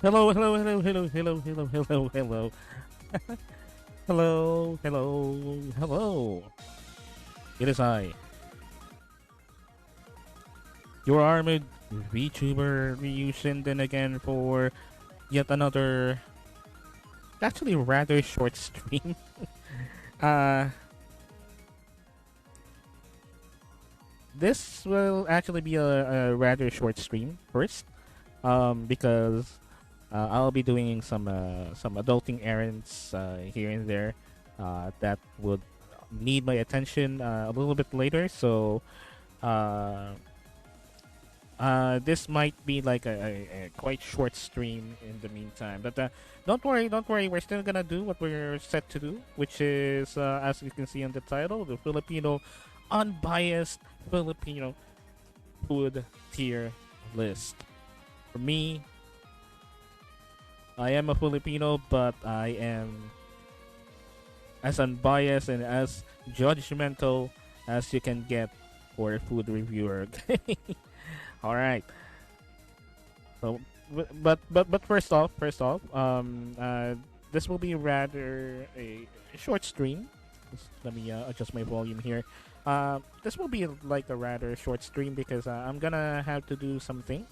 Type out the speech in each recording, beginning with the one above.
Hello, hello, hello, hello, hello, hello, hello, hello. Hello, hello, hello. It is I, your armored VTuber reunion again for yet another, actually rather short stream. Uh, this will actually be a rather short stream first, because I'll be doing some adulting errands here and there that would need my attention a little bit later. So uh, this might be like a quite short stream in the meantime. But don't worry, don't worry. We're still gonna do what we're set to do, which is, as you can see on the title, the Filipino unbiased Filipino food tier list. For me, I am a Filipino, but I am as unbiased and as judgmental as you can get for a food reviewer. Okay. All right. So, but first off, this will be rather a short stream. Let me adjust my volume here. This will be like a rather short stream because I'm gonna have to do some things.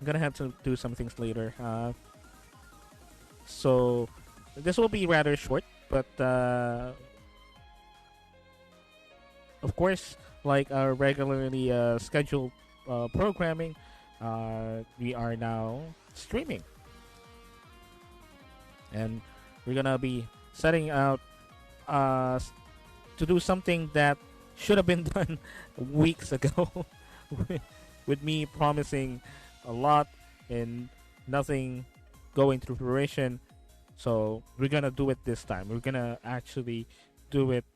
I'm gonna have to do some things later. So this will be rather short, but of course, like our regularly scheduled programming, we are now streaming, and we're gonna be setting out uh, to do something that should have been done weeks ago, with me promising a lot and nothing going to fruition. So we're gonna do it this time. We're gonna do it.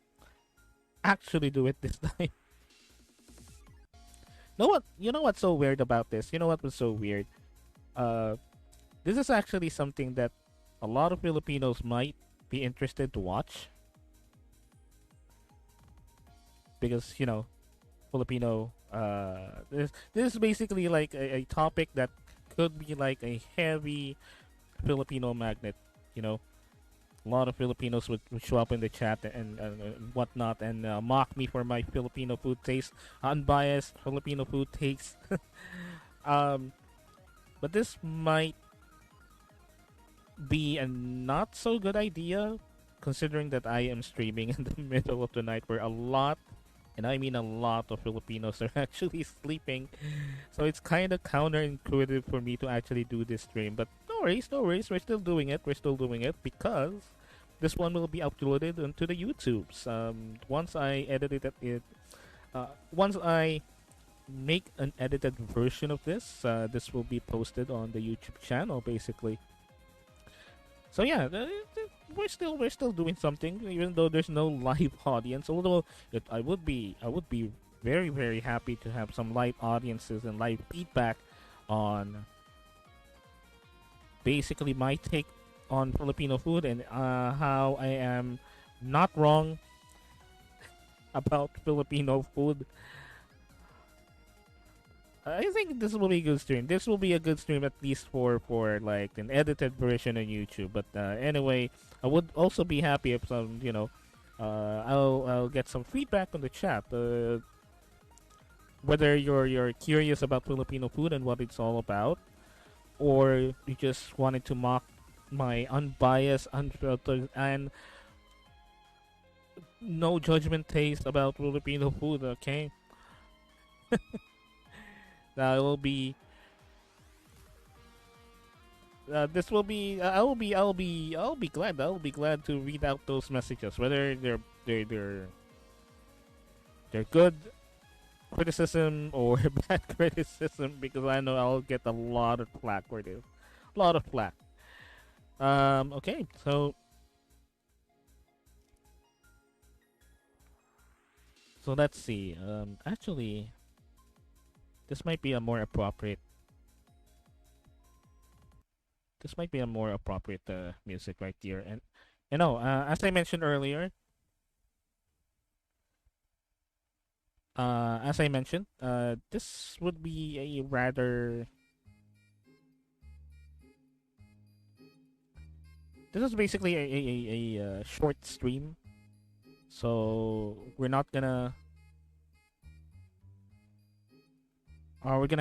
Actually, do it this time. Know what? You know what's so weird about this? You know what was so weird? Uh, this is actually something that a lot of Filipinos might be interested to watch because Filipino. This is basically like a topic that could be like a heavy Filipino magnet. You know, a lot of Filipinos would show up in the chat and whatnot and mock me for my Filipino food taste, unbiased Filipino food taste. um, but this might be a not so good idea, considering that I am streaming in the middle of the night where a lot, and I mean a lot, of Filipinos are actually sleeping. So it's kind of counterintuitive for me to actually do this stream. But no worries, no worries. We're still doing it. We're still doing it because this one will be uploaded onto the YouTubes. Once I edited it, once I make an edited version of this, this will be posted on the YouTube channel, basically. So yeah, we're still doing something, even though there's no live audience. Although I would be very very happy to have some live audiences and live feedback on basically my take on Filipino food and how I am not wrong about Filipino food. I think this will be a good stream. This will be a good stream, at least for like an edited version on YouTube. But anyway, I would also be happy if I'll get some feedback on the chat. Whether you're curious about Filipino food and what it's all about, or you just wanted to mock my unbiased, unfiltered, and no judgment taste about Filipino food. Okay, that will be this will be I'll be glad to read out those messages, whether they're good criticism or bad criticism, because I know I'll get a lot of flack for this, a lot of flack. Okay, so let's see. Actually, this might be a more appropriate music right here. And as I mentioned earlier, this would be a rather this is basically a short stream, so we're gonna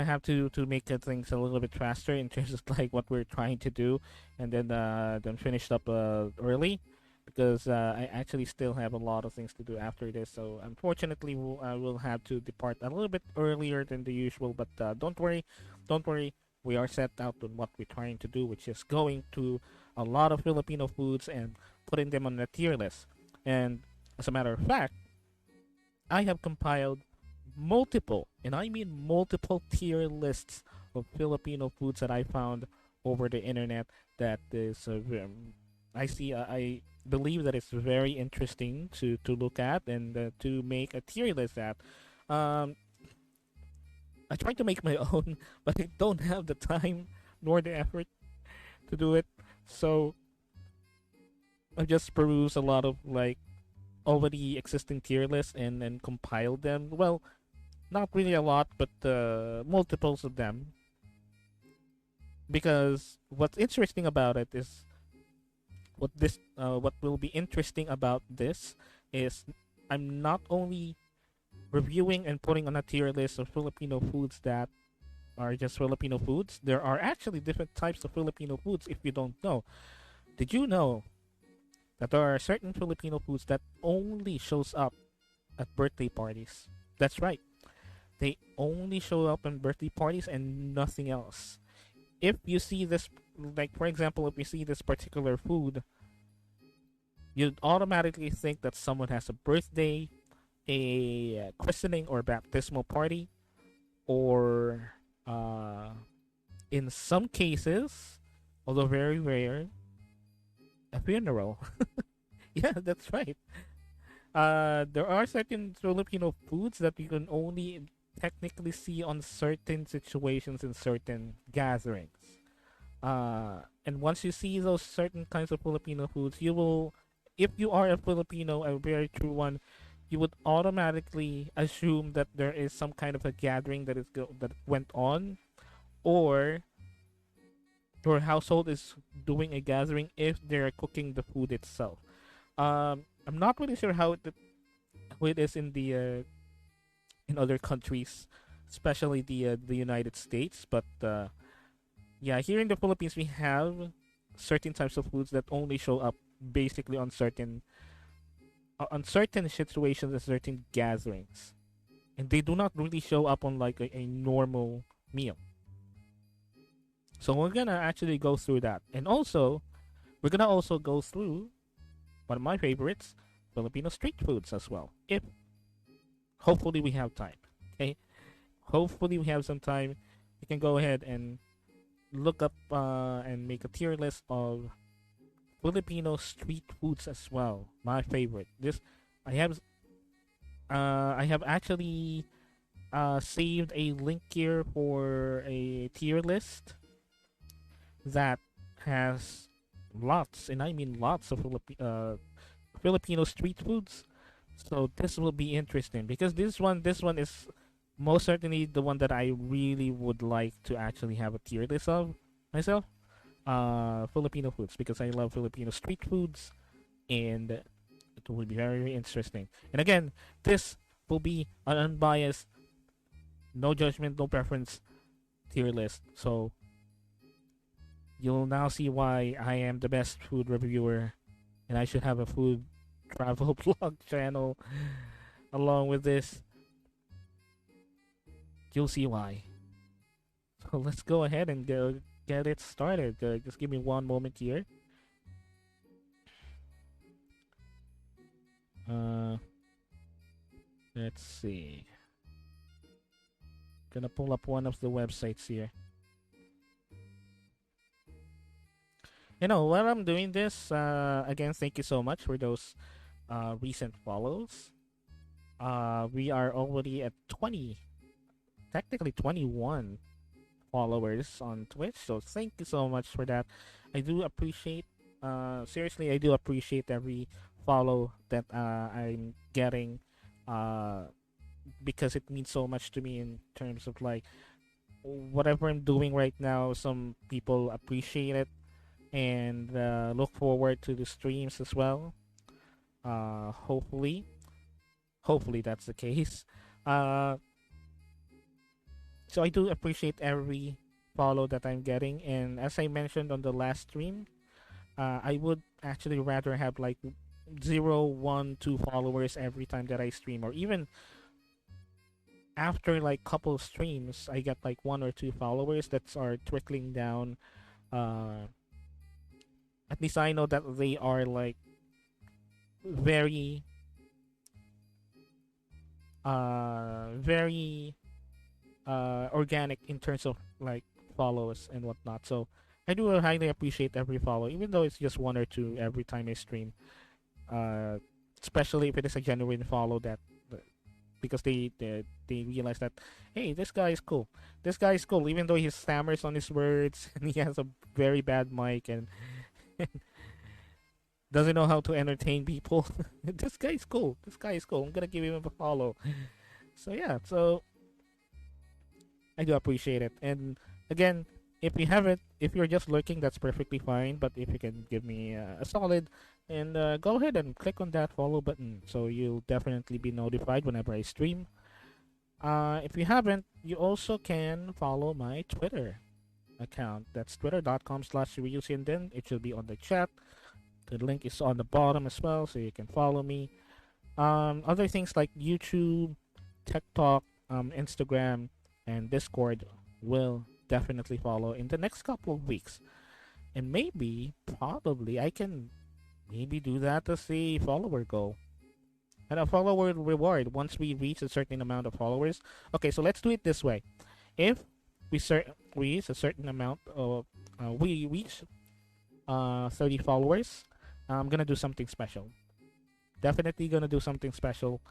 have to make things a little bit faster in terms of like what we're trying to do, and then finish up early, because I actually still have a lot of things to do after this. So unfortunately, I will have to depart a little bit earlier than the usual. But don't worry, don't worry. We are set out on what we're trying to do, which is going to a lot of Filipino foods and putting them on a tier list. And as a matter of fact, I have compiled multiple, and I mean multiple tier lists of Filipino foods that I found over the internet. That is, I believe that it's very interesting to look at and to make a tier list at. Um, I tried to make my own, but I don't have the time nor the effort to do it. So I just perused a lot of like already existing tier lists and then compiled them. Well, not really a lot, but multiples of them. Because what's interesting about it is what will be interesting about this is I'm not only reviewing and putting on a tier list of Filipino foods that are just Filipino foods. There are actually different types of Filipino foods. If you don't know, did you know that there are certain Filipino foods that only shows up at birthday parties? That's right. They only show up in birthday parties and nothing else. If you see this, like for example, if you see this particular food, you'd automatically think that someone has a birthday, a christening or baptismal party, or in some cases, although very rare, a funeral. Yeah, that's right. There are certain Filipino foods that you can only technically see on certain situations in certain gatherings. And once you see those certain kinds of Filipino foods, you will, if you are a Filipino, a very true one, you would automatically assume that there is some kind of a gathering that went on, or your household is doing a gathering if they're cooking the food itself. I'm not really sure how it is in the in other countries, especially the United States. But yeah, here in the Philippines, we have certain types of foods that only show up basically on certain situations and certain gatherings, and they do not really show up on like a normal meal. So we're gonna actually go through that, and also we're gonna also go through one of my favorites, Filipino street foods as well. If hopefully we have time, okay? Hopefully we have some time. We can go ahead and look up and make a tier list of Filipino street foods as well. My favorite. This I have I have actually saved a link here for a tier list that has lots, and I mean lots of Filipino street foods. So this will be interesting because this one is most certainly the one that I really would like to actually have a tier list of myself. Filipino foods, because I love Filipino street foods, and it will be very, very interesting. And again, this will be an unbiased, no judgment, no preference tier list. So you'll now see why I am the best food reviewer, and I should have a food travel vlog channel along with this. You'll see why. So let's go ahead and go get it started. Just give me one moment here. Uh, let's see. Gonna pull up one of the websites here. You know, while I'm doing this, again, thank you so much for those recent follows. We are already at 20, technically 21 followers on Twitch. So thank you so much for that. I do appreciate, seriously, I do appreciate every follow that I'm getting, because it means so much to me in terms of like whatever I'm doing right now. Some people appreciate it, and look forward to the streams as well. Hopefully, that's the case. Uh, so I do appreciate every follow that I'm getting, and as I mentioned on the last stream, I would actually rather have like 0, 1, 2 followers every time that I stream, or even after like couple streams, I get like 1 or 2 followers that are trickling down. Uh, at least I know that they are like very, very organic in terms of like follows and whatnot. So I do highly appreciate every follow, even though it's just 1 or 2 every time I stream. Uh, Especially if it is a genuine follow because they realize that, hey, this guy is cool. This guy is cool, even though he stammers on his words and he has a very bad mic and doesn't know how to entertain people. This guy is cool. This guy is cool. I'm gonna give him a follow. So yeah, so I do appreciate it. And again, if you haven't, if you're just lurking, that's perfectly fine. But if you can give me a solid, and go ahead and click on that follow button, so you'll definitely be notified whenever I stream. If you haven't, you also can follow my Twitter account. That's twitter.com/and then it should be on the chat. The link is on the bottom as well, so you can follow me. Other things like YouTube, TikTok, Instagram, and Discord will definitely follow in the next couple of weeks. And maybe, probably, I can maybe do that as a follower goal. And a follower reward once we reach a certain amount of followers. Okay, so let's do it this way. If we reach a certain amount of, we reach 30 followers, I'm gonna do something special. Definitely gonna do something special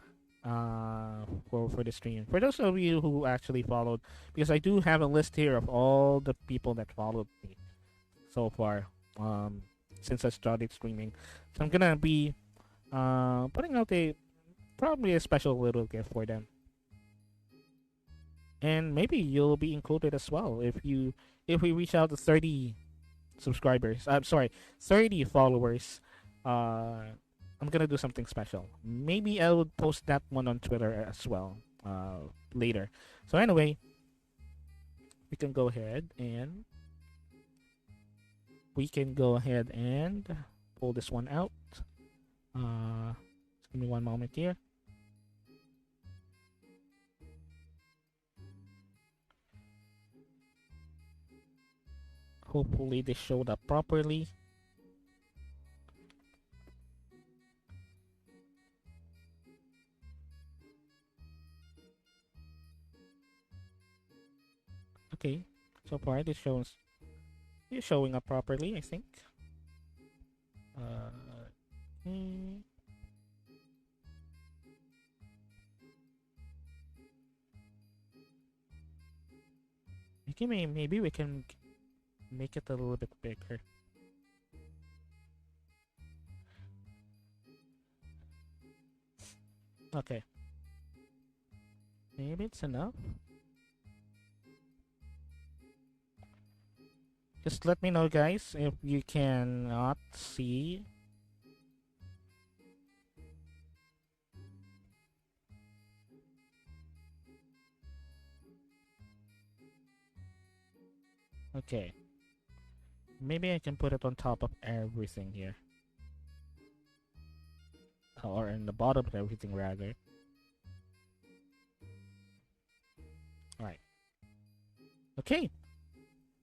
for the stream. For those of you who actually followed, because I do have a list here of all the people that followed me so far, since I started streaming. So I'm gonna be putting out probably a special little gift for them. And maybe you'll be included as well if we reach out to 30 subscribers. I'm sorry, 30 followers. I'm gonna do something special. Maybe I'll post that one on Twitter as well later. So anyway, we can go ahead and pull this one out. Just give me one moment here. Hopefully this showed up properly. Okay, so far this is showing up properly, I think. Okay, maybe we can make it a little bit bigger. Okay. Maybe it's enough. Just let me know, guys, if you cannot see. Okay. Maybe I can put it on top of everything here. Or in the bottom of everything, rather. Alright. Okay.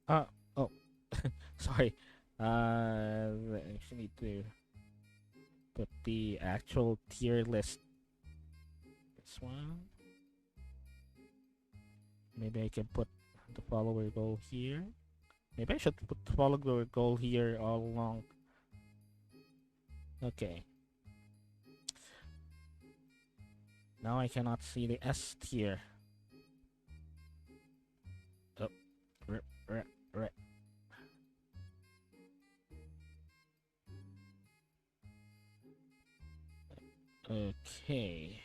Oh. Sorry. I actually need to put the actual tier list. This one. Maybe I can put the follower goal here. Maybe I should put the follower goal here all along. Okay. Now I cannot see the S tier. Oh, right. Okay.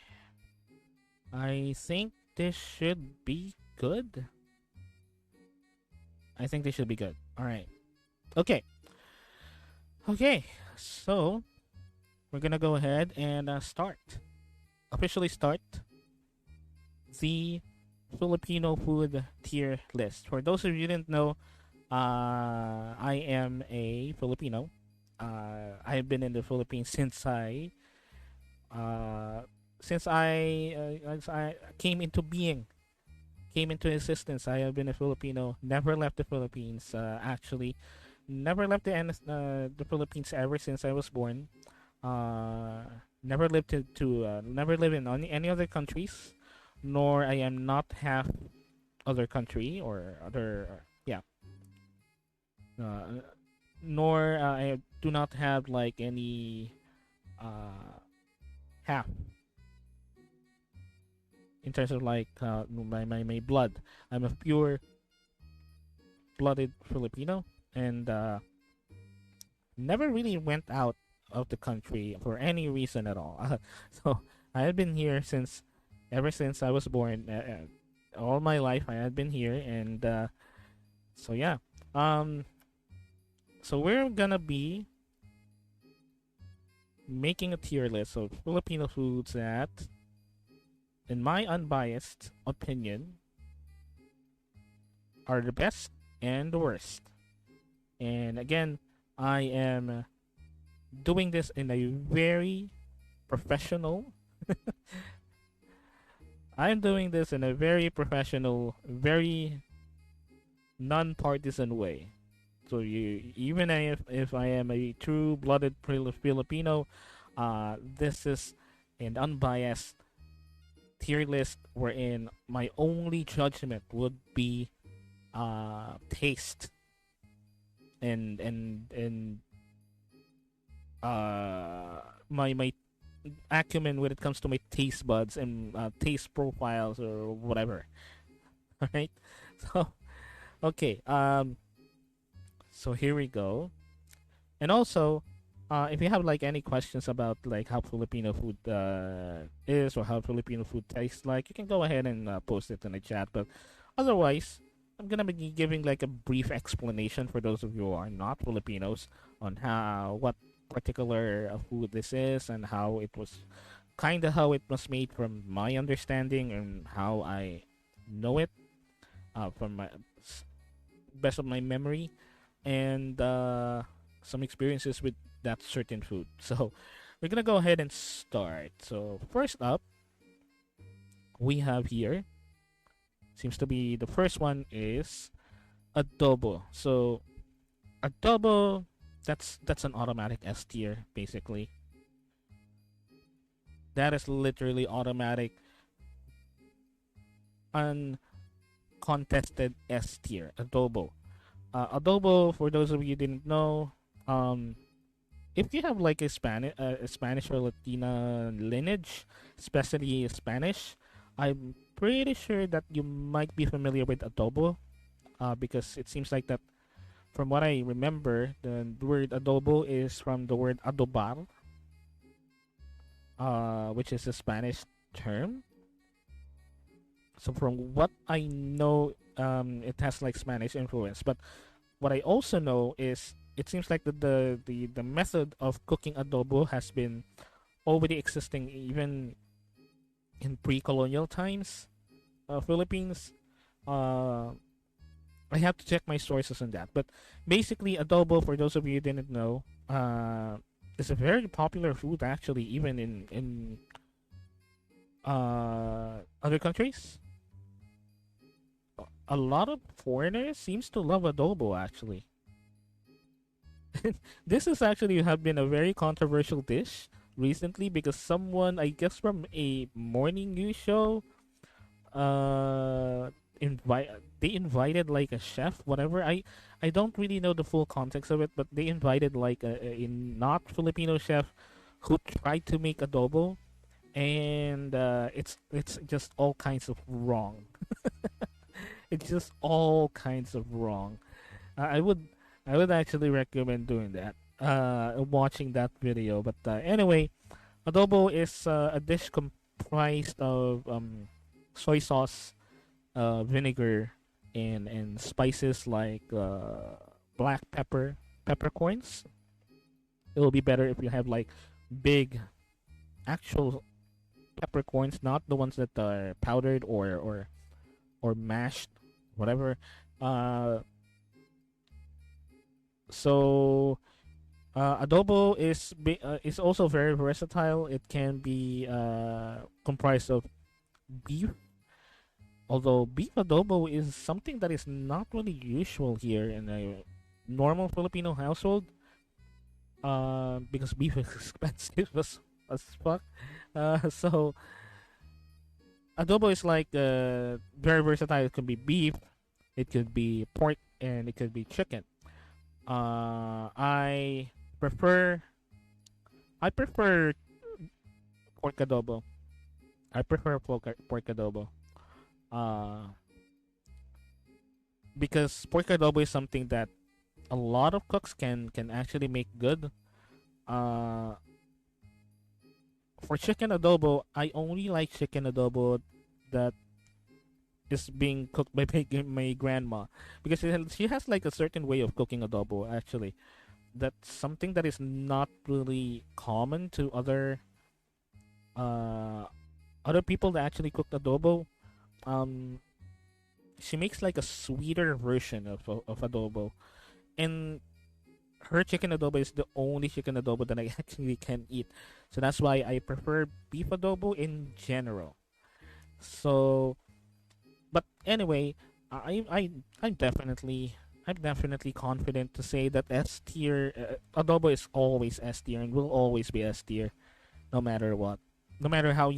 I think this should be good. I think this should be good. Alright. Okay. Okay, so we're gonna go ahead and officially start the Filipino food tier list. For those of you who didn't know, I am a Filipino. I've been in the Philippines uh, since I came into being, came into existence. I have been a Filipino. Never left the Philippines. Actually, never left the Philippines ever since I was born. Never lived never lived in any other countries, nor I am not half other country or other yeah. Uh, Nor I do not have like any uh half in terms of like my blood. I'm a pure blooded Filipino and never really went out of the country for any reason at all. So I had been here since ever since I was born. All my life I had been here, and so yeah. Um, so we're gonna be making a tier list of Filipino foods that, in my unbiased opinion, are the best and the worst. And again, I am doing this in a very professional. I'm doing this in a very professional, very non-partisan way. So even if I am a true-blooded Filipino, this is an unbiased tier list wherein my only judgment would be taste and my acumen when it comes to my taste buds and taste profiles or whatever. All right. So okay. So here we go. And also, if you have like any questions about like how Filipino food is or how Filipino food tastes like, you can go ahead and post it in the chat. But otherwise, I'm gonna be giving like a brief explanation for those of you who are not Filipinos on what particular food this is and how it was how it was made from my understanding and how I know it from my best of my memory and some experiences with that certain food. So we're gonna go ahead and start. So first up, we have here seems to be the first one is adobo. So adobo, that's an automatic S tier basically. That is literally automatic, uncontested S tier. Adobo. Adobo, for those of you who didn't know, if you have like a Spanish or Latina lineage, especially Spanish, I'm pretty sure that you might be familiar with adobo, because it seems like that. From what I remember, the word adobo is from the word adobar, which is a Spanish term. So from what I know, it has like Spanish influence. But what I also know is it seems like the method of cooking adobo has been already existing even in pre-colonial times, Philippines. Uh, I have to check my sources on that. But basically, adobo, for those of you who didn't know, is a very popular food actually, even in other countries. A lot of foreigners seems to love adobo actually. This has actually have been a very controversial dish recently because someone, I guess from a morning news show, invite they invited like a chef, whatever. I don't really know the full context of it, but they invited like a not Filipino chef who tried to make adobo, and it's just all kinds of wrong. It's just all kinds of wrong. I would actually recommend doing that. Watching that video. But anyway, adobo is a dish comprised of soy sauce, vinegar, and spices like black peppercorns. It will be better if you have like big actual peppercorns, not the ones that are powdered or mashed, whatever. Uh, so adobo is also very versatile. It can be comprised of beef, although beef adobo is something that is not really usual here in a normal Filipino household. Because beef is expensive as fuck. So adobo is like very versatile. It could be beef, it could be pork, and it could be chicken. I prefer I prefer pork adobo. I prefer pork adobo. Uh, because pork adobo is something that a lot of cooks can actually make good. Uh, for chicken adobo, I only like chicken adobo that is being cooked by my grandma, because she has like a certain way of cooking adobo. Actually, that's something that is not really common to uh other people that actually cook adobo. Um, she makes like a sweeter version of adobo, and her chicken adobo is the only chicken adobo that I actually can eat. So that's why I prefer beef adobo in general. So, but anyway, I'm definitely confident to say that S tier adobo is always S tier and will always be S tier, no matter what, no matter how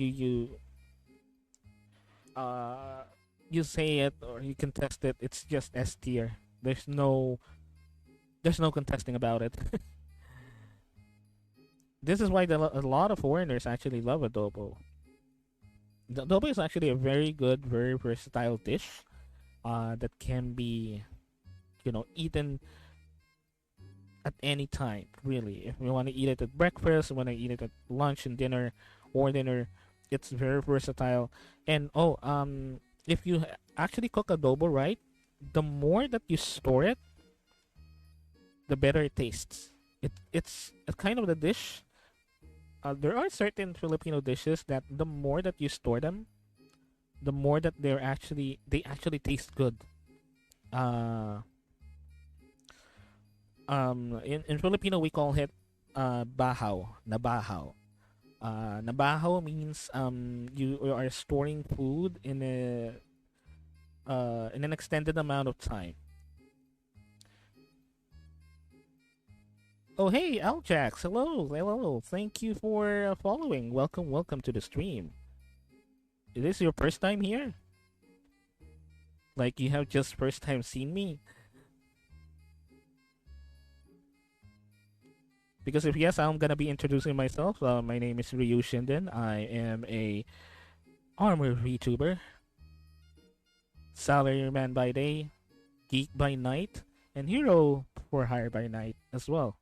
uh you say it or you contest it. It's just S tier. There's no contesting about it. This is why a lot of foreigners actually love adobo. The adobo is actually a very good, very versatile dish that can be, eaten at any time, really. If you want to eat it at breakfast, you want to eat it at lunch and dinner, or dinner, it's very versatile. And if you actually cook adobo right, the more that you store it, the better it tastes. It's a kind of the dish. There are certain Filipino dishes that the more that you store them, the more that they actually taste good. Uh, in Filipino we call it bahaw, nabahaw. Nabahaw means you are storing food in an extended amount of time. Oh, hey, Aljax. Hello, hello. Thank you for following. Welcome, welcome to the stream. Is this your first time here? Like you have just first time seen me? Because if yes, I'm gonna be introducing myself. My name is Ryu Shinden. I am a armor VTuber, salaryman by day, geek by night, and hero for hire by night as well.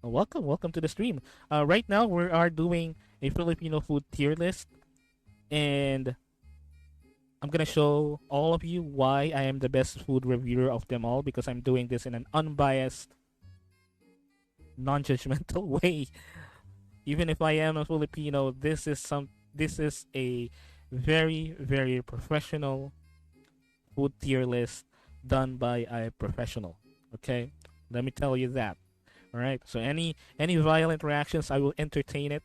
Welcome, welcome to the stream. Right now we are doing a Filipino food tier list, and I'm gonna show all of you why I am the best food reviewer of them all, because I'm doing this in an unbiased, non-judgmental way. Even if I am a Filipino, this is a very very professional food tier list done by a professional. Okay, let me tell you that. All right. So any violent reactions, I will entertain it.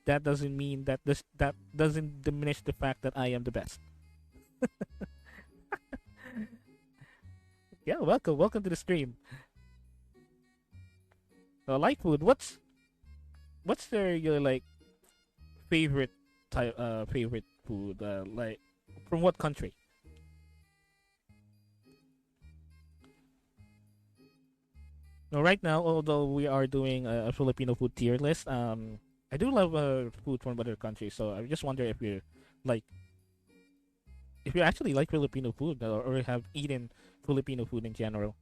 That doesn't mean that doesn't diminish the fact that I am the best. Yeah, welcome to the stream. Like food, what's your like favorite favorite food? Like from what country? No, right now, although we are doing a Filipino food tier list, I do love food from other countries. So I just wonder like if you actually like Filipino food, or have eaten Filipino food in general.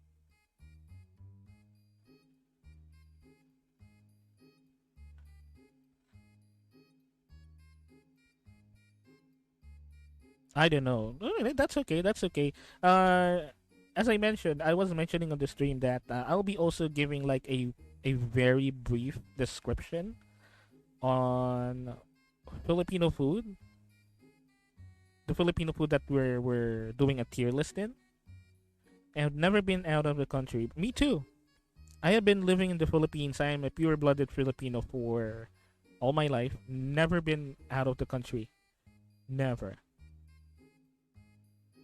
I don't know. That's okay. That's okay. As I mentioned, I was mentioning on the stream that I'll be also giving like a very brief description on Filipino food, the Filipino food that we're doing a tier list in. I've never been out of the country. Me too. I have been living in the Philippines. I am a pure-blooded Filipino for all my life. Never been out of the country. Never.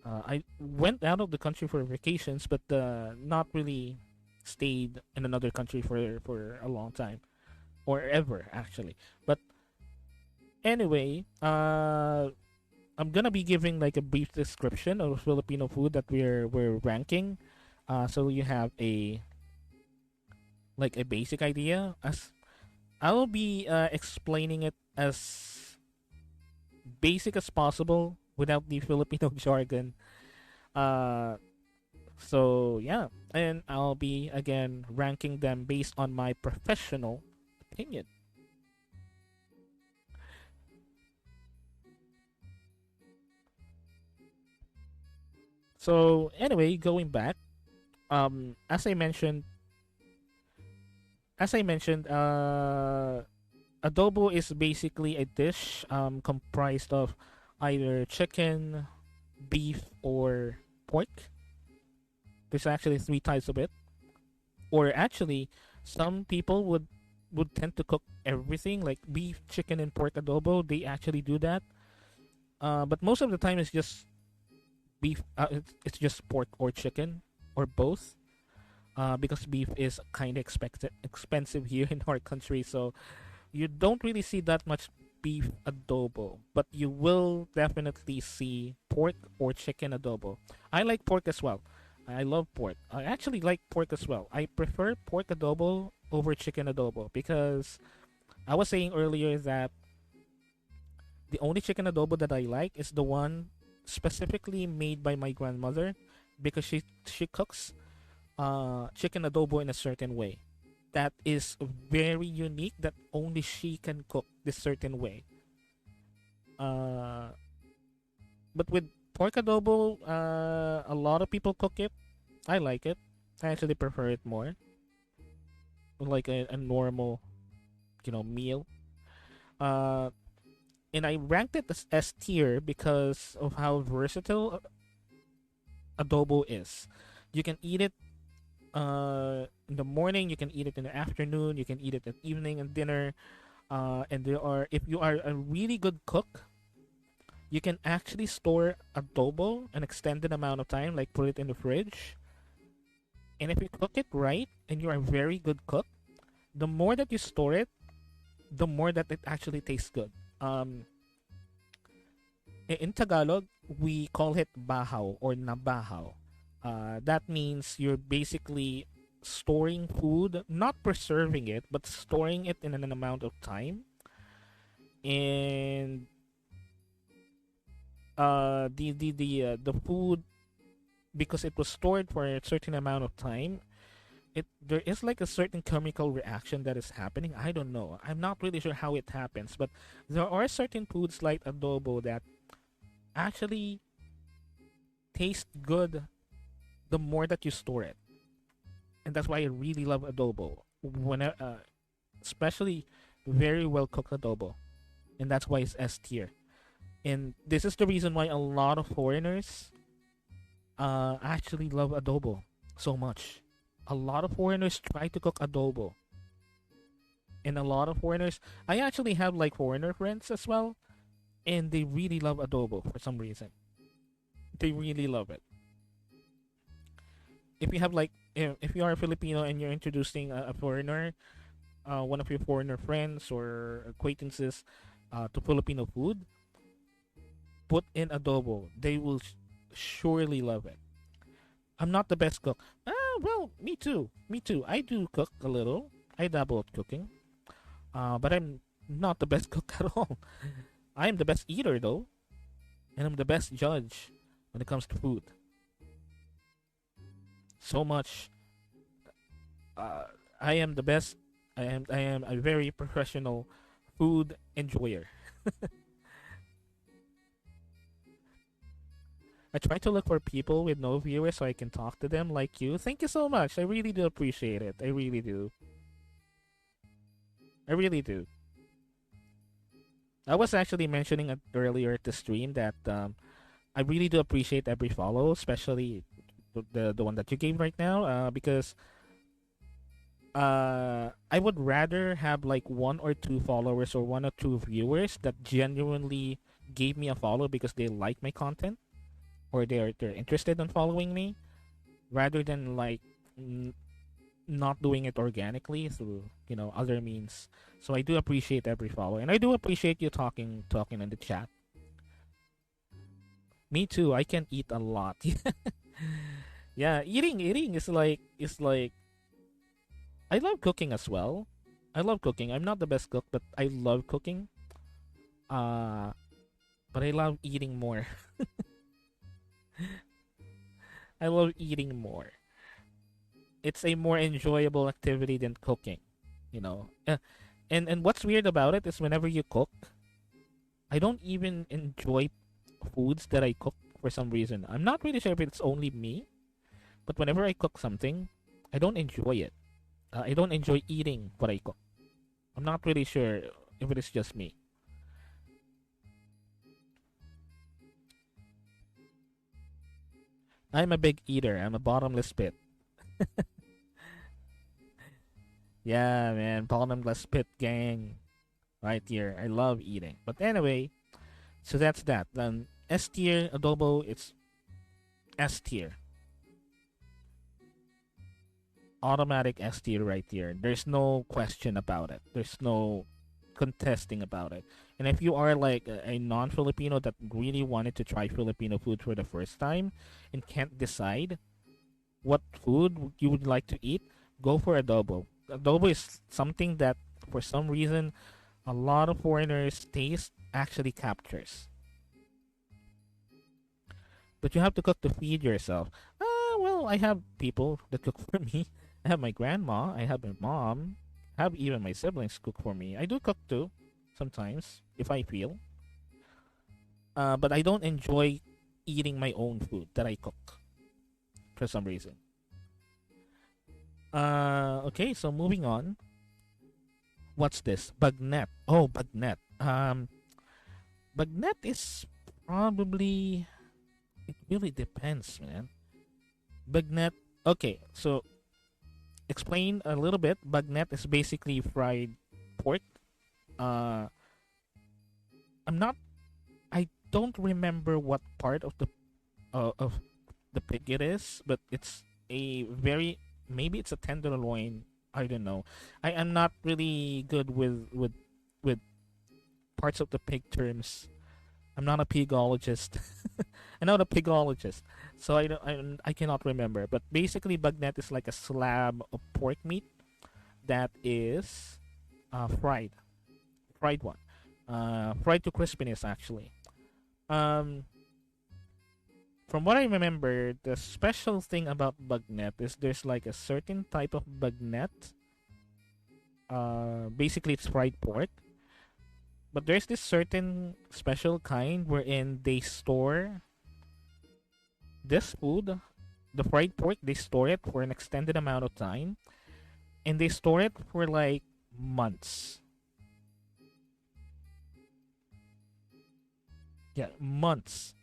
I went out of the country for vacations, but not really stayed in another country for a long time or ever actually. But anyway, I'm gonna be giving like a brief description of Filipino food that we're ranking, so you have a like a basic idea. As I'll be explaining it as basic as possible without the Filipino jargon. Uh, so yeah, and I'll be again ranking them based on my professional opinion. So anyway, going back, um, as I mentioned, as I mentioned, adobo is basically a dish comprised of either chicken, beef, or pork. There's actually three types of it. Or actually, some people would tend to cook everything like beef, chicken, and pork adobo. They actually do that. But most of the time, it's just beef. It's just pork or chicken or both. Because beef is kind of expensive here in our country, so you don't really see that much beef adobo, but you will definitely see pork or chicken adobo. I like pork as well. I love pork. I actually like pork as well. I prefer pork adobo over chicken adobo because I was saying earlier that the only chicken adobo that I like is the one specifically made by my grandmother because she cooks chicken adobo in a certain way that is very unique that only she can cook this certain way. Uh, but with pork adobo, a lot of people cook it. I like it. I actually prefer it more, like a normal, meal. Uh, and I ranked it as S tier because of how versatile adobo is. You can eat it in the morning, you can eat it in the afternoon, you can eat it at evening and dinner. And there are, if you are a really good cook, you can actually store adobo an extended amount of time, like put it in the fridge. And if you cook it right and you're a very good cook, the more that you store it, the more that it actually tastes good. In Tagalog, we call it bahaw or nabahaw. That means you're basically storing food, not preserving it, but storing it in an amount of time. And the food, because it was stored for a certain amount of time, it there is like a certain chemical reaction that is happening. I don't know. I'm not really sure how it happens, but there are certain foods like adobo that actually taste good the more that you store it, and that's why I really love adobo. Especially very well cooked adobo, and that's why it's S tier. And this is the reason why a lot of foreigners actually love adobo so much. A lot of foreigners try to cook adobo, and a lot of foreigners. I actually have like foreigner friends as well, and they really love adobo for some reason. They really love it. If you have like if you are a Filipino and you're introducing a foreigner, one of your foreigner friends or acquaintances to Filipino food, put in adobo. They will surely love it. I'm not the best cook. Well, me too. Me too. I do cook a little. I dabble at cooking. But I'm not the best cook at all. I am the best eater though, and I'm the best judge when it comes to food. So much. Uh, I am the best. I am a very professional food enjoyer. I try to look for people with no viewers so I can talk to them like you. Thank you so much. I really do appreciate it. I really do. I really do. I was actually mentioning it earlier at the stream that I really do appreciate every follow, especially the one that you gave right now, because I would rather have like one or two followers or one or two viewers that genuinely gave me a follow because they like my content or they're interested in following me, rather than like n- not doing it organically through other means. So I do appreciate every follow, and I do appreciate you talking in the chat. Me too. I can eat a lot. Yeah, eating is like I love cooking as well. I love cooking. I'm not the best cook, but I love cooking. Uh, but I love eating more. I love eating more. It's a more enjoyable activity than cooking, you know. And what's weird about it is whenever you cook, I don't even enjoy foods that I cook for some reason. I'm not really sure if it's only me, but whenever I cook something, I don't enjoy it. I don't enjoy eating what I cook. I'm not really sure if it is just me. I'm a big eater. I'm a bottomless pit. Yeah, man, bottomless pit gang, right here. I love eating. But anyway, so that's that. Then S tier adobo, it's S tier, automatic S tier right here. There's no question about it. There's no contesting about it. And if you are like a non-Filipino that really wanted to try Filipino food for the first time and can't decide what food you would like to eat, go for adobo. Adobo is something that for some reason a lot of foreigners taste actually captures. But you have to cook to feed yourself. Well, I have people that cook for me. I have my grandma, I have my mom, I have even my siblings cook for me. I do cook too, sometimes, if I feel. But I don't enjoy eating my own food that I cook for some reason. Okay, so moving on. What's this? Bagnet. Oh, bagnet. Bagnet is probably. It really depends, man. Bagnet. Okay, so explain a little bit. Bagnet is basically fried pork. Uh, I'm not. I don't remember what part of the pig it is, but it's a very maybe it's a tenderloin. I don't know. I am not really good with parts of the pig terms. I'm not a pigologist. I'm not a pigologist, so I cannot remember. But basically, bagnet is like a slab of pork meat that is fried, fried one, fried to crispiness actually. Um, from what I remember, the special thing about bagnet is there's like a certain type of bagnet. Basically, it's fried pork, but there's this certain special kind wherein they store this food, the fried pork. They store it for an extended amount of time, and they store it for like months. Yeah, months.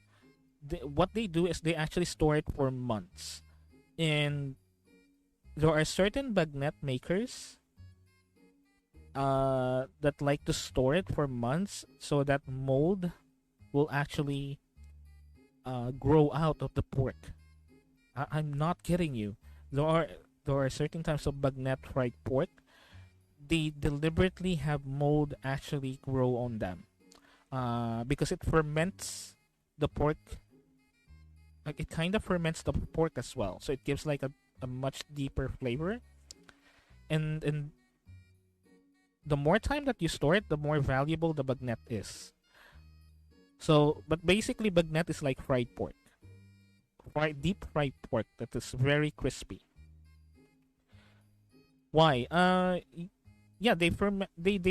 What they do is they actually store it for months, and there are certain bagnet makers that like to store it for months so that mold will actually grow out of the pork. I'm not kidding you. There are there are certain types of bagnet fried pork. They deliberately have mold actually grow on them, because it ferments the pork. Like it kind of ferments the pork as well, so it gives like a much deeper flavor. And the more time that you store it, the more valuable the bagnet is. So, but basically, bagnet is like fried pork, fried deep fried pork that is very crispy. Why? Yeah, they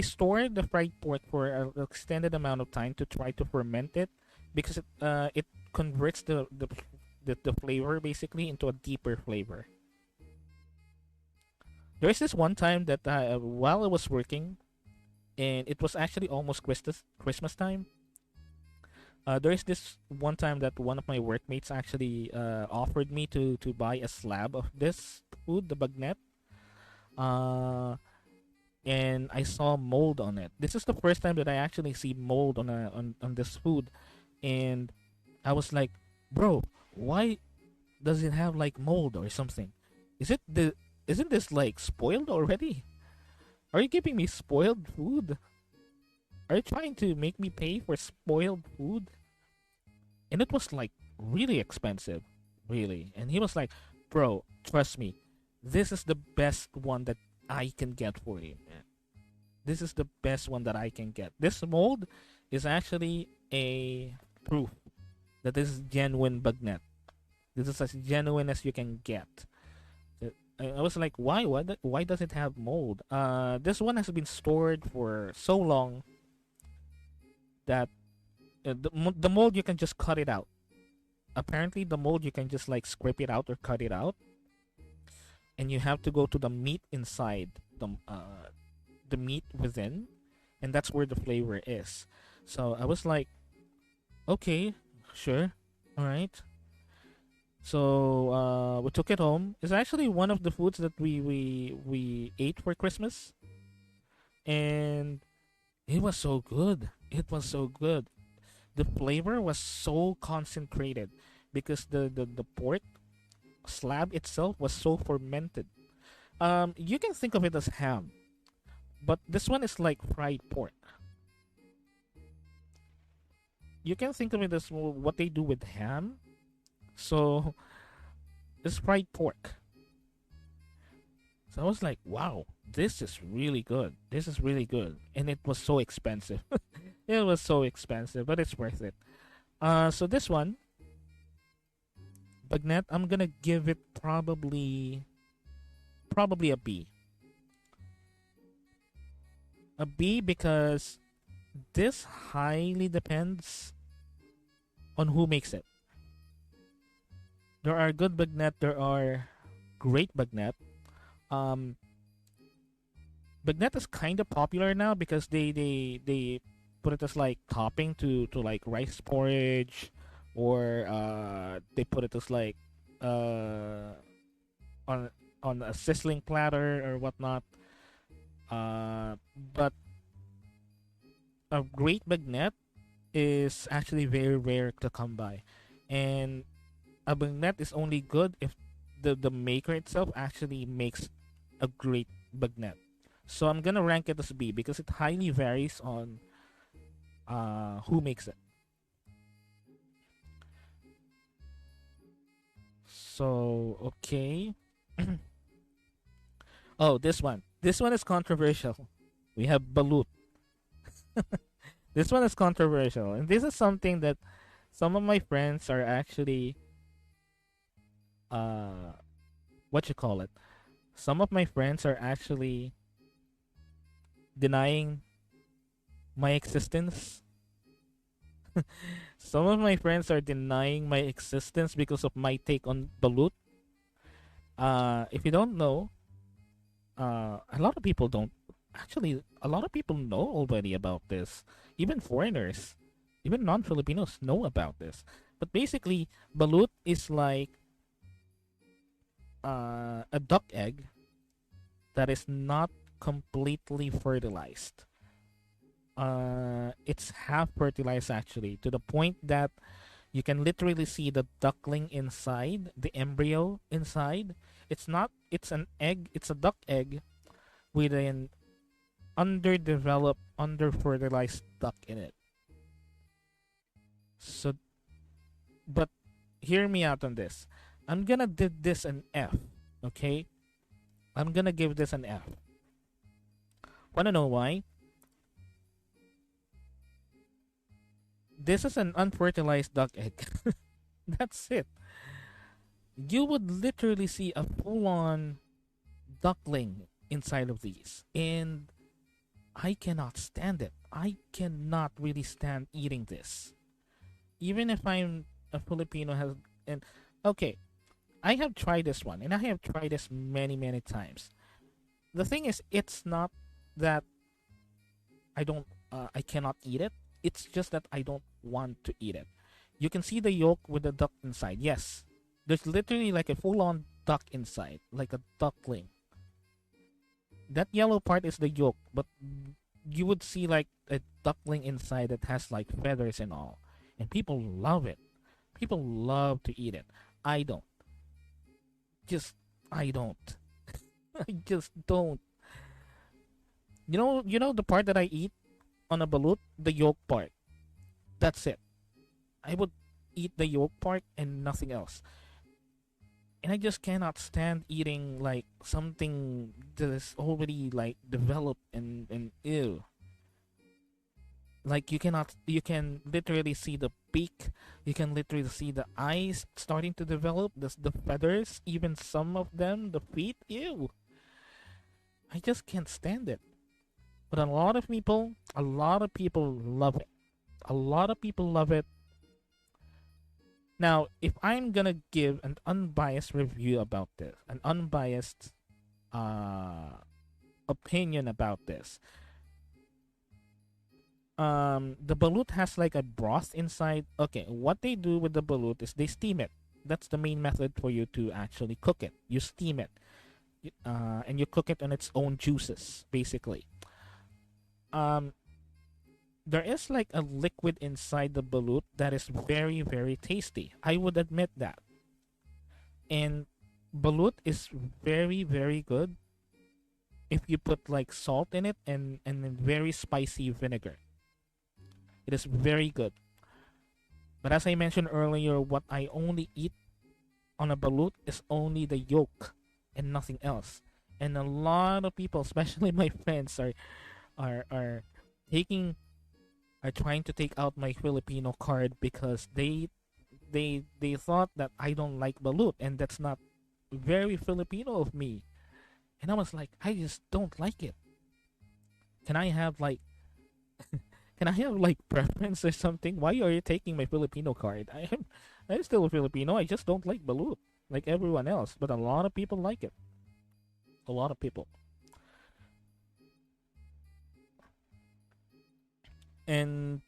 store the fried pork for an extended amount of time to try to ferment it because it converts the flavor basically into a deeper flavor. There's this one time that while I was working, and it was actually almost Christmas time. There is this one time that one of my workmates actually offered me to buy a slab of this food, the bagnet. Uh, and I saw mold on it. This is the first time that I actually see mold on this food, and I was like, bro, why does it have like mold or something? Is it the isn't this like spoiled already? Are you giving me spoiled food? Are you trying to make me pay for spoiled food? And it was like really expensive, really. And he was like, bro, trust me, this is the best one that I can get for you, man. This is the best one that I can get. This mold is actually a proof that this is genuine bagnet. This is as genuine as you can get. I was like, why? Why does it have mold? This one has been stored for so long that the mold you can just cut it out. Apparently, the mold you can just like scrape it out or cut it out, and you have to go to the meat inside the meat within, and that's where the flavor is. So I was like, okay, sure, all right. So we took it home. It's actually one of the foods that we ate for Christmas, and it was so good. It was so good. The flavor was so concentrated because the pork slab itself was so fermented. You can think of it as ham, but this one is like fried pork. You can think of it as what they do with ham. So it's fried pork. So I was like, wow, this is really good. This is really good. And it was so expensive. It was so expensive, but it's worth it. So this one, Bagnet, I'm gonna give it probably a B. A B because this highly depends on who makes it. There are good Bagnet, there are great Bagnet. Um, Bagnet is kind of popular now because they put it as like topping to like rice porridge, or they put it as like uh on on a sizzling platter or whatnot. But a great bagnet is actually very rare to come by, and a bagnet is only good if the maker itself actually makes a great bagnet. So I'm gonna rank it as B because it highly varies on who makes it. So okay. Oh, this one. This one is controversial. We have balut. This one is controversial, and this is something that some of my friends are actually uh what you call it. Some of my friends are actually denying my existence. Some of my friends are denying my existence because of my take on balut. If you don't know, a lot of people don't. Actually, a lot of people know already about this. Even foreigners, even non-Filipinos know about this. But basically, balut is like a duck egg that is not completely fertilized. It's half fertilized actually, to the point that you can literally see the duckling inside, the embryo inside. It's not. It's an egg. It's a duck egg with an underdeveloped, underfertilized duck in it. So, but hear me out on this. I'm gonna give this an F. Okay, I'm gonna give this an F. Wanna know why? This is an unfertilized duck egg. That's it. You would literally see a full-on duckling inside of these, and I cannot stand it. I cannot really stand eating this. Even if I'm a Filipino has and okay, I have tried this one and I have tried this many times. The thing is it's not that I cannot eat it. It's just that I don't want to eat it. You can see the yolk with the duck inside. Yes, there's literally like a full-on duck inside, like a duckling. That yellow part is the yolk, but you would see like a duckling inside that has like feathers and all, and people love it. People love to eat it. I don't. Just I don't. I just don't. You know the part that I eat on a balut, the yolk part. That's it. I would eat the yolk part and nothing else. And I just cannot stand eating like something that is already like developed and ew. Like you can literally see the beak, you can literally see the eyes starting to develop, the feathers, even some of them, the feet, ew. I just can't stand it. But a lot of people love it. A lot of people love it. Now, if I'm gonna give an unbiased review about this, an unbiased uh, opinion about this, the balut has like a broth inside. Okay, what they do with the balut is they steam it. That's the main method for you to actually cook it. You steam it, and you cook it on its own juices, basically. Um, there is like a liquid inside the balut that is very very tasty. I would admit that. And balut is very very good if you put like salt in it and very spicy vinegar. It is very good. But as I mentioned earlier, what I only eat on a balut is only the yolk and nothing else. And a lot of people, especially my friends, are taking are trying to take out my Filipino card because they thought that I don't like balut, and that's not very Filipino of me. And I was like, I just don't like it. Can I have like can I have like preference or something? Why are you taking my Filipino card? I'm still a Filipino. I just don't like balut like everyone else, but a lot of people like it. A lot of people. And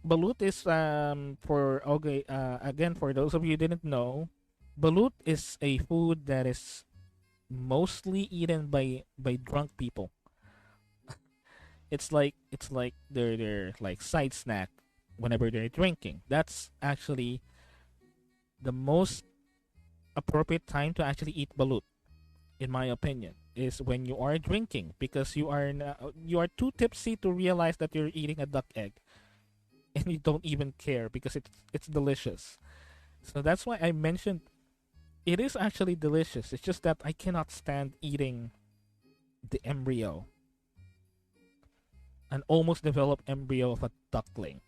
balut is for okay again for those of you who didn't know, balut is a food that is mostly eaten by drunk people. It's like their like side snack whenever they're drinking. That's actually the most appropriate time to actually eat balut, in my opinion, is when you are drinking because you are too tipsy to realize that you're eating a duck egg, and you don't even care because it's delicious. So that's why I mentioned it is actually delicious. It's just that I cannot stand eating the embryo, an almost developed embryo of a duckling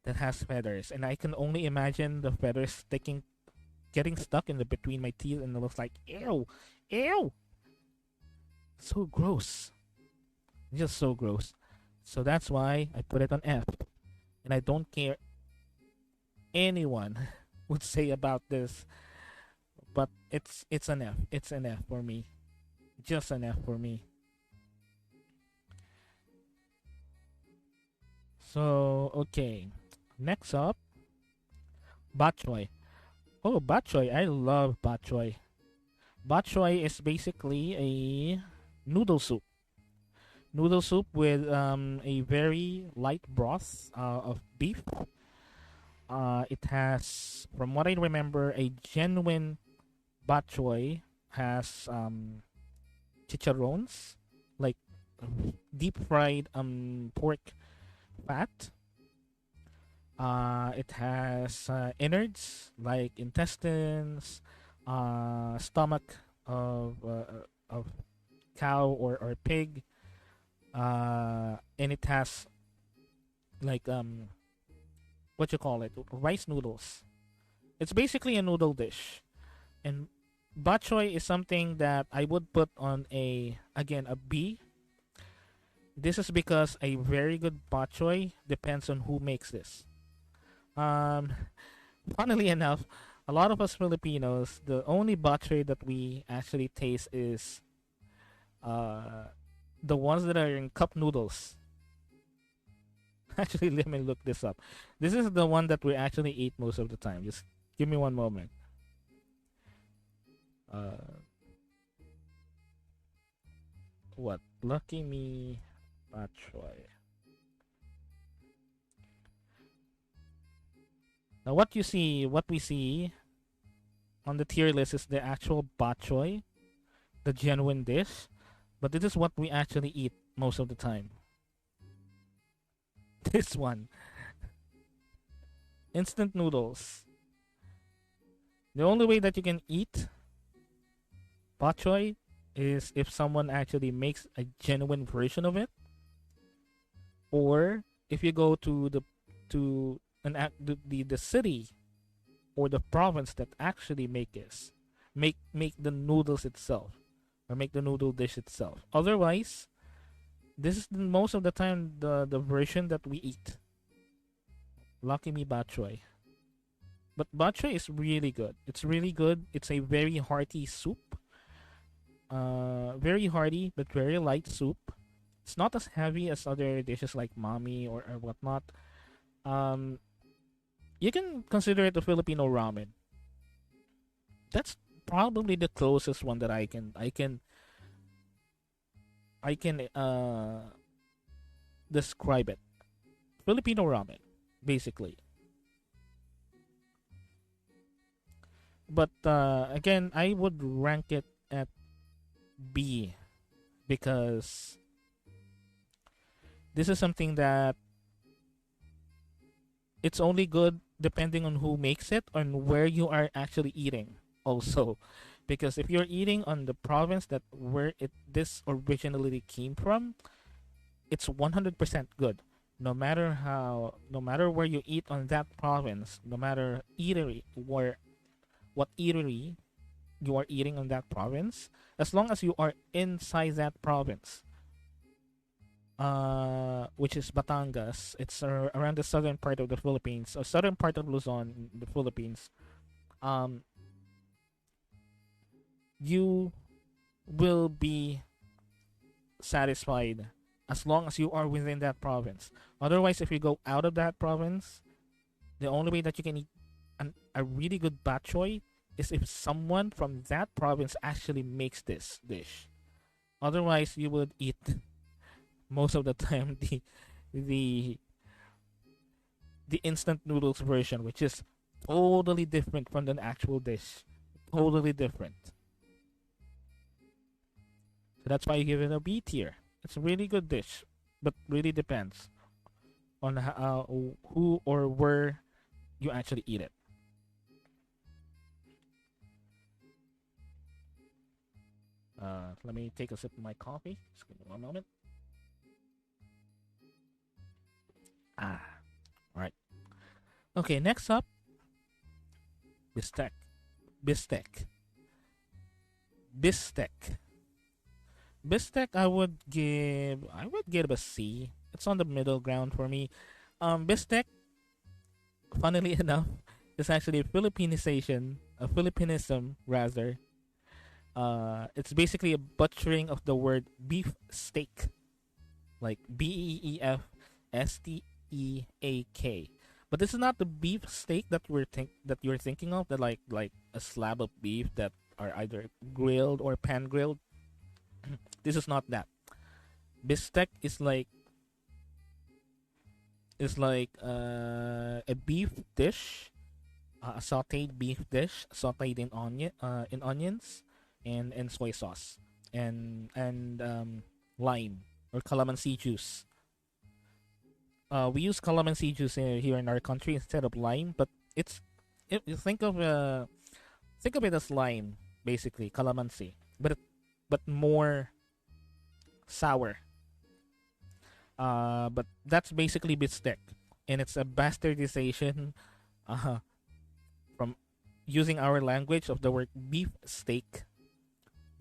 that has feathers, and I can only imagine the feathers getting stuck in the between my teeth, and it looks like ew, ew, so gross, just so gross. So that's why I put it on F, and I don't care anyone would say about this, but it's an F. It's an F for me, just an F for me. So okay, next up, bok choy. Oh, bok choy! I love bok choy. Bok choy is basically a noodle soup. Noodle soup with a very light broth of beef. It has, from what I remember, a genuine bok choy has chicharrones, like deep fried pork fat. It has innards like intestines, stomach of cow or pig, and it has like what you call it, rice noodles. It's basically a noodle dish, and bok choy is something that I would put on a, again, a B. This is because a very good bok choy depends on who makes this. Um, Funnily enough, a lot of us Filipinos, the only bok choy that we actually taste is uh the ones that are in cup noodles. Actually, let me look this up. This is the one that we actually eat most of the time. Just give me one moment. Uh, what? Lucky Me bok choy. Now, what we see on the tier list is the actual bok choy, the genuine dish. But this is what we actually eat most of the time. This one, instant noodles. The only way that you can eat bok choy is if someone actually makes a genuine version of it, or if you go to the city or the province that actually make the noodles itself, or make the noodle dish itself. Otherwise, this is most of the time the version that we eat. Lucky Me bok choy. But bok choy is really good. It's really good. It's a very hearty soup. Very hearty but very light soup. It's not as heavy as other dishes like mami or whatnot. Um, you can consider it a Filipino ramen. That's probably the closest one that I can describe it. Filipino ramen, basically. But again, I would rank it at B because this is something that it's only good depending on who makes it and where you are actually eating also, because if you're eating on the province that where it this originally came from, it's 100% good. No matter where you eat on that province, no matter eatery where what eatery you are eating on that province, as long as you are inside that province, which is Batangas. It's around the southern part of the Philippines, or southern part of Luzon, the Philippines. Um, you will be satisfied as long as you are within that province. Otherwise, if you go out of that province, the only way that you can eat a really good bok choy is if someone from that province actually makes this dish. Otherwise, you would eat most of the time the the instant noodles version, which is totally different from the actual dish. Totally different. So that's why you give it a B tier. It's a really good dish, but really depends on who or where you actually eat it. Let me take a sip of my coffee. Just give me one moment. Ah, all right. Okay, next up, bistek. Bistek. Bistek. Bistek, I would give a C. It's on the middle ground for me. Bistek, funnily enough, is actually a Filipinization, a Filipinism rather. It's basically a butchering of the word beef steak, like Beefsteak. But this is not the beef steak that you're thinking of, that like a slab of beef that are either grilled or pan grilled. This is not that. Bistek is like a beef dish, a sautéed beef dish, sautéed in onions, and soy sauce, and lime or calamansi juice. We use calamansi juice here in our country instead of lime, but it's you think of it as lime, basically calamansi, but more sour. But that's basically bistek, and it's a bastardization uh, from using our language of the word beef steak.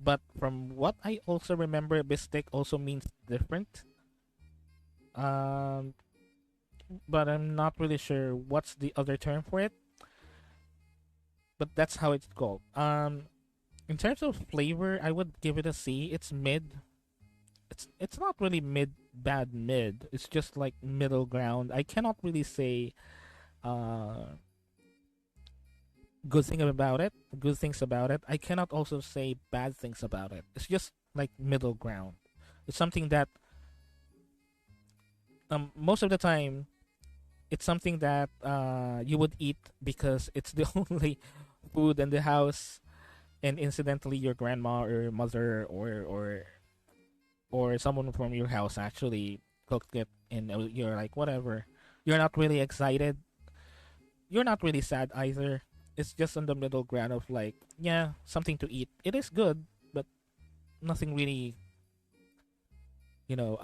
But from what I also remember, bistek also means different. Um, but I'm not really sure what's the other term for it. But that's how it's called. In terms of flavor, I would give it a C. It's it's not really mid. It's just like middle ground. I cannot really say uh good things about it. I cannot also say bad things about it. It's just like middle ground. It's something that most of the time it's something that you would eat because it's the only food in the house, and incidentally your grandma or mother or someone from your house actually cooked it, and you're like whatever. You're not really excited. You're not really sad either. It's just on the middle ground of like, yeah, something to eat. It is good, but nothing really, you know,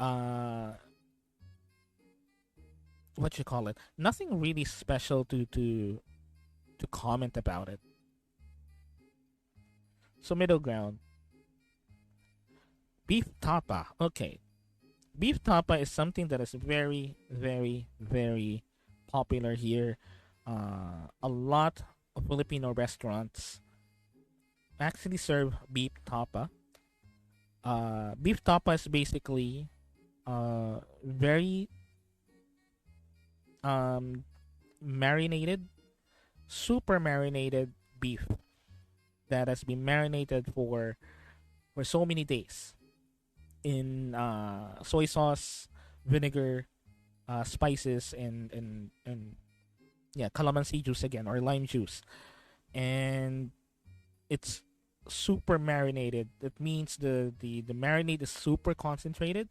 what you call it? Nothing really special to comment about it. So middle ground. Beef tapa. Okay. Beef tapa is something that is very, very, very popular here. A lot of Filipino restaurants actually serve beef tapa. Beef tapa is basically very um, marinated, super marinated beef that has been marinated for so many days in soy sauce, vinegar, spices, and yeah, calamansi juice again or lime juice, and it's super marinated. That means the marinade is super concentrated,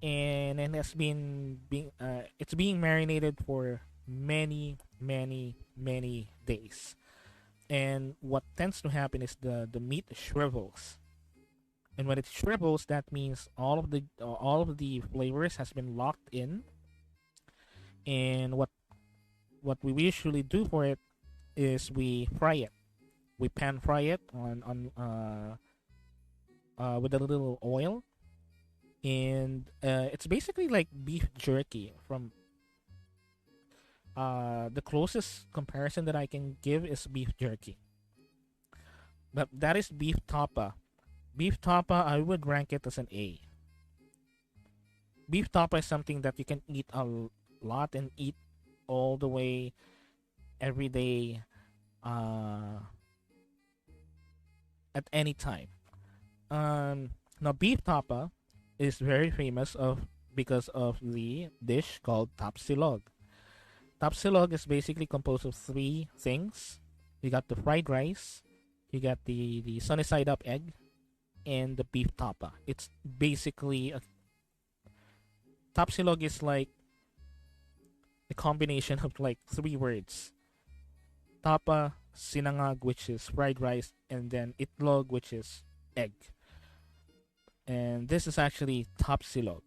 and it has been being it's being marinated for many days. And what tends to happen is the meat shrivels, and when it shrivels, that means all of the flavors has been locked in. And what we usually do for it is we fry it. We pan fry it on with a little oil, and it's basically like beef jerky. From the closest comparison that I can give is beef jerky, but that is beef tapa. Beef tapa, I would rank it as an A. Beef tapa is something that you can eat a lot and eat all the way every day, uh, at any time. Now beef tapa is very famous of because of the dish called tapsilog. Tapsilog is basically composed of three things. You got the fried rice, you got the sunny side up egg, and the beef tapa. It's basically a tapsilog is like a combination of like three words. Tapa, sinangag, which is fried rice, and then itlog, which is egg. And this is actually tapsilog.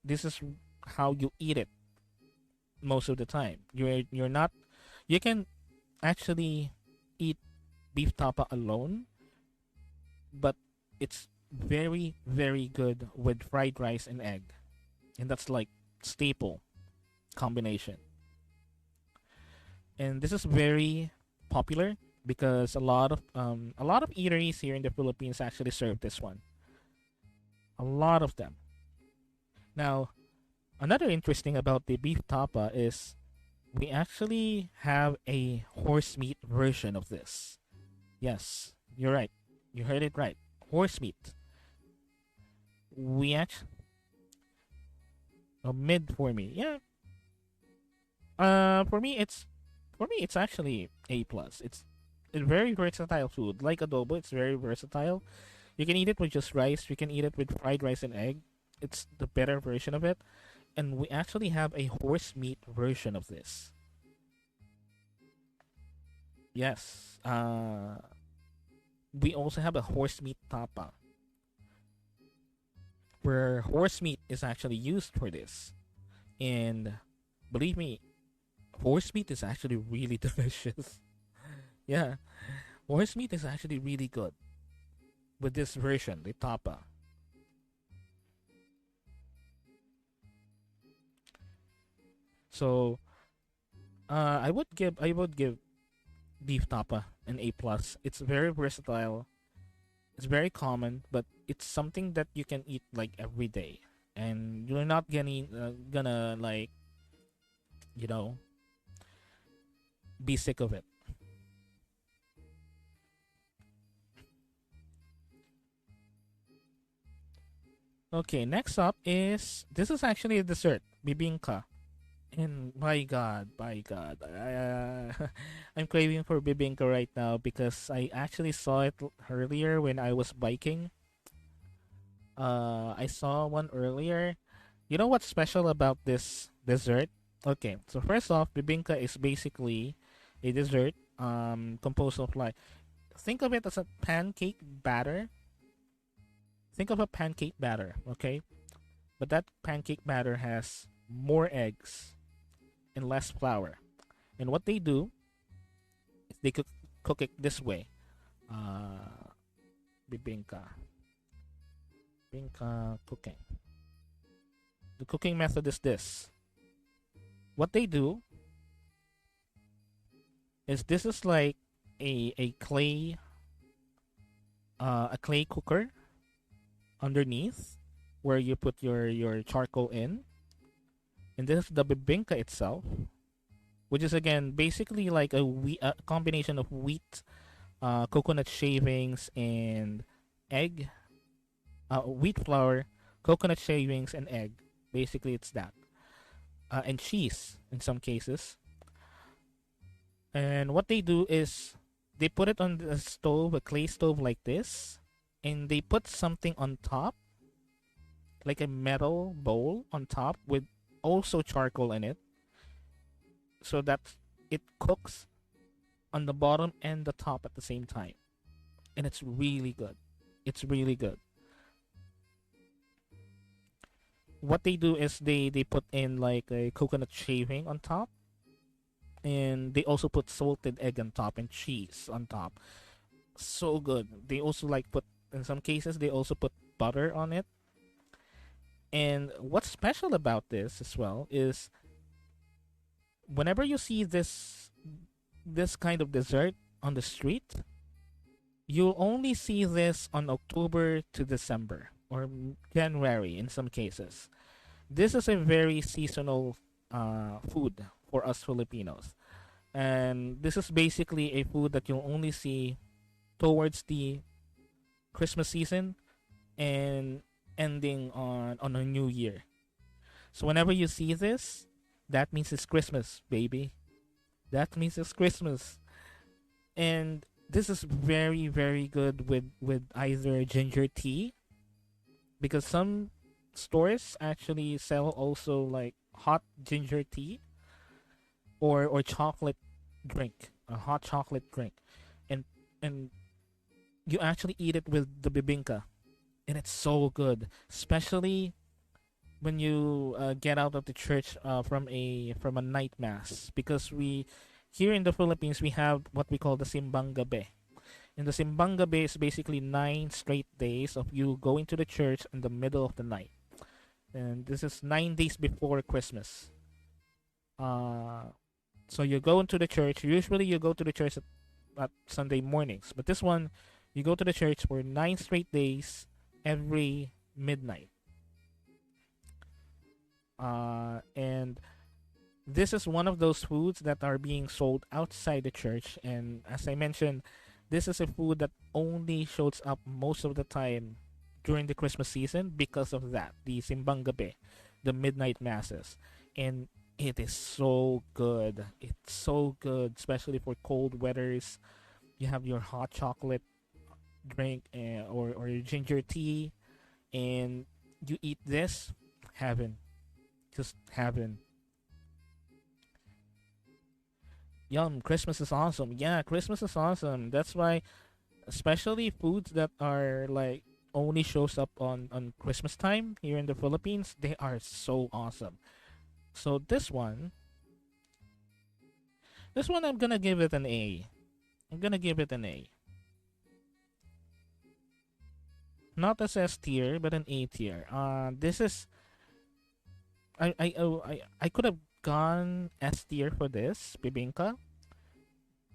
This is how you eat it most of the time. You're not you can actually eat beef tapa alone, but it's very good with fried rice and egg. And that's like staple combination. And this is very popular because a lot of eateries here in the Philippines actually serve this one. A lot of them. Now, another interesting about the beef tapa is we actually have a horse meat version of this. Yes, you're right. You heard it right. Horse meat. We actually a mid for me. Yeah. For me it's actually A plus. It's a very versatile food. Like adobo, it's very versatile. You can eat it with just rice. You can eat it with fried rice and egg. It's the better version of it. And we actually have a horse meat version of this. Yes. We also have a horse meat tapa, where horse meat is actually used for this. And believe me, horse meat is actually really delicious. Yeah, horse meat is actually really good with this version, the tapa. So, I would give beef tapa an A plus. It's very versatile. It's very common, but it's something that you can eat like every day, and you're not gonna like you know be sick of it. Okay, next up is this is actually a dessert, bibingka. And by God, I'm craving for bibingka right now because I actually saw it earlier when I was biking. I saw one earlier. You know what's special about this dessert? Okay, so first off, bibingka is basically a dessert composed of like think of it as a pancake batter. Think of a pancake batter, okay? But that pancake batter has more eggs and less flour. And what they do is they cook it this way. Uh, bibingka. Bibingka cooking. The cooking method is this. What they do is this is like a clay a clay cooker underneath where you put your charcoal in, and this is the bibingka itself, which is again basically like a combination of wheat, coconut shavings, and egg, wheat flour, coconut shavings, and egg. Basically, it's that, and cheese in some cases. And what they do is they put it on the stove, a clay stove like this, and they put something on top, like a metal bowl on top with also charcoal in it, so that it cooks on the bottom and the top at the same time. And it's really good. It's really good. What they do is they put in like a coconut shaving on top, and they also put salted egg on top and cheese on top. So good. They also like put in some cases they also put butter on it. And what's special about this as well is whenever you see this kind of dessert on the street, you'll only see this on October to December or January in some cases. This is a very seasonal food for us Filipinos. And this is basically a food that you'll only see towards the Christmas season and ending on a new year. So whenever you see this, that means it's Christmas, baby. That means it's Christmas. And this is very very good with either ginger tea, because some stores actually sell also like hot ginger tea or chocolate drink, a hot chocolate drink. And and you actually eat it with the bibingka, and it's so good, especially when you get out of the church from a night mass, because we here in the Philippines we have what we call the simbang gabi. And the simbang gabi is basically 9 straight days of you going to the church in the middle of the night, and this is 9 days before Christmas. Uh, so you go into the church. Usually you go to the church at Sunday mornings, but this one you go to the church for 9 straight days every midnight. And this is one of those foods that are being sold outside the church. And as I mentioned, this is a food that only shows up most of the time during the Christmas season because of that, the Simbang Gabi, the midnight masses. And it is so good. It's so good, especially for cold weathers. You have your hot chocolate drink or your ginger tea, and you eat this, heaven. Just heaven. Yum, Christmas is awesome. Yeah, Christmas is awesome. That's why, especially foods that are like only shows up on Christmas time here in the Philippines, they are so awesome. So this one I'm gonna give it an A. I'm gonna give it an A. Not as S tier, but an A tier. This is I could have gone S tier for this bibingka,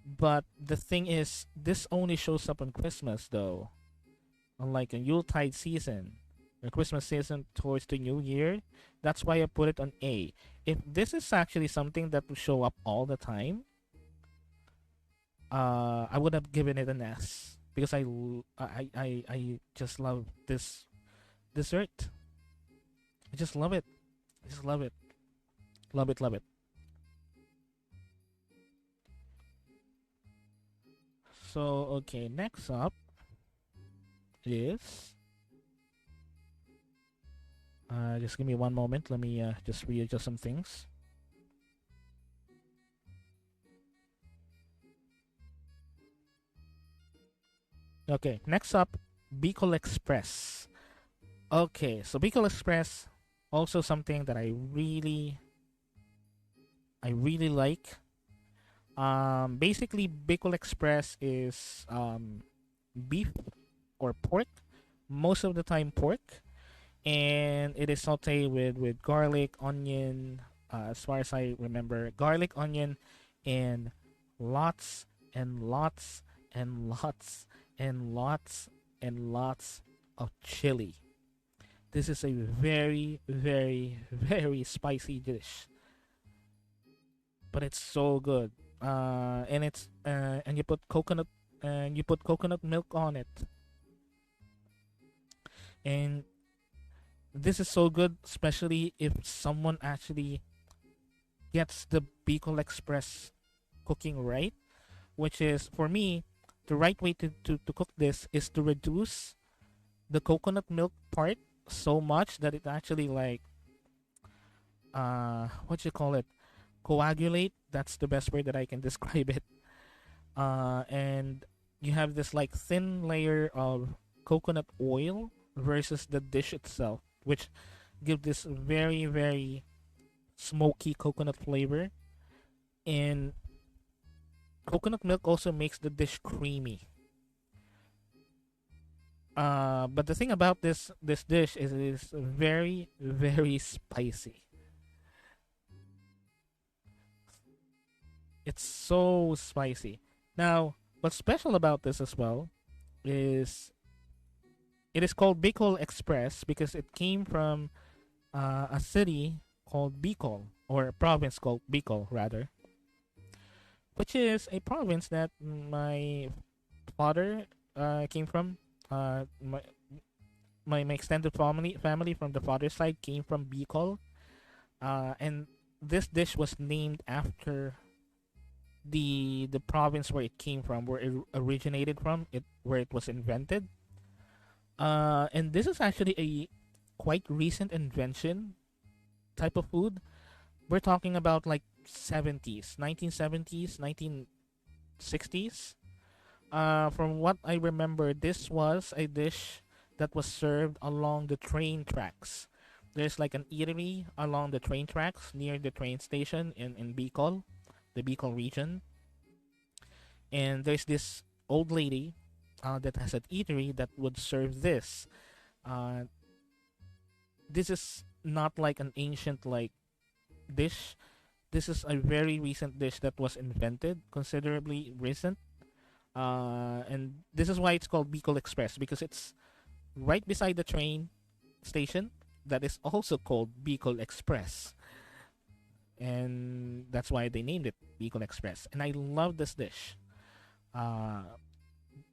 but the thing is, this only shows up on Christmas though. unlike a Yuletide season or Christmas season towards the New Year. That's why I put it on A. If this is actually something that will show up all the time, I would have given it an S because I just love this dessert. I just love it. I just love it. Love it, love it. So, okay, next up is. Just give me one moment. Let me just readjust some things. Okay, next up, Bicol Express. Okay, so Bicol Express, also something that I really like. Basically, Bicol Express is beef or pork, most of the time pork, and it is sauteed with garlic, onion. As far as I remember, garlic, onion, and lots and lots and lots and lots and lots of chili. This is a very, very, very spicy dish, but it's so good. And you put coconut milk on it, and this is so good, especially if someone actually gets the Bicol Express cooking right, which is for me the right way to cook this is to reduce the coconut milk part so much that it actually like what you call it, coagulate. That's the best way that I can describe it. And you have this like thin layer of coconut oil versus the dish itself, which give this very, very smoky coconut flavor. And coconut milk also makes the dish creamy. But the thing about this dish is it is very, very spicy. It's so spicy. Now, what's special about this as well is it is called Bicol Express because it came from a city called Bicol, or a province called Bicol, rather, which is a province that my father came from. My extended family from the father's side came from Bicol, and this dish was named after the province where it came from, where it originated from, it where it was invented. And this is actually a quite recent invention type of food. We're talking about like 70s, 1970s, 1960s. From what I remember, this was a dish that was served along the train tracks. There's like an eatery along the train tracks near the train station in Bicol, the Bicol region. And there's this old lady that has an eatery that would serve this. Uh, this is not like an ancient like dish. This is a very recent dish that was invented, considerably recent. And this is why it's called Bicol Express because it's right beside the train station that is also called Bicol Express. And that's why they named it Bicol Express. And I love this dish. Uh,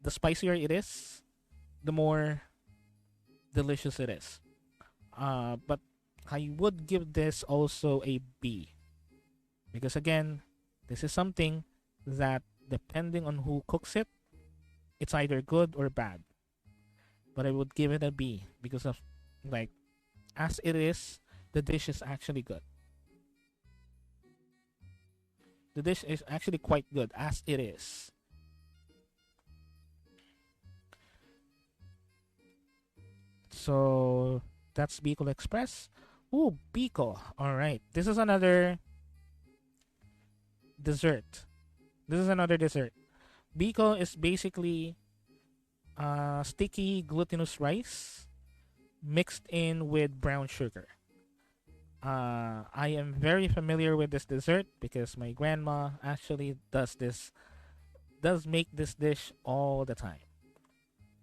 the spicier it is, the more delicious it is. But I would give this also a B because again, this is something that depending on who cooks it, it's either good or bad. But I would give it a B because of like as it is, the dish is actually good. The dish is actually quite good as it is. So that's Bicol Express. Ooh, Bicol. All right. This is another dessert. This is another dessert. Bicol is basically sticky glutinous rice mixed in with brown sugar. I am very familiar with this dessert because my grandma actually does make this dish all the time.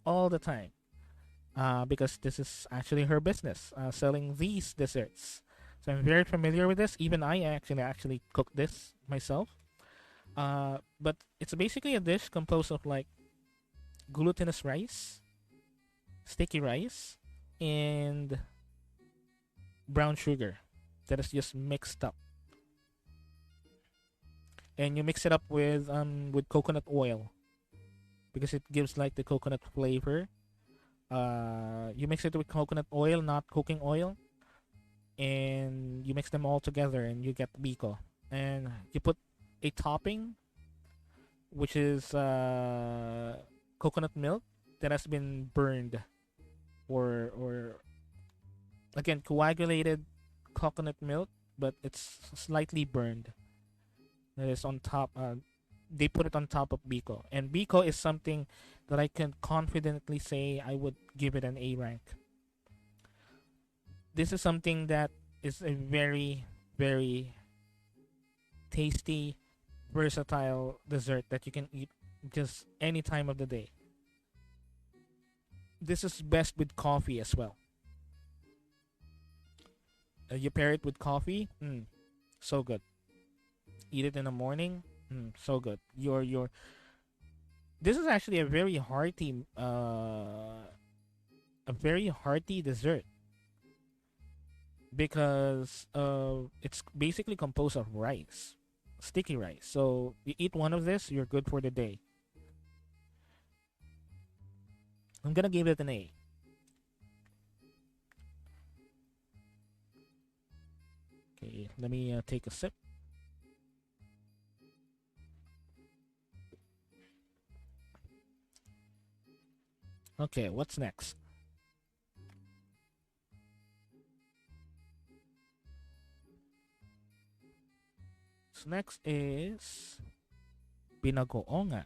All the time. because this is actually her business, selling these desserts. So I'm very familiar with this. Even I actually cook this myself. But it's basically a dish composed of like glutinous rice, sticky rice, and brown sugar that is just mixed up, and you mix it up with coconut oil because it gives like the coconut flavor. You mix it with coconut oil, not cooking oil, and you mix them all together, and you get biko. And you put a topping, which is coconut milk that has been burned, or again coagulated coconut milk, but it's slightly burned. That is on top. They put it on top of biko, and biko is something that I can confidently say I would give it an A rank. This is something that is a very, very tasty, versatile dessert that you can eat just any time of the day. This is best with coffee as well. You pair it with coffee, so good. Eat it in the morning, so good. Your This is actually a very hearty dessert because it's basically composed of rice, sticky rice. So you eat one of this, you're good for the day. I'm gonna give it an A. Okay, let me take a sip. Okay, what's next? So next is binagoongan.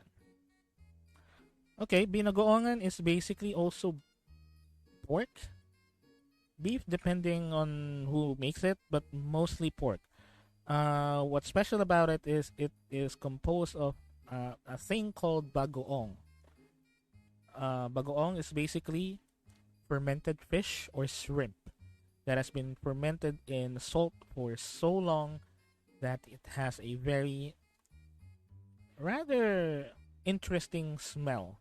Okay, binagoongan is basically also pork, beef, depending on who makes it, but mostly pork. What's special about it is composed of a thing called bagoong. Bagoong is basically fermented fish or shrimp that has been fermented in salt for so long that it has a very rather interesting smell.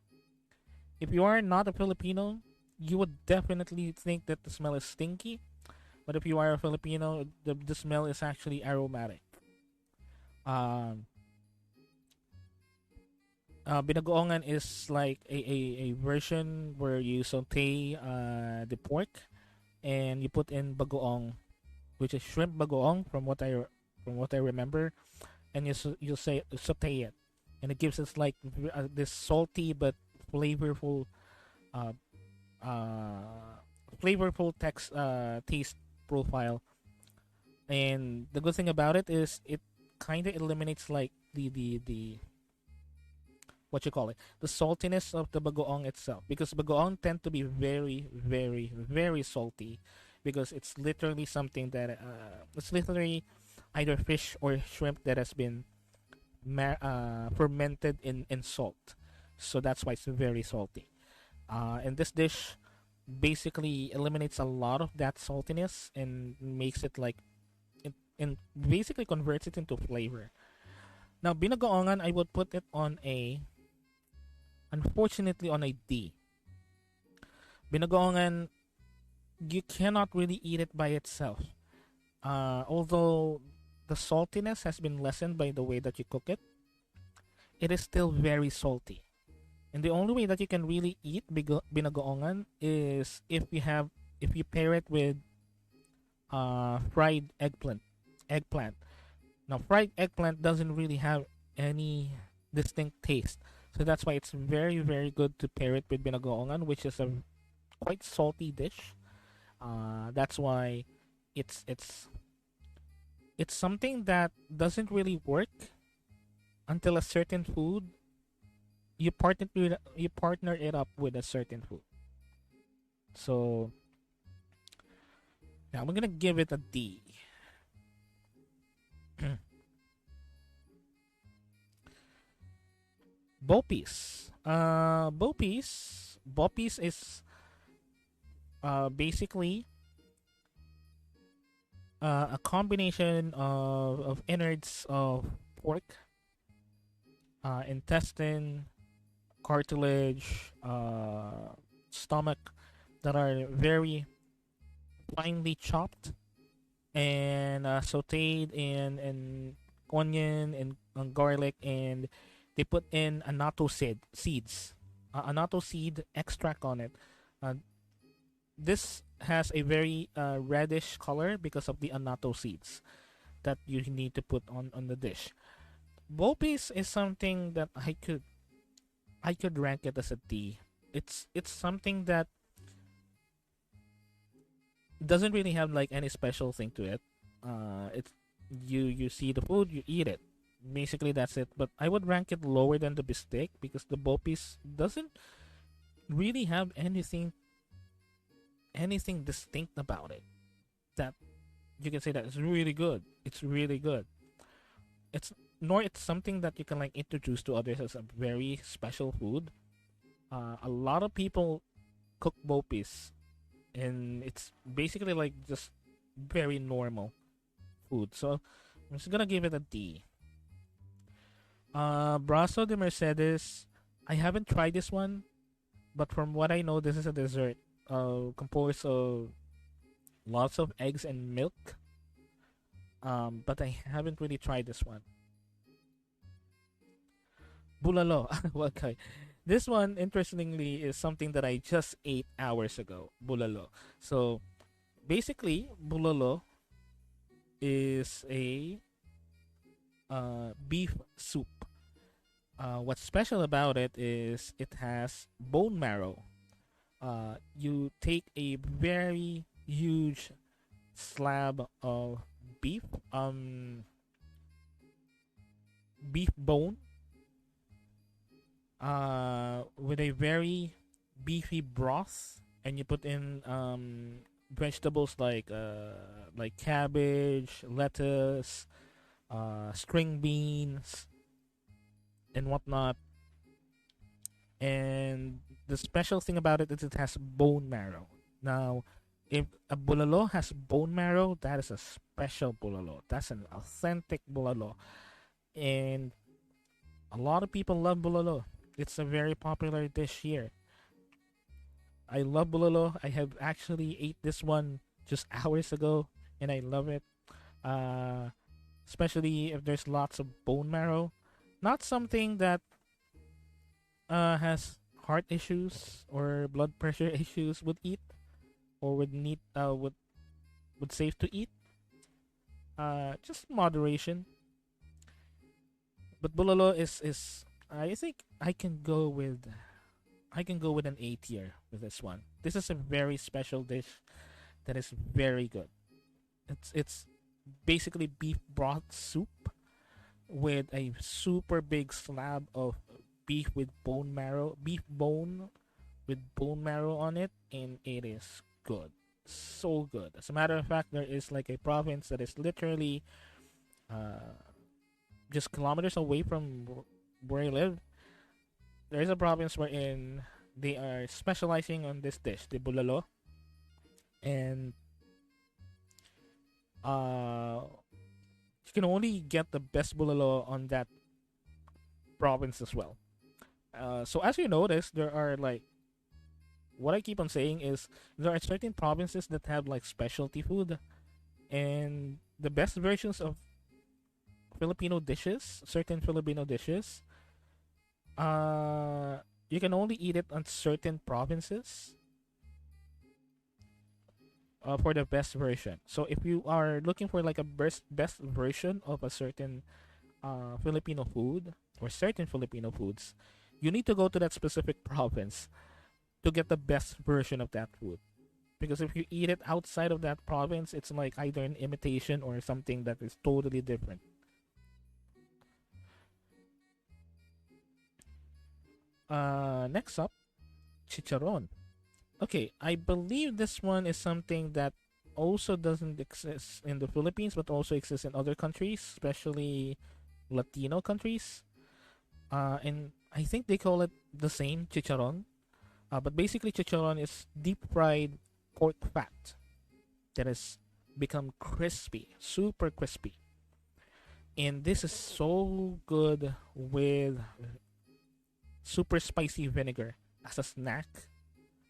If you are not a Filipino, you would definitely think that the smell is stinky. But if you are a Filipino, the smell is actually aromatic. Um, Binagoongan is like a version where you saute the pork and you put in bagoong, which is shrimp bagoong from what I remember, and you say saute it, and it gives us like this salty but flavorful uh, uh, taste profile. And the good thing about it is it kind of eliminates like the what you call it, the saltiness of the bagoong itself, because bagoong tend to be very, very, very salty because it's literally something that it's literally either fish or shrimp that has been fermented in salt, so that's why it's very salty. And this dish basically eliminates a lot of that saltiness and makes it like and basically converts it into flavor. Now binagoongan, I would put it on a, unfortunately, on a D. Binagoongan, you cannot really eat it by itself. Although the saltiness has been lessened by the way that you cook it, it is still very salty. And the only way that you can really eat binagoongan is if you pair it with fried eggplant. Eggplant. Now, fried eggplant doesn't really have any distinct taste, so that's why it's very, very good to pair it with binagoongan, which is a quite salty dish. That's why it's it's it's something that doesn't really work until a certain food you partner it up with a certain food. So yeah, I'm gonna give it a D. Bopis. Bopis is Basically, a combination of innards of pork, intestine, cartilage, stomach that are very finely chopped and sauteed in onion and garlic, and they put in seeds, annatto seed extract on it. Uh, this has a very reddish color because of the annatto seeds that you need to put on the dish. Bopis is something that I could rank it as a D. It's something that doesn't really have like any special thing to it. It's you see the food, you eat it. Basically, that's it. But I would rank it lower than the bistec because the bopis doesn't really have anything distinct about it that you can say that it's really good. It's really good. It's nor it's something that you can like introduce to others as a very special food. A lot of people cook bopis, and it's basically like just very normal food. So I'm just gonna give it a D. Brazo de Mercedes. I haven't tried this one, but from what I know, this is a dessert composed of lots of eggs and milk. But I haven't really tried this one. Bulalo. Okay. This one, interestingly, is something that I just ate hours ago. Bulalo. So basically, bulalo is a beef soup. What's special about it is it has bone marrow. You take a very huge slab of beef, beef bone, with a very beefy broth, and you put in vegetables like cabbage, lettuce, string beans, and whatnot. And the special thing about it is it has bone marrow. Now, if a bulalo has bone marrow, that is a special bulalo. That's an authentic bulalo, and a lot of people love bulalo. It's a very popular dish here. I love bulalo. I have actually ate this one just hours ago, and I love it. Uh, Especially if there's lots of bone marrow. Not something that has heart issues or blood pressure issues would eat or would safe to eat. Just moderation. But bulalo is I think I can go with an A tier with this one. This is a very special dish that is very good. It's basically beef broth soup with a super big slab of beef with bone marrow, beef bone with bone marrow on it, and it is good. So good. As a matter of fact, there is like a province that is literally uh, just kilometers away from where I live. There is a province wherein they are specializing on this dish, the bulalo, and uh, you can only get the best bulalo on that province as well. So as you notice, there are like what I keep on saying is there are certain provinces that have like specialty food, and the best versions of Filipino dishes, certain Filipino dishes, uh, you can only eat it on certain provinces for the best version. So if you are looking for like a best version of a certain Filipino food or certain Filipino foods, you need to go to that specific province to get the best version of that food. Because if you eat it outside of that province, it's like either an imitation or something that is totally different. Next up, chicharon. Okay, I believe this one is something that also doesn't exist in the Philippines, but also exists in other countries, especially Latino countries. And I think they call it the same chicharron. But basically, chicharron is deep fried pork fat that has become crispy, super crispy. And this is so good with super spicy vinegar as a snack.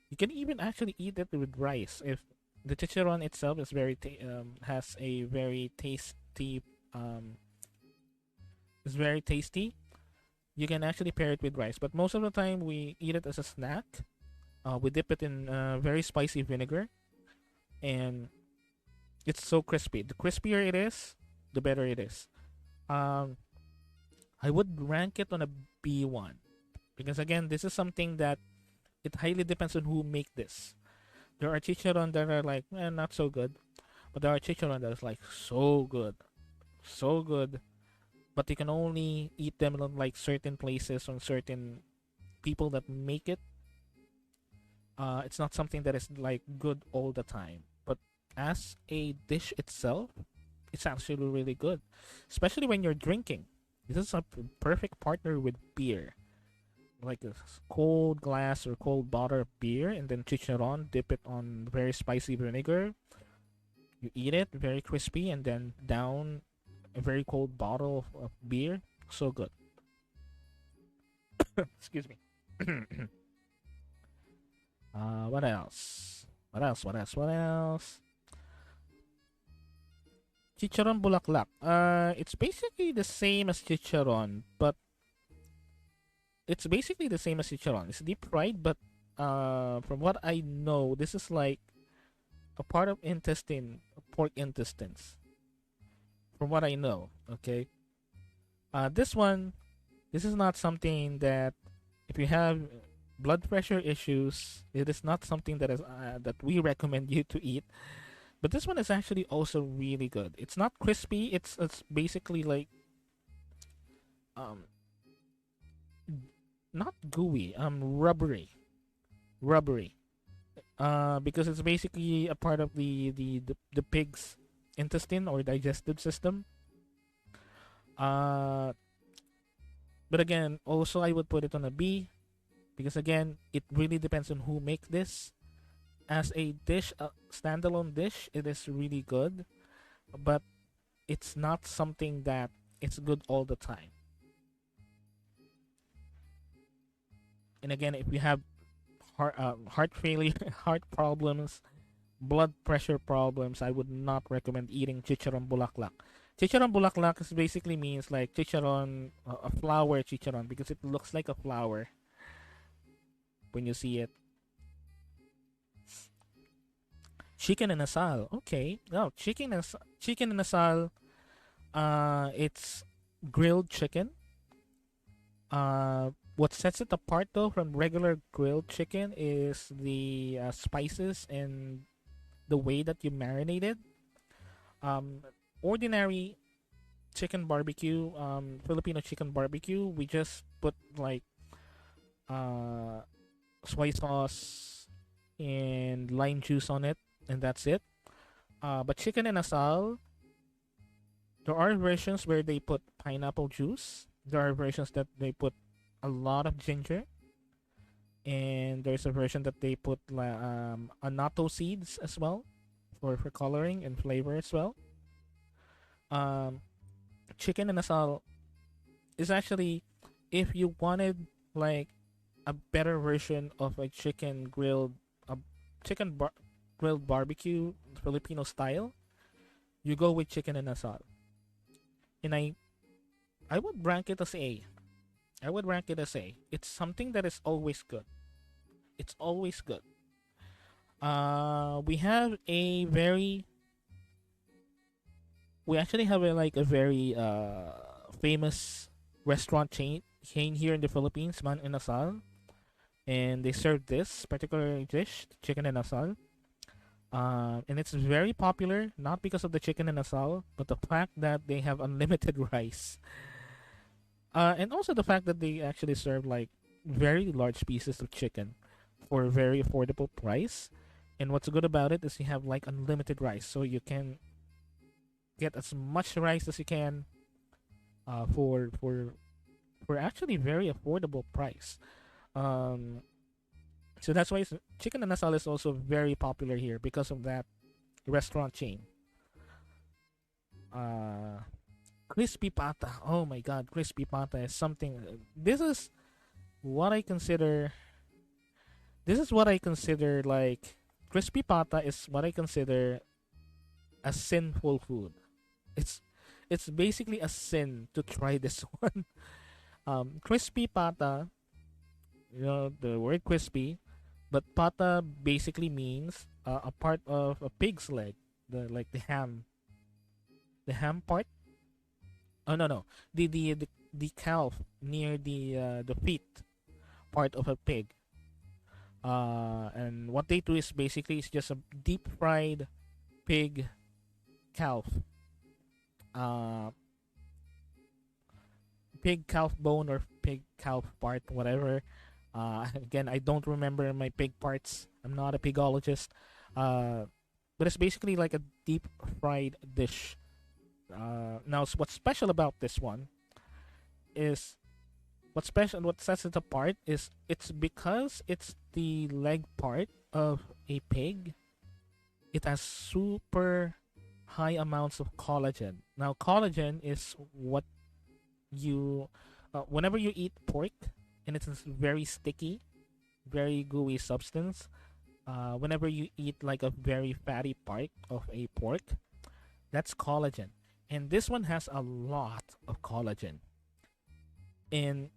You can even actually eat it with rice if the chicharon itself is has a very tasty um is very tasty. You can actually pair it with rice, but most of the time we eat it as a snack. We dip it in very spicy vinegar, and it's so crispy. The crispier it is, the better it is. Um, I would rank it on a B1 because again, this is something that it highly depends on who make this. There are chicharon that are like not so good, but there are chicharon that is like so good, so good. But you can only eat them in like certain places on certain people that make it. It's not something that is like good all the time. But as a dish itself, it's actually really good, especially when you're drinking. This is a perfect partner with beer, like a cold glass or cold bottle of beer, and then chicharron. Dip it on very spicy vinegar. You eat it very crispy, and then down a very cold bottle of beer. So good. Excuse me. What else? What else? What else? What else? Chicharon bulaklak. It's basically the same as chicharon, but it's basically the same as chicharon. It's deep fried, but from what I know, this is like a part of intestine, pork intestines. From what I know, okay. This one, this is not something that if you have blood pressure issues, it is not something that is that we recommend you to eat. But this one is actually also really good. It's not crispy. It's basically like um not gooey, rubbery. Because it's basically a part of the pig's intestine or digestive system. Uh, but again, also I would put it on a B because again, it really depends on who makes this. As a dish, a standalone dish, it is really good, but it's not something that it's good all the time. And again, if you have heart failure, heart problems, blood pressure problems, I would not recommend eating chicharon bulaklak. Chicharon bulaklak is basically means like chicharon, a flower chicharon because it looks like a flower when you see it. Chicken and asal. Okay. No, chicken and asal. It's grilled chicken. What sets it apart though from regular grilled chicken is the spices and the way that you marinate it. Ordinary chicken barbecue, Filipino chicken barbecue, we just put like uh, soy sauce and lime juice on it, and that's it. But chicken and asal, there are versions where they put pineapple juice. There are versions that they put a lot of ginger, and there's a version that they put annatto seeds as well for coloring and flavor as well. Um, chicken and asal is actually if you wanted like a better version of a chicken grilled barbecue Filipino style, you go with chicken and asal. And I would rank it as A. I would rank it as A. It's something that is always good. It's always good. We have a very we actually have a very famous restaurant chain here in the Philippines, Man and Asal, and they serve this particular dish, chicken and asal. And it's very popular not because of the chicken and asal, but the fact that they have unlimited rice, and also the fact that they actually serve like very large pieces of chicken for a very affordable price. And what's good about it is you have like unlimited rice, so you can get as much rice as you can for actually very affordable price. Um, So that's why chicken inasal is also very popular here because of that restaurant chain. Uh, crispy pata. Oh my god, crispy pata is something. This is what I consider. This is what I consider like crispy pata is what I consider a sinful food. It's it's basically a sin to try this one. Crispy pata, the word crispy, but pata basically means a part of a pig's leg, the ham part. Oh no no, the calf near the feet part of a pig. And what they do is basically it's just a deep fried pig calf. Uh, Pig calf bone or pig calf part, whatever. Again, I don't remember my pig parts. I'm not a pigologist. Uh, but it's basically like a deep fried dish. Now, what's special about this one is what sets it apart is it's because it's the leg part of a pig. It has super high amounts of collagen. Now, collagen is what you whenever you eat pork and it's very sticky, very gooey substance. Whenever you eat like a very fatty part of a pork, that's collagen, and this one has a lot of collagen. And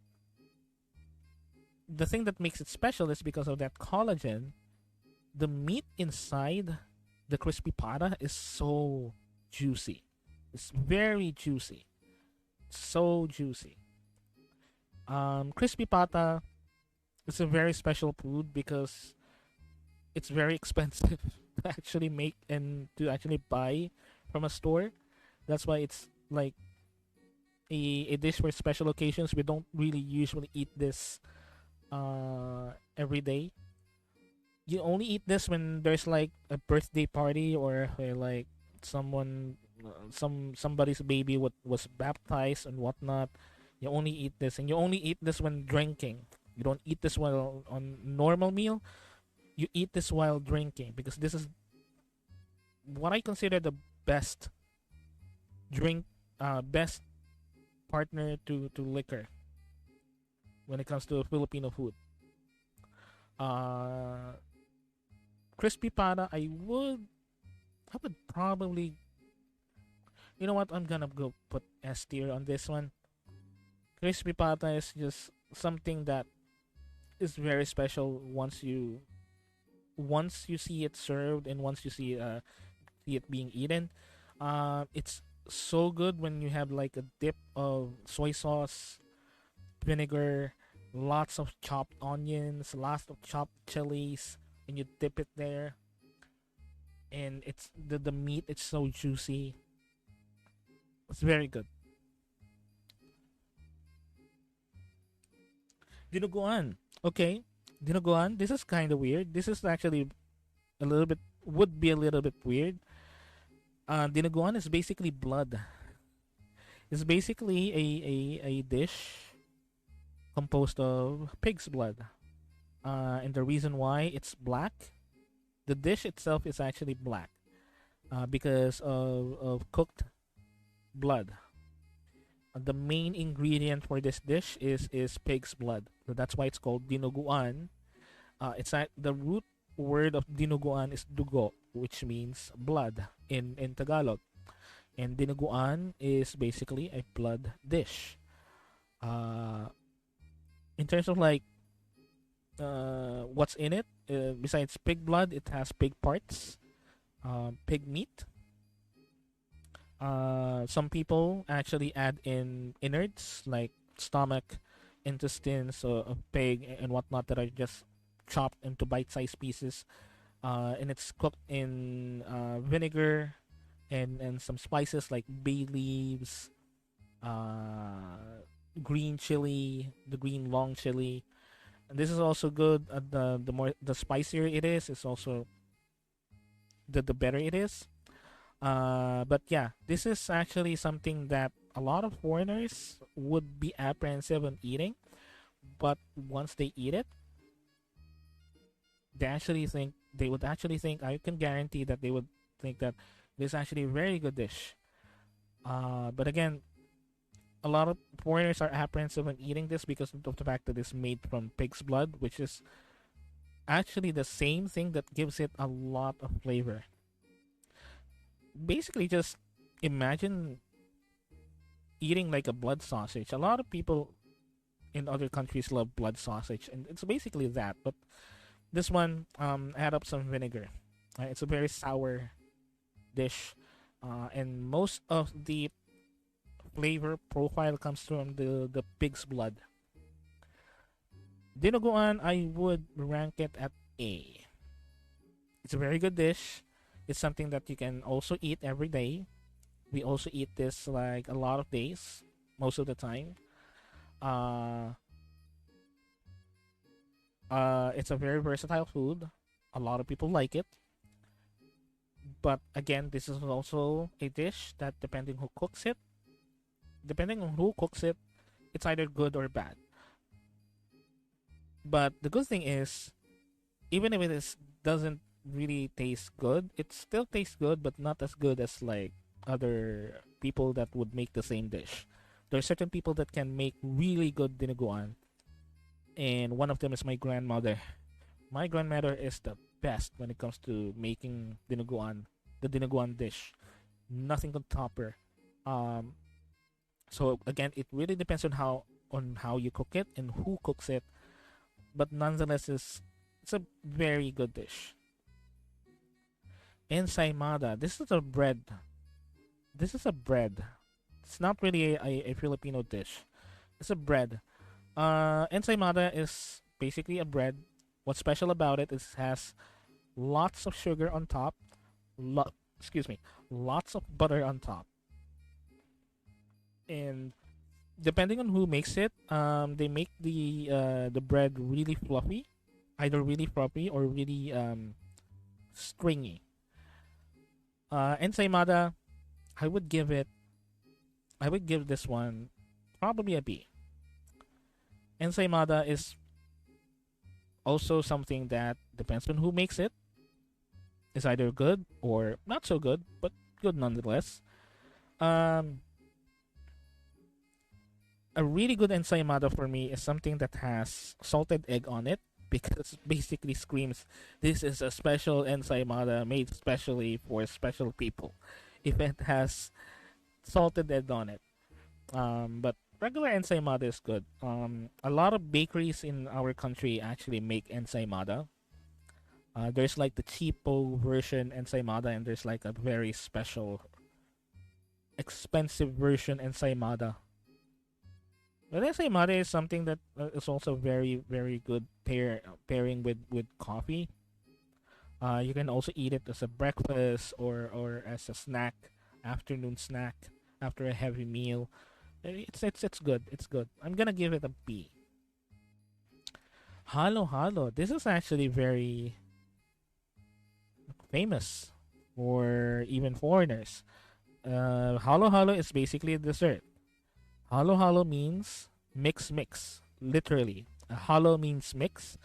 the thing that makes it special is because of that collagen, the meat inside the crispy pata is so juicy. It's very juicy, so juicy. Crispy pata is a very special food because it's very expensive to actually make and to actually buy from a store. That's why it's like a dish for special occasions. We don't really usually eat this every day. You only eat this when there's like a birthday party or like someone somebody's baby was baptized and whatnot. You only eat this, and you only eat this when drinking. You don't eat this while on normal meal. You eat this while drinking because this is what I consider the best drink, best partner to liquor when it comes to Filipino food. Uh, Crispy pata, I would probably, you know what, I'm gonna go put S tier on this one. Crispy pata is just something that is very special once you see it served and once you see it being eaten. It's so good when you have like a dip of soy sauce, vinegar, lots of chopped onions, lots of chopped chilies, and you dip it there. And it's the meat. It's so juicy. It's very good. Dinuguan. Okay, dinuguan. This is kind of weird. This is actually a little bit would be a little bit weird. Dinuguan is basically blood. It's basically a dish composed of pig's blood. And the reason why it's black, the dish itself is actually black because of cooked blood. The main ingredient for this dish is pig's blood. So that's why it's called dinuguan. The root word of dinuguan is dugo, which means blood in Tagalog. And dinuguan is basically a blood dish. Uh, in terms of like what's in it, besides pig blood, it has pig parts, pig meat. Some people actually add in innards like stomach, intestines of pig and whatnot that are just chopped into bite-sized pieces, and it's cooked in vinegar and some spices like bay leaves, green chili, the green long chili. And this is also good. The spicier it is, it's also the better it is. But yeah, this is actually something that a lot of foreigners would be apprehensive on eating, but once they eat it, they would actually think, I can guarantee that they would think that this is actually a very good dish. But again, a lot of foreigners are apprehensive on eating this because of the fact that it's made from pig's blood, which is actually the same thing that gives it a lot of flavor. Basically, just imagine eating like a blood sausage. A lot of people in other countries love blood sausage, and it's basically that. But this one, add up some vinegar. It's a very sour dish, and most of the flavor profile comes from the pig's blood. Dinuguan, I would rank it at A. It's a very good dish. It's something that you can also eat every day. We also eat this like a lot of days, most of the time. Uh, it's a very versatile food. A lot of people like it. But again, this is also a dish that depending on who cooks it, it's either good or bad. But the good thing is, even if doesn't really taste good, it still tastes good, but not as good as like other people that would make the same dish. There are certain people that can make really good dinuguan, and one of them is my grandmother. My grandmother is the best when it comes to making dinuguan, the dinuguan dish. Nothing can top her. Um, so again, it really depends on how you cook it and who cooks it, but nonetheless, it's a very good dish. Ensaymada. This is a bread. This is a bread. It's not really a Filipino dish. It's a bread. Ensaymada is basically a bread. What's special about it is it has lots of sugar on top. Excuse me, lots of butter on top. And depending on who makes it, they make the bread really fluffy, either really fluffy or really stringy. Ensaymada, I would give it. I would give this one probably a B. Ensaymada is also something that depends on who makes it. Is either good or not so good, but good nonetheless. Um, a really good ensaymada for me is something that has salted egg on it because basically screams this is a special ensaymada made specially for special people if it has salted egg on it. But regular ensaymada is good. A lot of bakeries in our country actually make ensaymada. There's like the cheapo version ensaymada, and there's like a very special, expensive version ensaymada. But ensaymada is something that is also very very good pairing with coffee. You can also eat it as a breakfast or as a snack, afternoon snack after a heavy meal. It's good. It's good. I'm gonna give it a B. Halo halo. This is actually very famous for even foreigners. Halo halo is basically a dessert. Halo halo means mix mix. Literally, halo means mix,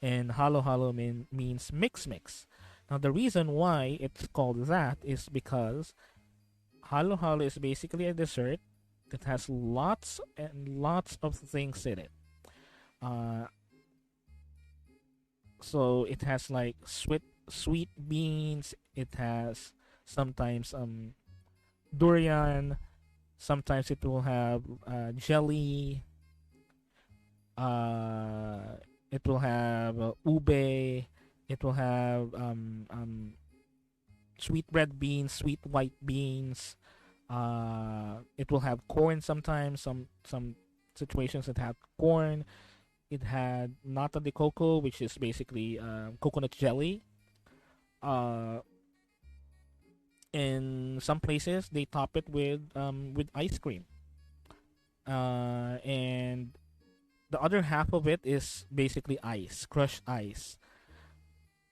and halo halo means mix mix. Now the reason why it's called that is because halo halo is basically a dessert that has lots and lots of things in it. Uh, so it has like sweet beans. It has sometimes durian. Sometimes it will have jelly. It will have ube. It will have sweet red beans, sweet white beans. It will have corn sometimes. Some situations that have corn. It had nata de coco, which is basically coconut jelly. Uh, in some places, they top it with ice cream. And the other half of it is basically ice, crushed ice.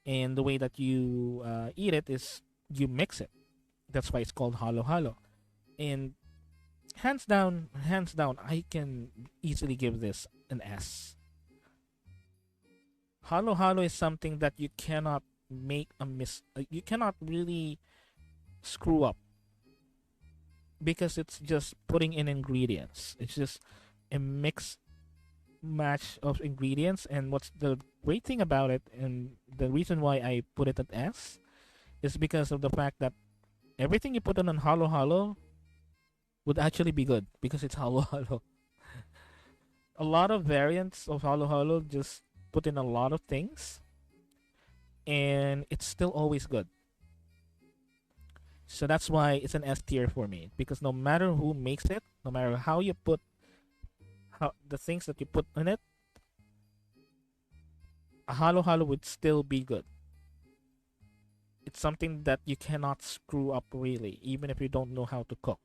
And the way that you eat it is you mix it. That's why it's called halo halo. And hands down, I can easily give this an S. Halo halo is something that you cannot you cannot really screw up because it's just putting in ingredients. It's just a mix match of ingredients. And what's the great thing about it, and the reason why I put it at S, is because of the fact that everything you put on halo halo would actually be good because it's halo halo. A lot of variants of halo halo just put in a lot of things, and it's still always good. So that's why it's an S tier for me, because no matter who makes it, no matter how you put how the things that you put in it, a halo halo would still be good. It's something that you cannot screw up really, even if you don't know how to cook.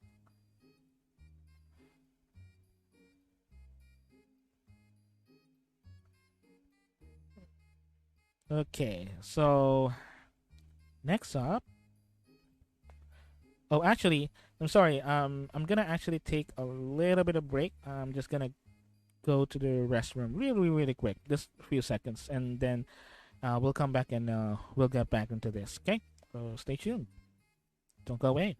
Okay, so next up. Oh, actually, I'm sorry. I'm gonna actually take a little bit of break. I'm just gonna go to the restroom really, really quick, just a few seconds, and then we'll come back and we'll get back into this. Okay, so stay tuned. Don't go away.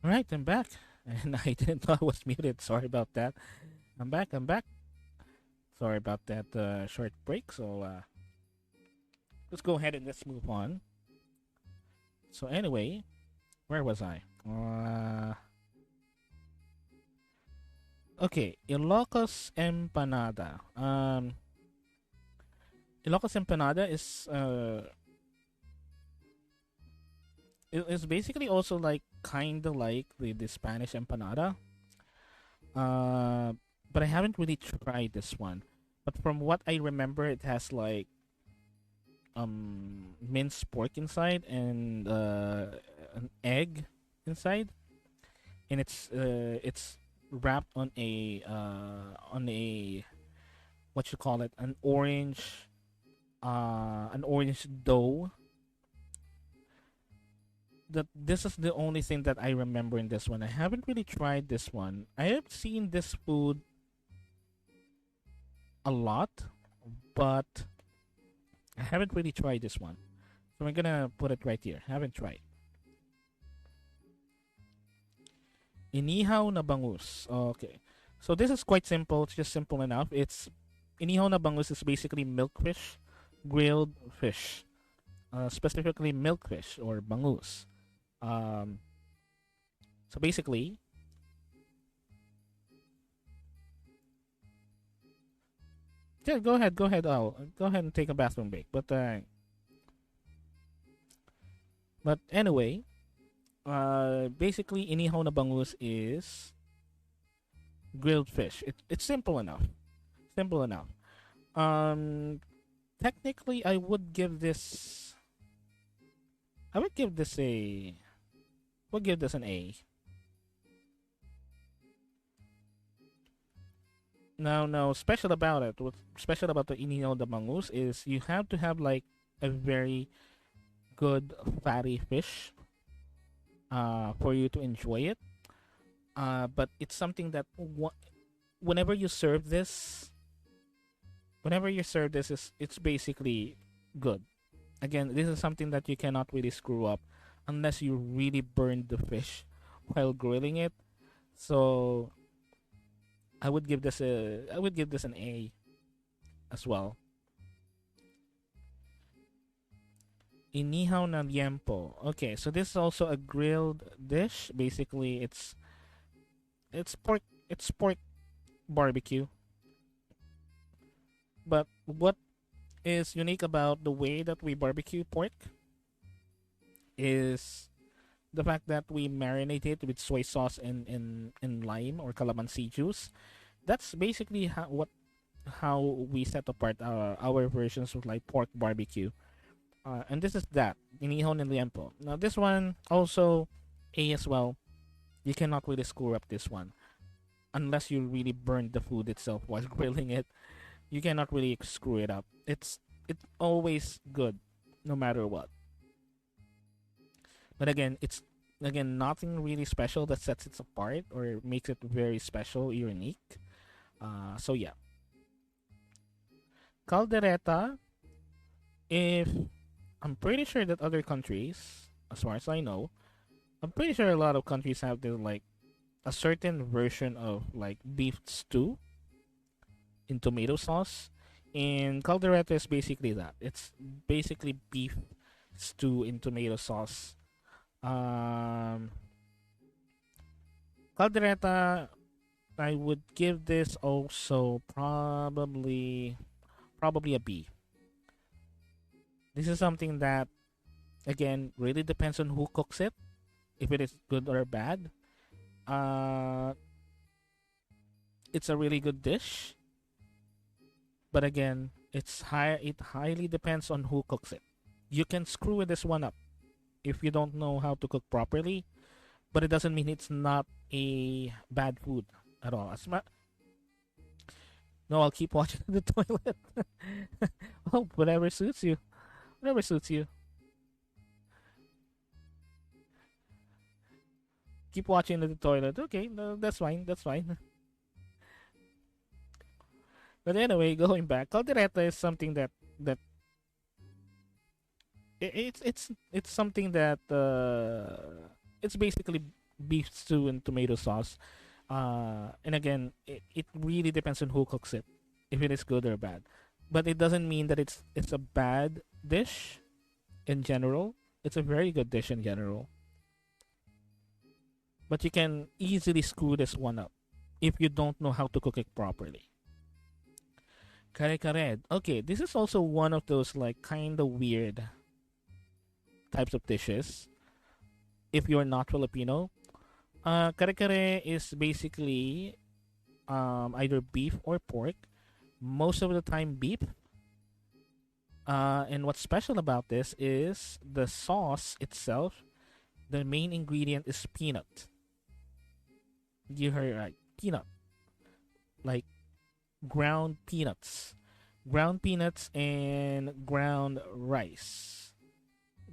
All right, I'm back, and I didn't know I was muted. Sorry about that. I'm back. I'm back. Sorry about that short break. So let's go ahead and let's move on. So anyway, where was I? Okay, Ilocos empanada. Ilocos empanada is basically also like kind of like the Spanish empanada. Uh, but I haven't really tried this one. But from what I remember, it has like minced pork inside and an egg inside, and it's wrapped on a what you call it, an orange dough. That this is the only thing that I remember in this one. I haven't really tried this one. I have seen this food a lot, but I haven't really tried this one. So I'm gonna put it right here. Haven't tried. Inihaw na bangus. Okay. So this is quite simple. It's just simple enough. It's inihaw na bangus is basically milkfish, grilled fish. Specifically milkfish or bangus. Um, so basically, yeah, go ahead. I'll go ahead and take a bathroom break. But anyway, basically, inihaw na bangus is grilled fish. It's simple enough. Simple enough. Um, technically, I would give this. I would give this a. We'll give this an A. Now, no, special about it. What's special about the inihaw na bangus is you have to have like a very good fatty fish for you to enjoy it. But it's something that whenever you serve this, is it's basically good. Again, this is something that you cannot really screw up unless you really burn the fish while grilling it. So I would give this an A as well. Inihaw na liempo. Okay, so this is also a grilled dish. Basically, it's pork barbecue. But what is unique about the way that we barbecue pork is the fact that we marinate it with soy sauce and lime or calamansi juice. That's basically how we set apart our versions of like pork barbecue. And this is that inihon and liempo. Now this one also A as well. You cannot really screw up this one unless you really burn the food itself while grilling it. You cannot really screw it up. It's always good, no matter what. But again nothing really special that sets it apart or makes it very special, unique. So yeah, caldereta. If I'm pretty sure that other countries, as far as I know, I'm pretty sure a lot of countries have the like a certain version of like beef stew in tomato sauce. And caldereta is basically that. It's basically beef stew in tomato sauce. Um, caldereta, I would give this also probably a B. This is something that again really depends on who cooks it, if it is good or bad. Uh, it's a really good dish, but again, it's high. It highly depends on who cooks it. You can screw this one up if you don't know how to cook properly, but it doesn't mean it's not a bad food at all. No, I'll keep watching the toilet. Oh, whatever suits you. Whatever suits you. Keep watching the toilet. Okay, no, that's fine. That's fine. But anyway, going back, caldereta is something that it's something that it's basically beef stew and tomato sauce. And again, it really depends on who cooks it, if it is good or bad. But it doesn't mean that it's a bad dish in general. It's a very good dish in general. But you can easily screw this one up if you don't know how to cook it properly. Kare kare. Okay, this is also one of those like kind of weird types of dishes. If you're not Filipino, kare kare is basically either beef or pork. Most of the time, beef. And what's special about this is the sauce itself. The main ingredient is peanut. You heard right, peanut, like ground peanuts, and ground rice.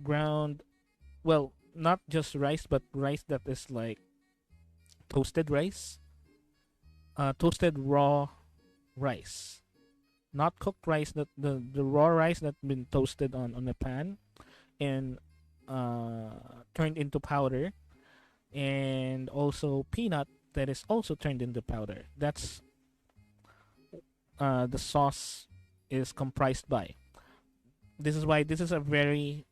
Ground, well, not just rice, but rice that is like toasted rice, toasted raw rice, not cooked rice. That the raw rice that been toasted on a pan and turned into powder, and also peanut that is also turned into powder. That's the sauce is comprised by. This is why this is a very,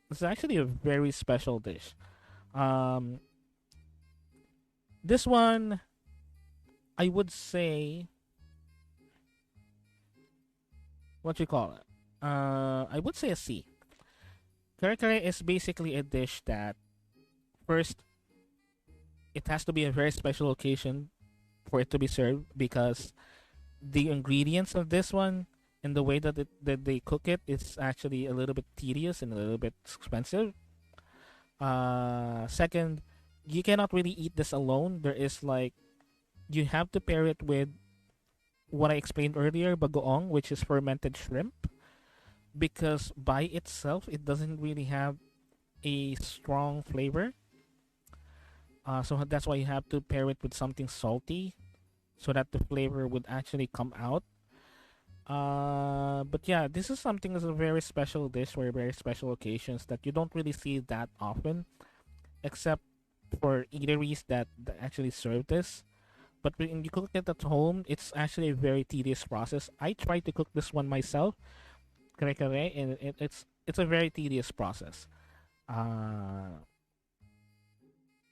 it's actually a very special dish. Um, this one, I would say, what you call it? I would say a C. Kare kare is basically a dish that first it has to be a very special occasion for it to be served because the ingredients of this one and the way that they cook it is actually a little bit tedious and a little bit expensive. Second, you cannot really eat this alone. There is like you have to pair it with what I explained earlier, bagoong, which is fermented shrimp, because by itself it doesn't really have a strong flavor. So that's why you have to pair it with something salty, so that the flavor would actually come out. But yeah, this is something that's a very special dish for very special occasions that you don't really see that often, except for eateries that actually serve this. But when you cook it at home, it's actually a very tedious process. I tried to cook this one myself, kare kare, and it's a very tedious process. Uh,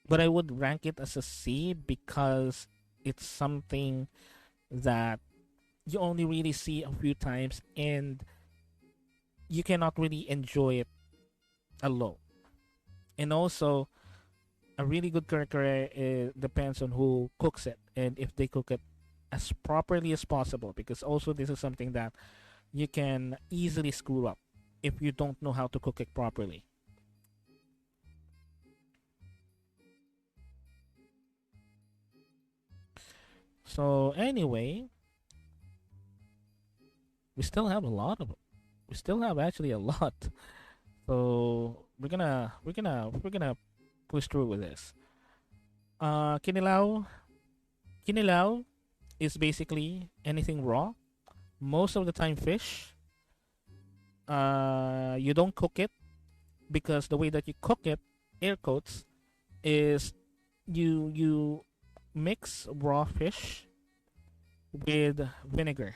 but I would rank it as a C because it's something that you only really see a few times and you cannot really enjoy it alone. And also, a really good kare kare depends on who cooks it and if they cook it as properly as possible, because also this is something that you can easily screw up if you don't know how to cook it properly. So anyway, we still have a lot of we still have actually a lot. So we're gonna push through with this. Kinilaw, kinilaw is basically anything raw. Most of the time, fish. You don't cook it because the way that you cook it, air quotes, is you mix raw fish with vinegar,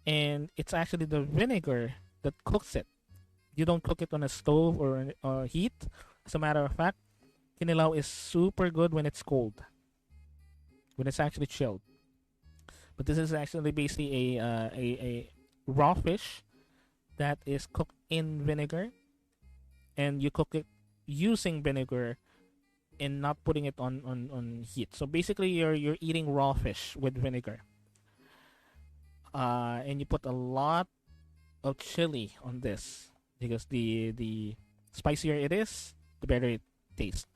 and it's actually the vinegar that cooks it. You don't cook it on a stove or heat. As a matter of fact, kinilaw is super good when it's cold, when it's actually chilled. But this is actually basically a raw fish that is cooked in vinegar, and you cook it using vinegar and not putting it on heat. So basically, you're eating raw fish with vinegar, and you put a lot of chili on this because the spicier it is, the better it tastes.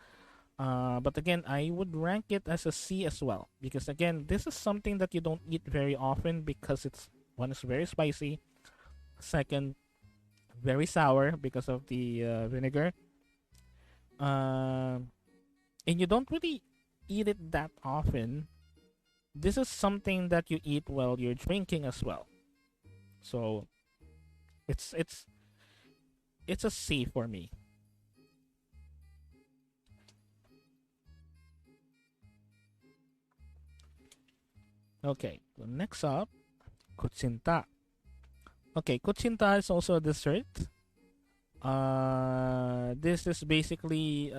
But again, I would rank it as a C as well because again, this is something that you don't eat very often because it's one is very spicy, second very sour because of the vinegar, um, and you don't really eat it that often. This is something that you eat while you're drinking as well. So it's it's it's a C for me. Okay, so next up, kutsinta. Okay, kutsinta is also a dessert. This is basically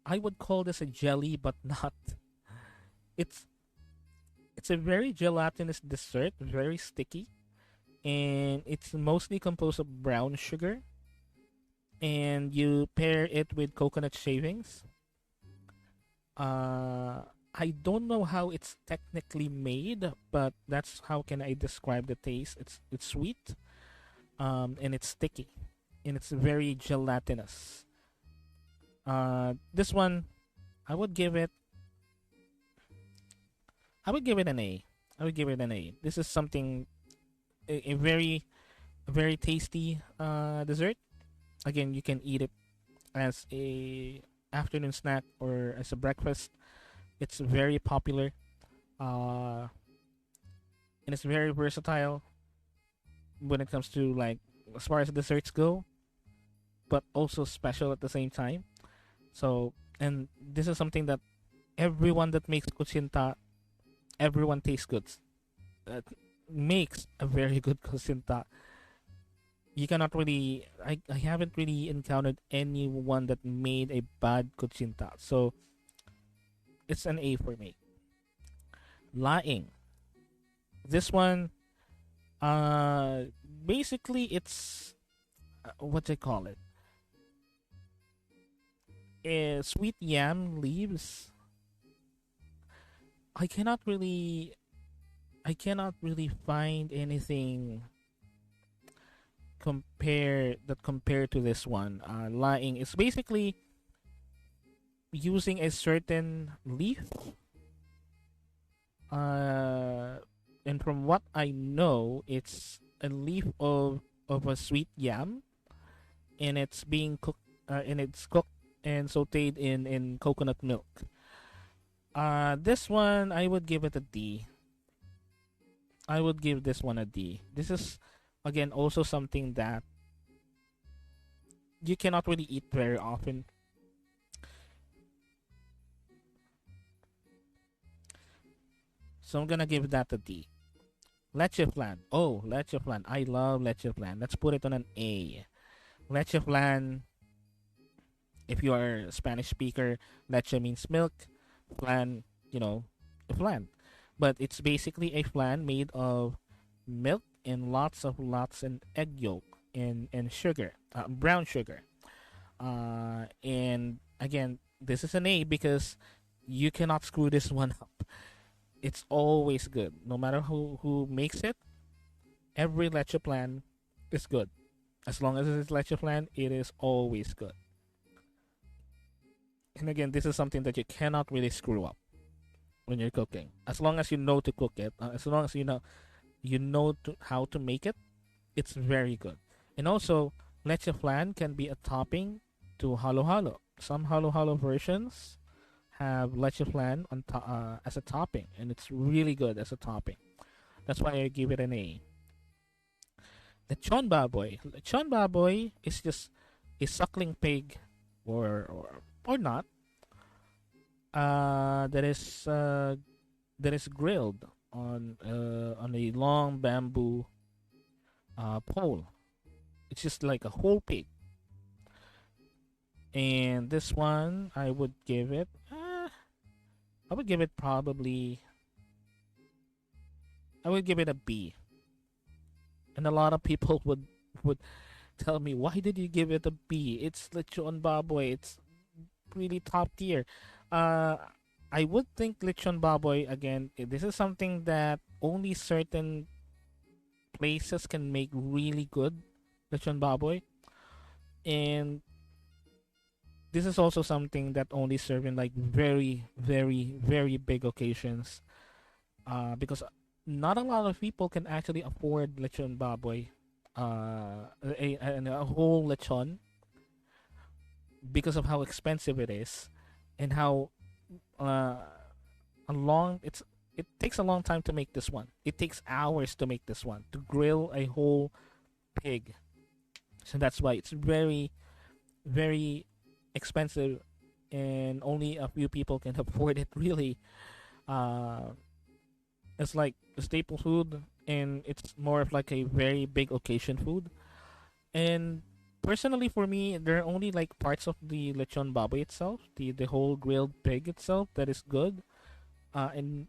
I would call this a jelly, but not. It's it's a very gelatinous dessert, very sticky, and it's mostly composed of brown sugar. And you pair it with coconut shavings. Uh, I don't know how it's technically made, but that's how can I describe the taste. It's sweet, and it's sticky, and it's very gelatinous. This one, I would give it. I would give it an A. I would give it an A. This is something a very tasty dessert. Again, you can eat it as a afternoon snack or as a breakfast. It's very popular, uh, and it's very versatile when it comes to like as far as desserts go, but also special at the same time. So, and this is something that everyone that makes kuchinta, everyone tastes good. Makes a very good kuchinta. You cannot really, I haven't really encountered anyone that made a bad kuchinta. So it's an A for me. Laing. This one, uh, basically it's what they call it. Sweet yam leaves. I cannot really, I cannot really find anything compare to this one. Laing is basically using a certain leaf. Uh, and from what I know, it's a leaf of a sweet yam, and it's being cooked. And it's cooked and sautéed in coconut milk. This one I would give it a D. I would give this one a D. This is again also something that you cannot really eat very often. So I'm gonna give that a D. Leche flan. Oh, leche flan. I love leche flan. Let's put it on an A. Leche flan. If you are a Spanish speaker, leche means milk. Flan, you know, a flan. But it's basically a flan made of milk and lots and egg yolk and sugar, brown sugar. And again, this is an A because you cannot screw this one up. It's always good, no matter who makes it. Every leche plan is good. As long as it's leche plan, it is always good. And again, this is something that you cannot really screw up when you're cooking. As long as you know to cook it, as long as how to make it, it's very good. And also, leche flan can be a topping to halo halo. Some halo halo versions have leche flan as a topping, and it's really good as a topping. That's why I give it an A. Lechon baboy. Lechon baboy is just a suckling pig, or not. That is grilled on a long bamboo pole. It's just like a whole pig. And this one, I would give it. I would give it probably. I would give it a B. And a lot of people would tell me, why did you give it a B? It's lechon baboy. It's really top tier. Uh, I would think lechon baboy again. This is something that only certain places can make really good lechon baboy, and this is also something that only serve in like very big occasions. Because not a lot of people can actually afford lechon baboy, a whole lechon because of how expensive it is and how uh, a long it takes a long time to make this one. It takes hours to make this one to grill a whole pig. So that's why it's very expensive, and only a few people can afford it. Really, uh, It's like a staple food, and it's more of like a very big occasion food. And personally, for me, there are only like parts of the lechon baboy itself, the whole grilled pig itself, that is good. And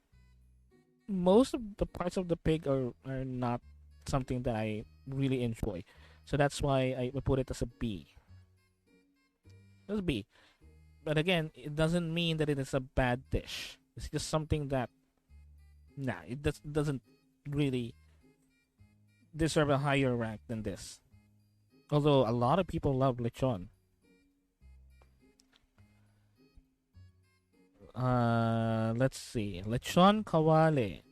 most of the parts of the pig are not something that I really enjoy. So that's why I put it as a B. As a B. But again, it doesn't mean that it is a bad dish. It's just something that, nah, doesn't really deserve a higher rank than this. Although a lot of people love lechon. Let's see. Lechon kawale.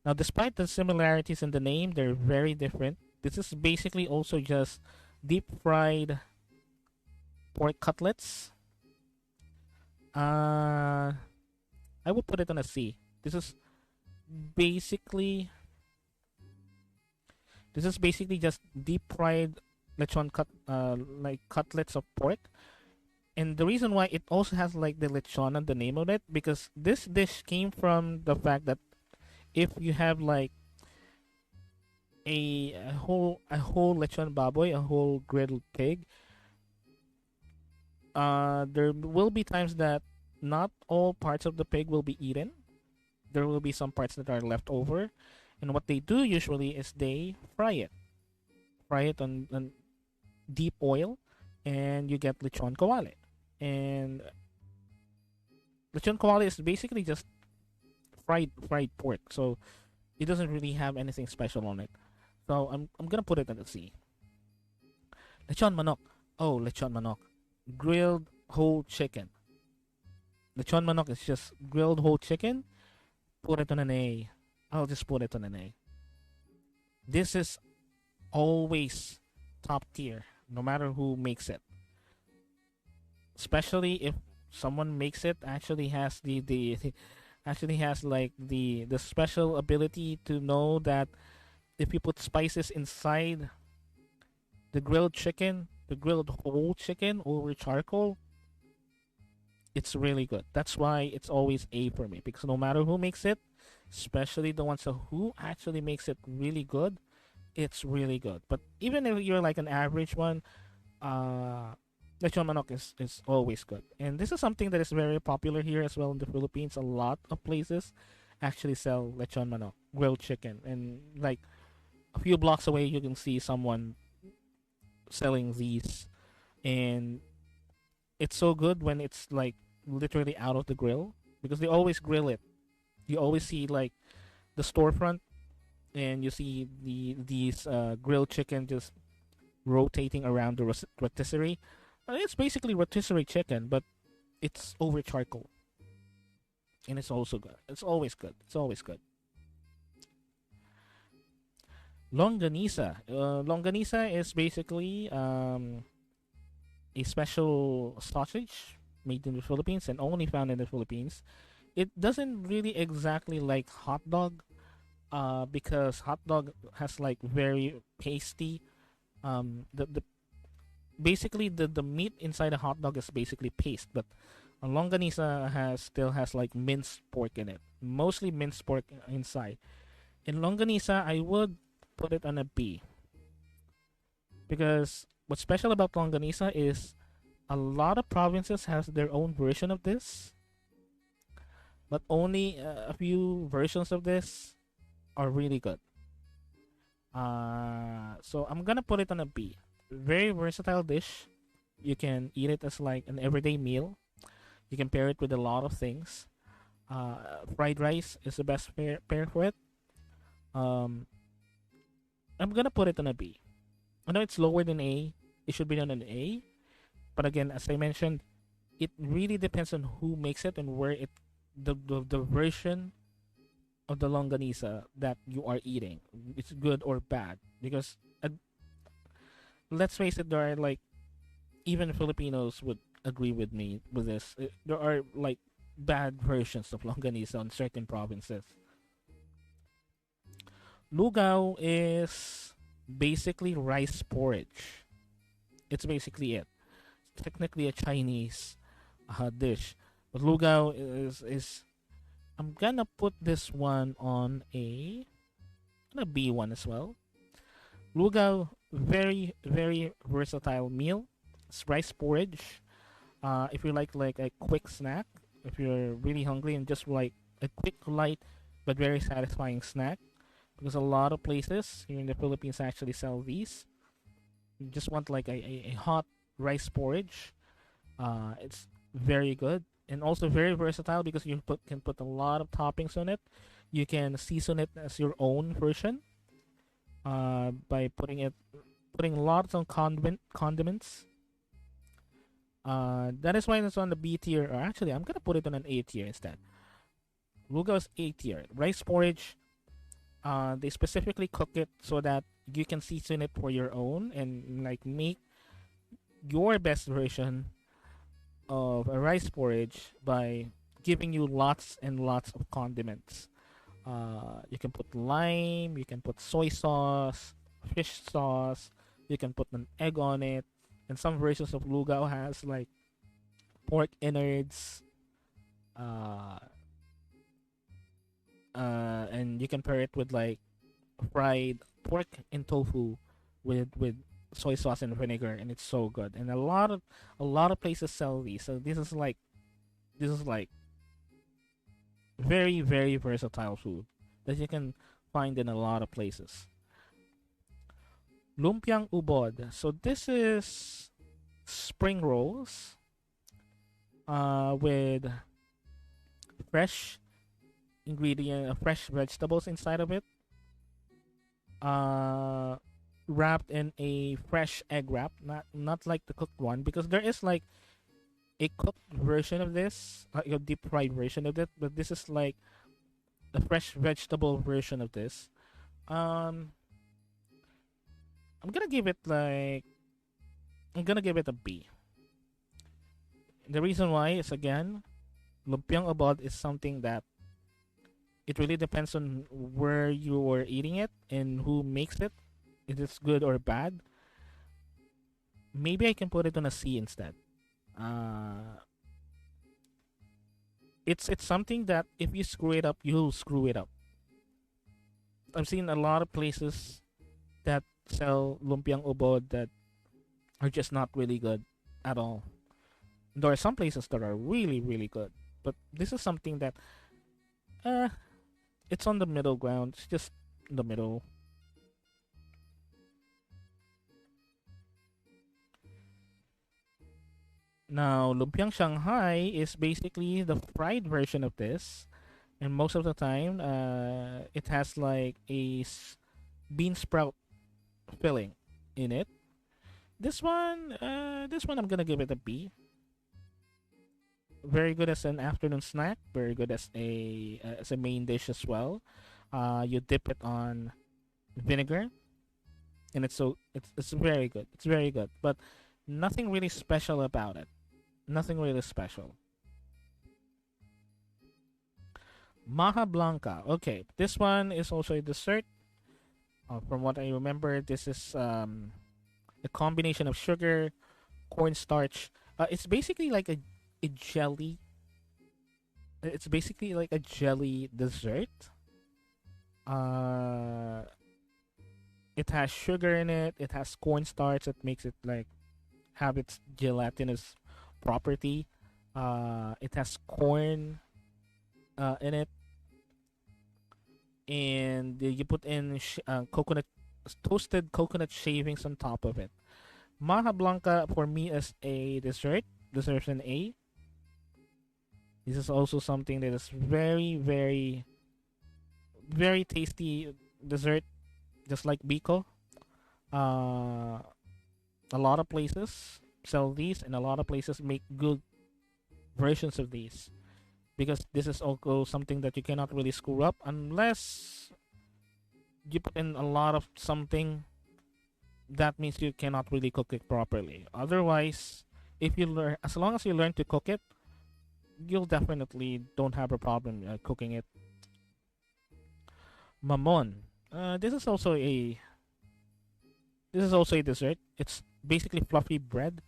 Now, despite the similarities in the name, they're very different. This is basically also just deep fried pork cutlets. Uh, I would put it on a C. This is basically just deep fried lechon like cutlets of pork. And the reason why it also has like the lechon on the name of it, because this dish came from the fact that if you have like a whole lechon baboy, a whole grilled pig, there will be times that not all parts of the pig will be eaten. There will be some parts that are left over, and what they do usually is they fry it on deep oil, and you get lechon kawale. And lechon kawale is basically just fried pork, so it doesn't really have anything special on it. So I'm gonna put it at the C. Lechon manok. Oh, lechon manok. Grilled whole chicken. Lechon manok is just grilled whole chicken. Put it on an A. I'll just put it on an A. This is always top tier, no matter who makes it. Especially if someone makes it actually has the actually has like the special ability to know that if you put spices inside the grilled chicken, the grilled whole chicken over charcoal, it's really good. That's why it's always A for me, because no matter who makes it, especially the ones who actually makes it really good, it's really good. But even if you're like an average one, uh, lechon manok is always good. And this is something that is very popular here as well in the Philippines. A lot of places actually sell lechon manok, grilled chicken, and like a few blocks away, you can see someone selling these. And it's so good when it's like literally out of the grill, because they always grill it. You always see like the storefront, and you see these grilled chicken just rotating around the rotisserie. It's basically rotisserie chicken, but it's over charcoal, and it's also good. It's always good. It's always good. Longanisa. Longanisa is basically a special sausage made in the Philippines and only found in the Philippines. It doesn't really exactly like hot dog, because hot dog has like very pasty. The basically the meat inside a hot dog is basically paste, but a longanisa still has like minced pork in it, mostly minced pork inside. In longanisa, I would put it on a B, because what's special about longanisa is a lot of provinces has their own version of this, but only a few versions of this are really good. So I'm gonna put it on a B. Very versatile dish. You can eat it as like an everyday meal. You can pair it with a lot of things. Fried rice is the best pair for it. Um, I'm gonna put it on a B. I know it's lower than A. It should be on an A. But again, as I mentioned, it really depends on who makes it and where it the version of the longanisa that you are eating. It's good or bad, because let's face it, there are like even Filipinos would agree with me with this. There are like bad versions of longanisa in certain provinces. Lugaw is basically rice porridge. It's basically it. It's technically a Chinese dish, but lugaw is I'm gonna put this one on a B one as well. Lugaw, very very versatile meal. It's rice porridge. If you like a quick snack, if you're really hungry and just like a quick light but very satisfying snack, because a lot of places here in the Philippines actually sell these. You just want like a hot rice porridge. It's very good and also very versatile because can put a lot of toppings on it. You can season it as your own version by putting lots of condiments. That is why it's on the B tier. Or actually, I'm gonna put it on an A tier instead. Lugaw's A tier. Rice porridge. They specifically cook it so that you can season it for your own and like make your best version of a rice porridge by giving you lots and lots of condiments. You can put lime, you can put soy sauce, fish sauce, you can put an egg on it, and some versions of lugao has like pork innards, uh, and you can pair it with like fried pork and tofu with soy sauce and vinegar, and it's so good. And a lot of places sell these, so this is like very very versatile food that you can find in a lot of places. Lumpiang ubod. So this is spring rolls with fresh fresh vegetables inside of it. Uh, Wrapped in a fresh egg wrap, not like the cooked one, because there is like a cooked version of this, like a deep fried version of it, but this is like the fresh vegetable version of this. Um, I'm gonna give it like I'm gonna give it a B. The reason why is again, lumpiang abad is something that it really depends on where you are eating it and who makes it. If it's good or bad. Maybe I can put it on a C instead. Uh, it's something that if you screw it up, you'll screw it up. I've seen a lot of places that sell lumpiang ubod that are just not really good at all. There are some places that are really really good, but this is something that uh it's on the middle ground. It's just in the middle. Now, lumpiang Shanghai is basically the fried version of this, and most of the time, it has like bean sprout filling in it. This one, I'm gonna give it a B. Very good as an afternoon snack. Very good as a main dish as well. You dip it on vinegar, and it's very good. It's very good, but nothing really special about it. Nothing really special. Maha Blanca. Okay, this one is also a dessert. From what I remember, this is a combination of sugar, cornstarch. It's basically like a jelly. It's basically like a jelly dessert. Uh, it has sugar in it. It has cornstarch that makes it like have its gelatinous property. It has corn in it, and you put in coconut toasted coconut shavings on top of it. Maha Blanca for me is a dessert. Deserves an A. This is also something that is very, very, very tasty dessert, just like Biko. Uh, a lot of places sell these, and a lot of places make good versions of these because this is also something that you cannot really screw up unless you put in a lot of something. That means you cannot really cook it properly. Otherwise, if you learn, as long as you learn to cook it, you'll definitely don't have a problem cooking it. Mamon. This is also a dessert. It's basically fluffy bread.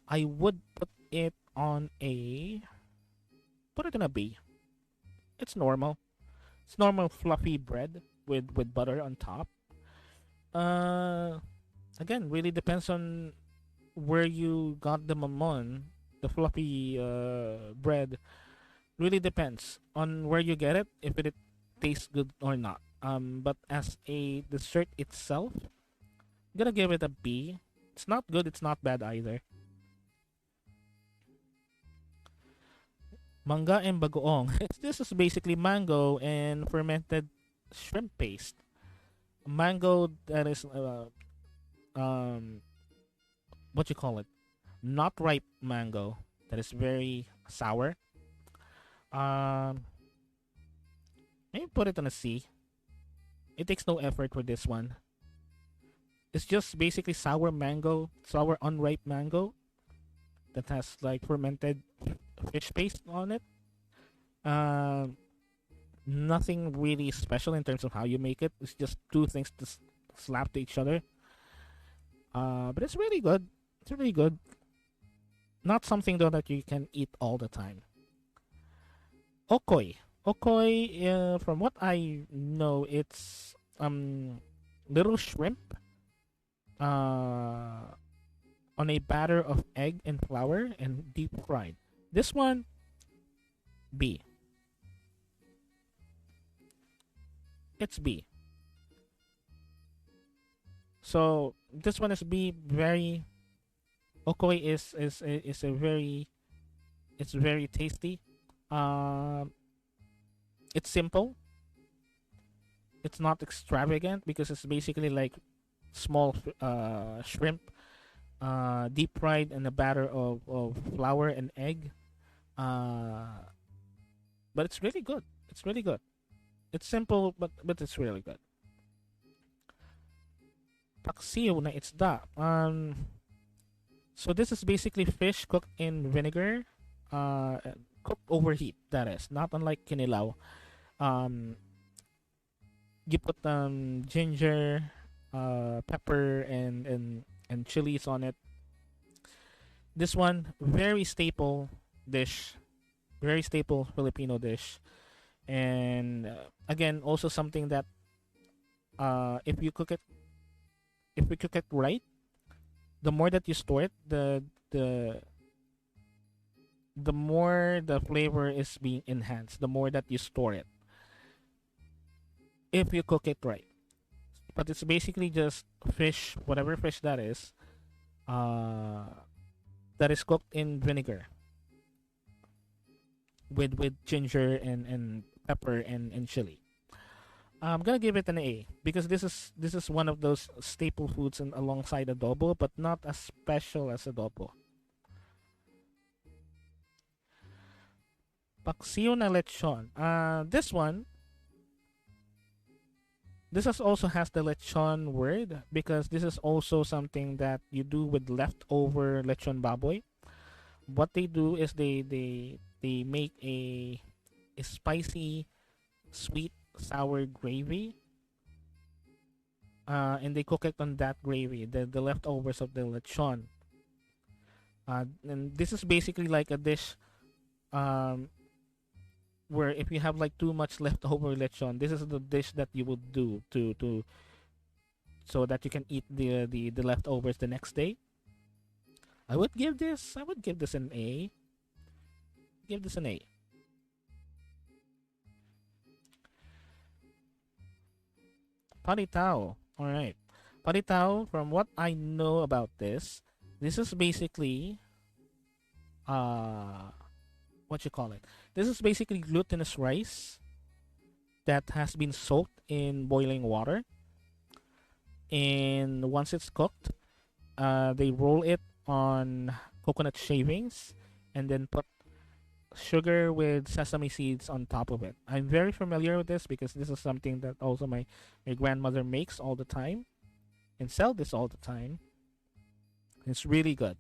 I would put it on a B. It's normal. It's normal fluffy bread with butter on top. Uh, Again, really depends on where you got the mamon, the fluffy bread. Really depends on where you get it, if it tastes good or not. But as a dessert itself, I'm gonna give it a B. It's not good. It's not bad either. Manga and bagoong. This is basically mango and fermented shrimp paste. Mango that is um what you call it? Not ripe mango that is very sour. Um, Maybe put it on a C. It takes no effort for this one. It's just basically sour mango, sour unripe mango that has like fermented fish paste on it. Um, Nothing really special in terms of how you make it. It's just two things to slap to each other. But it's really good. It's really good. Not something though that you can eat all the time. Okoy. Okoy, from what I know, it's little shrimp uh on a batter of egg and flour and deep fried. This one, B. It's B. So this one is B. Very Okoy is a very, it's very tasty. Um, it's simple. It's not extravagant because it's basically like small shrimp, deep fried in a batter of flour and egg. Uh, but it's really good. It's really good. It's simple, but it's really good. Paksiw na isda. So this is basically fish cooked in vinegar, uh, cooked over heat. That is not unlike kinilaw. Um, you put ginger, pepper, and chilies on it. This one very staple dish, very staple Filipino dish, and again also something that if you cook it, if we cook it right, the more that you store it, the the more the flavor is being enhanced. The more that you store it, if you cook it right. But it's basically just fish, whatever fish uh, that is cooked in vinegar with ginger and pepper and chili. I'm gonna give it an A because this is one of those staple foods and alongside adobo, but not as special as adobo. Paksiw na lechon. This also has the lechon word because this is also something that you do with leftover lechon baboy. What they do is they make a spicy, sweet, sour gravy, and they cook it on that gravy, the leftovers of the lechon. And this is basically like a dish, um, where if you have like too much leftover lechon, this is the dish that you would do to so that you can eat the leftovers the next day. I would give this an A. Give this an A. Paritao. All right. Paritao, from what I know about this is basically uh what you call it. This is basically glutinous rice that has been soaked in boiling water, and once it's cooked, they roll it on coconut shavings and then put sugar with sesame seeds on top of it. I'm very familiar with this because this is something that also my grandmother makes all the time and sell this all the time. It's really good.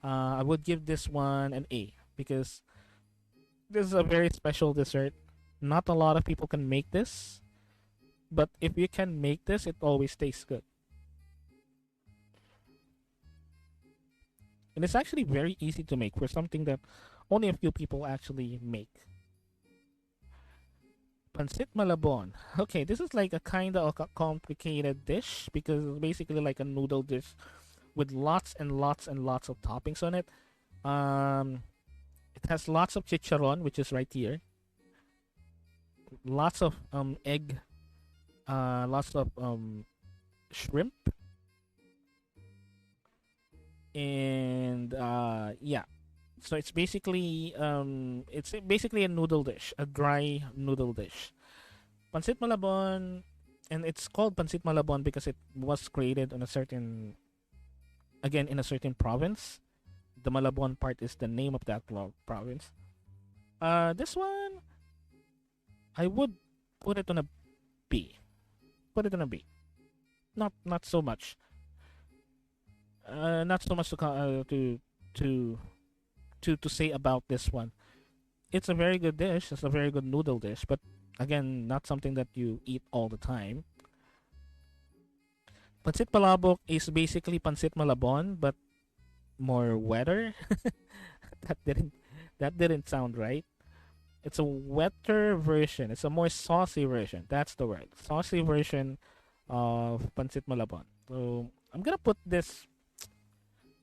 I would give this one an A because this is a very special dessert. Not a lot of people can make this, but if you can make this, it always tastes good. And it's actually very easy to make for something that only a few people actually make. Pancit Malabon. Okay, this is like a kind of a complicated dish because it's basically like a noodle dish with lots and lots and lots of toppings on it. Um, it has lots of chicharon, which is right here. Lots of egg. Lots of shrimp, and yeah. So it's basically a noodle dish, a dry noodle dish. Pancit Malabon, and it's called Pancit Malabon because it was created on a certain, again, in a certain province. The Malabon part is the name of that province. This one I would put it on a B. Put it on a B. Not so much. Not so much to to say about this one. It's a very good dish. It's a very good noodle dish, but again, not something that you eat all the time. Pancit Palabok is basically Pancit Malabon, but more wetter. that didn't that didn't sound right. It's a wetter version. It's a more saucy version. That's the word. Saucy version of Pancit Malabon. So I'm gonna put this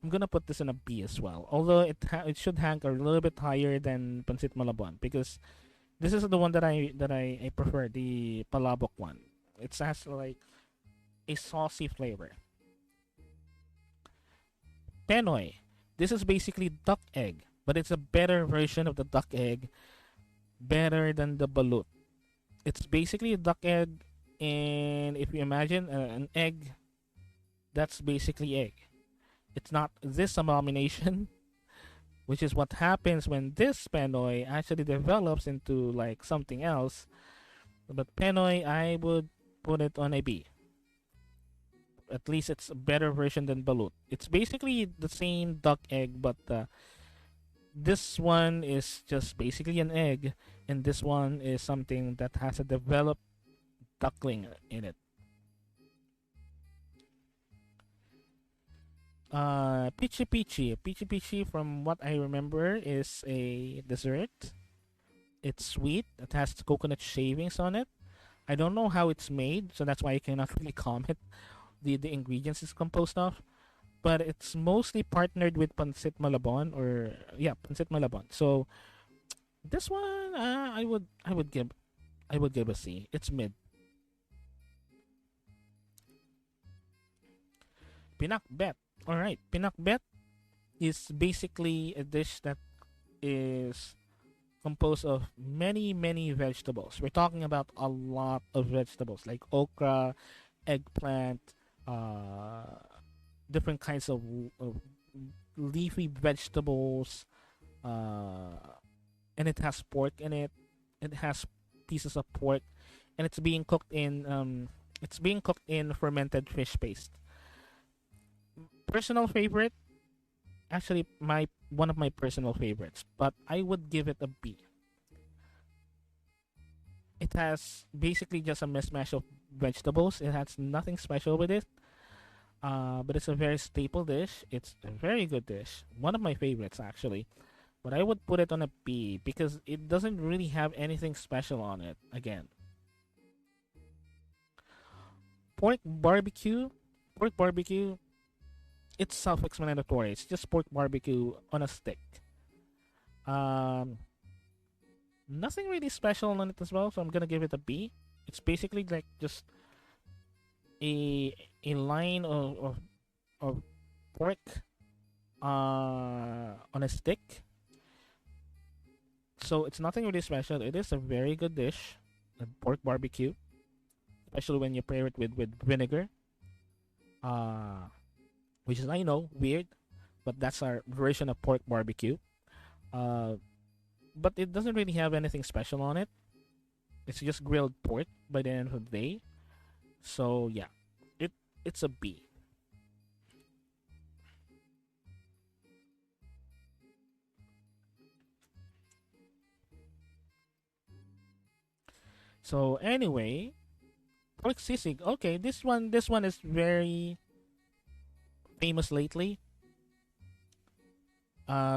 in a B as well. Although it should rank a little bit higher than Pancit Malabon because this is the one I prefer, the Palabok one. It has like a saucy flavor. Penoy. This is basically duck egg, but it's a better version of the duck egg, better than the balut. It's basically a duck egg, and if you imagine an egg, that's basically egg. It's not this abomination, which is what happens when this Penoy actually develops into like something else. But Penoy, I would put it on a B. At least it's a better version than balut. It's basically the same duck egg, but this one is just basically an egg, and this one is something that has a developed duckling in it. Pichi Pichi. Pichi Pichi, from what I remember, is a dessert. It's sweet. It has coconut shavings on it. I don't know how it's made, so that's why I cannot really comment the ingredients it's composed of. But it's mostly partnered with Pancit Malabon, or yeah, Pancit Malabon. So this one, I would give a C. It's mid. Pinakbet. All right, pinakbet is basically a dish that is composed of many vegetables. We're talking about a lot of vegetables like okra, eggplant, uh, different kinds of leafy vegetables, uh, and it has pork in it. It has pieces of pork, and it's being cooked in fermented fish paste. Personal favorite, actually my one of my personal favorites, but I would give it a B. It has basically just a mismatch of vegetables. It has nothing special with it. But it's a very staple dish. It's a very good dish. One of my favorites actually. But I would put it on a B because it doesn't really have anything special on it. Again, pork barbecue. Pork barbecue. It's self-explanatory. It's just pork barbecue on a stick. Um, Nothing really special on it as well, so I'm gonna give it a B. It's basically like just a line of pork on a stick. So it's nothing really special. It is a very good dish, a pork barbecue, especially when you pair it with vinegar. Uh, which is, I know, weird, but that's our version of pork barbecue. Uh, but it doesn't really have anything special on it. It's just grilled pork by the end of the day. So yeah, it's a B. So anyway, pork sisig. Okay, this one is very famous lately.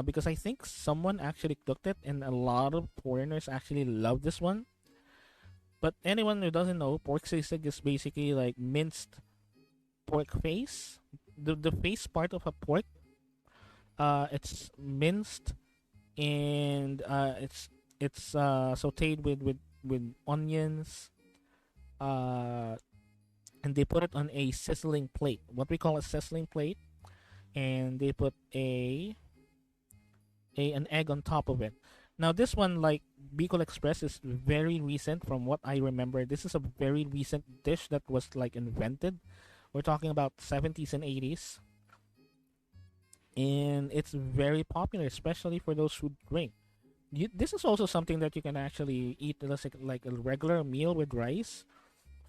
Because I think someone actually cooked it, and a lot of foreigners actually love this one. But anyone who doesn't know, pork sisig is basically like minced pork face. The face part of a pork, it's minced, and it's sautéed with onions, uh, and they put it on a sizzling plate, what we call a sizzling plate, and they put a an egg on top of it. Now this one, like Bicol Express, is very recent from what I remember. This is a very recent dish that was like invented. We're talking about 70s and 80s, and it's very popular, especially for those who drink. This is also something that you can actually eat as like a regular meal with rice.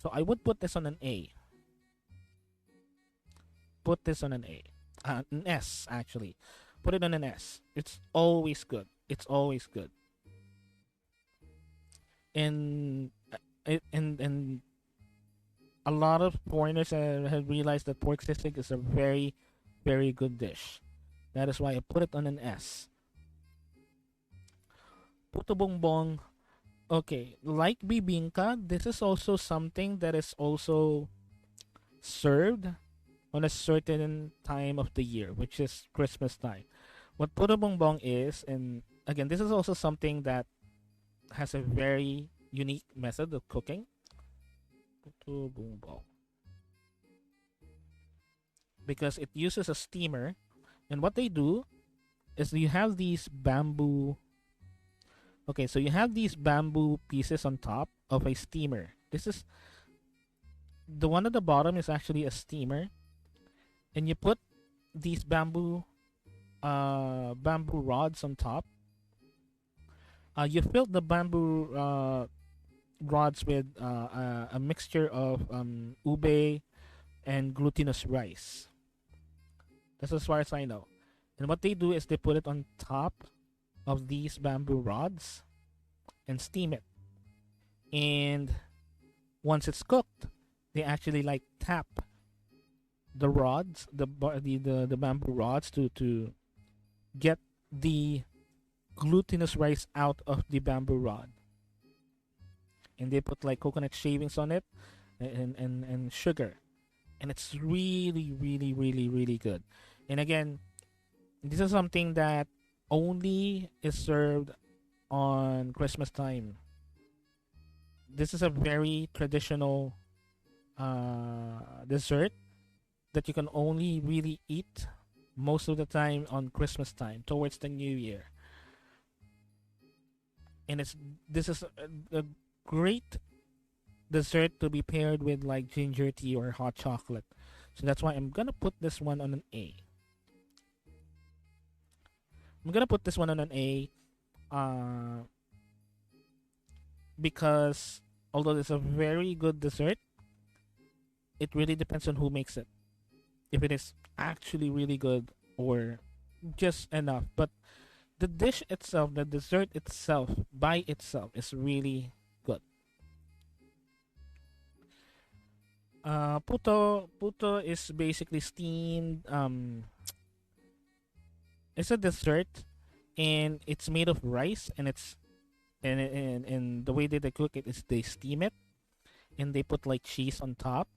So I would put this on an A. Put this on an S actually. Put it on an S. It's always good. It's always good. And and a lot of foreigners have realized that pork sisig is a very very good dish. That is why I put it on an S. Puto bongbong. Okay, like bibingka, this is also something that is also served on a certain time of the year, which is Christmas time. What puto bongbong is, and again, this is also something that has a very unique method of cooking. Puto bongbong. Because it uses a steamer, and what they do is you have these bamboo. Okay, so you have these bamboo pieces on top of a steamer. This is the one at the bottom is actually a steamer, and you put these bamboo rods on top. You fill the bamboo rods with a mixture of ube and glutinous rice. That's as far as I know. And what they do is they put it on top of these bamboo rods and steam it. And once it's cooked, they actually like tap the rods, the bamboo rods to get the glutinous rice out of the bamboo rod. And they put like coconut shavings on it and sugar. And it's really, really, really, really good. And again, this is something that only is served on Christmas time. This is a very traditional dessert that you can only really eat most of the time on Christmas time, towards the New Year. And this is a great dessert to be paired with like ginger tea or hot chocolate. So that's why I'm gonna put this one on an A. I'm gonna put this one on an A, because although it's a very good dessert, it really depends on who makes it. If it is actually really good or just enough. But the dish itself, the dessert itself, by itself, is really good. Puto is basically steamed. It's a dessert, and it's made of rice, and and the way that they cook it is they steam it, and they put like cheese on top.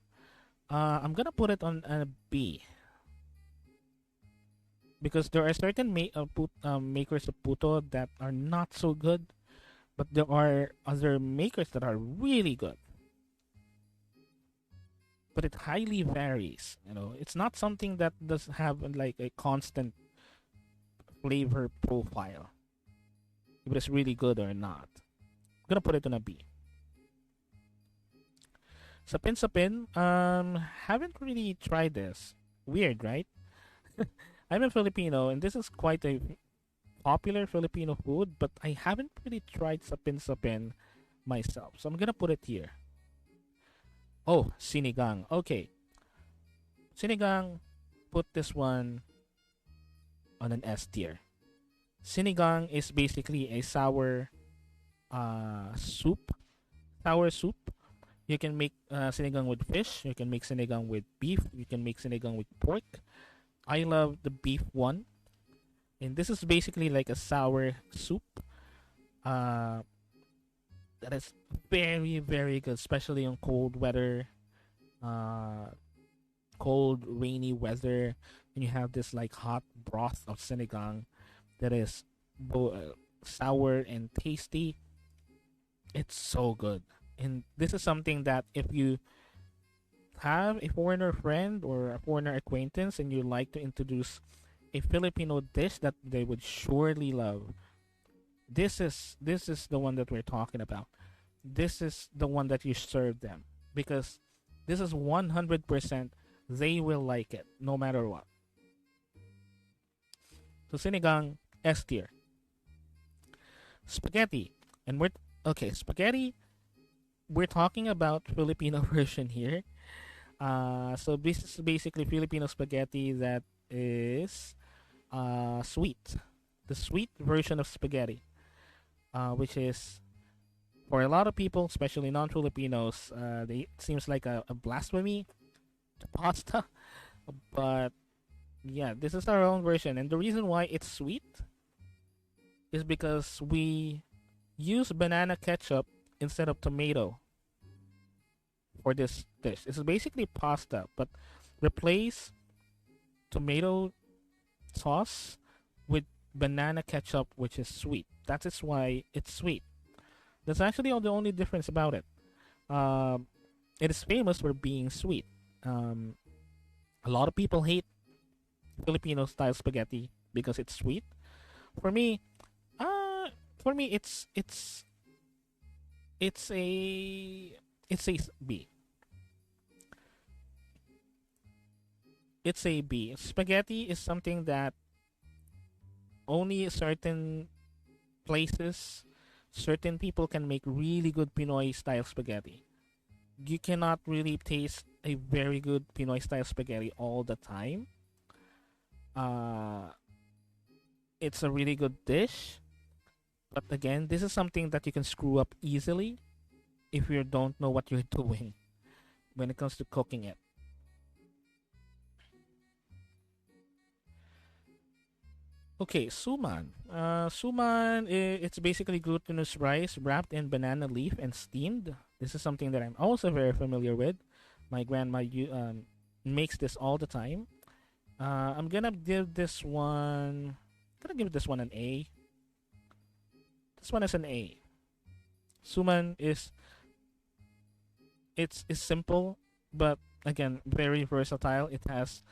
I'm gonna put it on a B because there are certain makers of puto that are not so good, but there are other makers that are really good. But it highly varies. It's not something that does have like a constant flavor profile. If it's really good or not. I'm gonna put it on a B. Sapin sapin. Haven't really tried this. Weird, right? I'm a Filipino, and this is quite a popular Filipino food, but I haven't really tried sapin sapin myself. So I'm gonna put it here. Oh, sinigang. Okay. Sinigang, put this one on an S tier. Sinigang is basically a sour soup. Sour soup. You can make sinigang with fish. You can make sinigang with beef. You can make sinigang with pork. I love the beef one. And this is basically like a sour soup. Uh, That is very, very good, especially on cold weather, uh, cold, rainy weather. And you have this like hot broth of sinigang that is sour and tasty. It's so good. And this is something that if you have a foreigner friend or a foreigner acquaintance and you like to introduce a Filipino dish that they would surely love, this is the one that we're talking about. This is the one that you serve them because this is 100% they will like it no matter what. So sinigang S tier. Spaghetti. And we're okay, spaghetti, we're talking about Filipino version here. So this is basically Filipino spaghetti that is sweet. The sweet version of spaghetti, which is for a lot of people, especially non-Filipinos, it seems like a blasphemy to pasta. But yeah, this is our own version, and the reason why it's sweet is because we use banana ketchup instead of tomato for this dish. It's basically pasta, but replace tomato sauce with banana ketchup, which is sweet. That is why it's sweet. That's actually all the only difference about it. Um, it is famous for being sweet. Um, a lot of people hate Filipino style spaghetti because it's sweet. For me, uh, for me, it's a it's a B. It's a B. Spaghetti is something that only certain places, certain people can make really good Pinoy style spaghetti. You cannot really taste a very good Pinoy style spaghetti all the time. Uh, it's a really good dish, but again, this is something that you can screw up easily if you don't know what you're doing when it comes to cooking it. Okay, suman. Suman, it's basically glutinous rice wrapped in banana leaf and steamed. This is something that I'm also very familiar with. My grandma makes this all the time. I'm gonna give this one. Gonna give this one an A. This one is an A. Suman is simple, but again very versatile. It has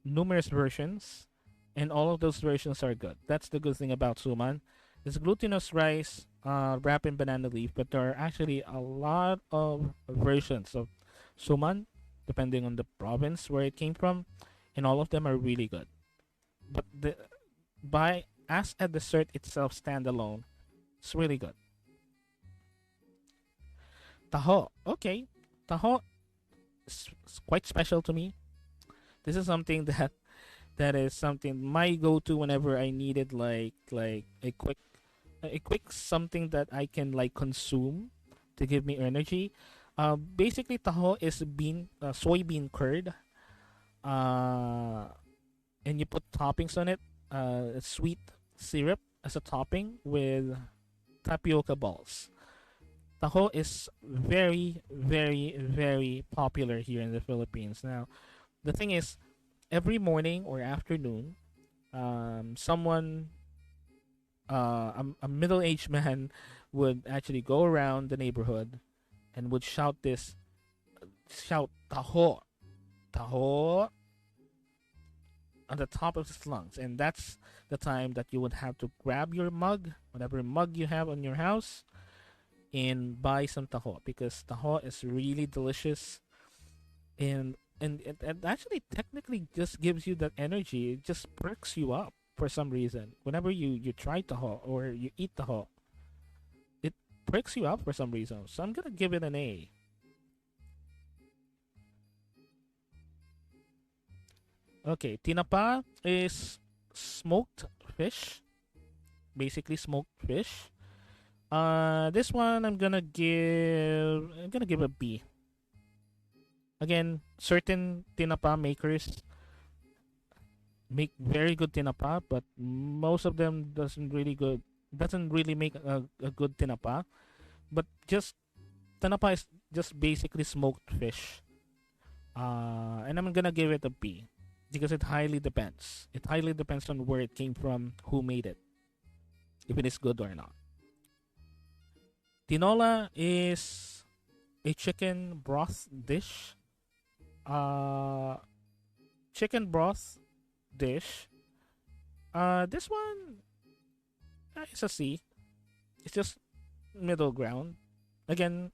numerous versions, and all of those versions are good. That's the good thing about suman. It's glutinous rice wrapped in banana leaf, but there are actually a lot of versions of suman depending on the province where it came from, and all of them are really good. But the by as a dessert itself standalone, it's really good. Taho, okay, taho is quite special to me. This is something that is something my go-to whenever I needed like a quick something that I can like consume to give me energy. Basically, taho is soybean curd. Uh, and you put toppings on it. Sweet syrup as a topping with tapioca balls. Taho is very, very, very popular here in the Philippines. Now, the thing is, every morning or afternoon, someone, a middle-aged man, would actually go around the neighborhood and would shout taho, taho, on the top of his lungs, and that's the time that you would have to grab your mug, whatever mug you have on your house, and buy some taho because taho is really delicious, and it actually technically just gives you that energy. It just perks you up for some reason. Whenever you try taho or you eat taho, it perks you up for some reason. So I'm gonna give it an A. Okay, tinapa is smoked fish, basically smoked fish. This one I'm gonna give a B. Again, certain tinapa makers make very good tinapa, but most of them doesn't really make a good tinapa But just tanapa is just basically smoked fish. And I'm gonna give it a B because it highly depends. It highly depends on where it came from, who made it, if it is good or not. Tinola is a chicken broth dish. Uh, chicken broth dish. This one is a C. It's just middle ground. Again,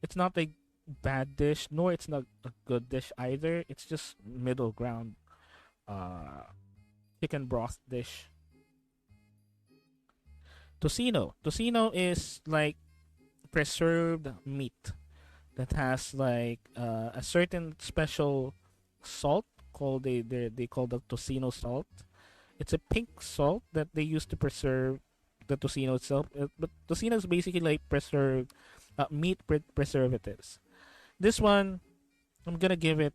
it's not a bad dish, nor it's not a good dish either. It's just middle ground. Uh, chicken broth dish. Tocino. Tocino is like preserved meat that has like a certain special salt called they call the tocino salt. It's a pink salt that they use to preserve the tocino itself. But tocino is basically like preserved meat preservatives. This one, I'm gonna give it.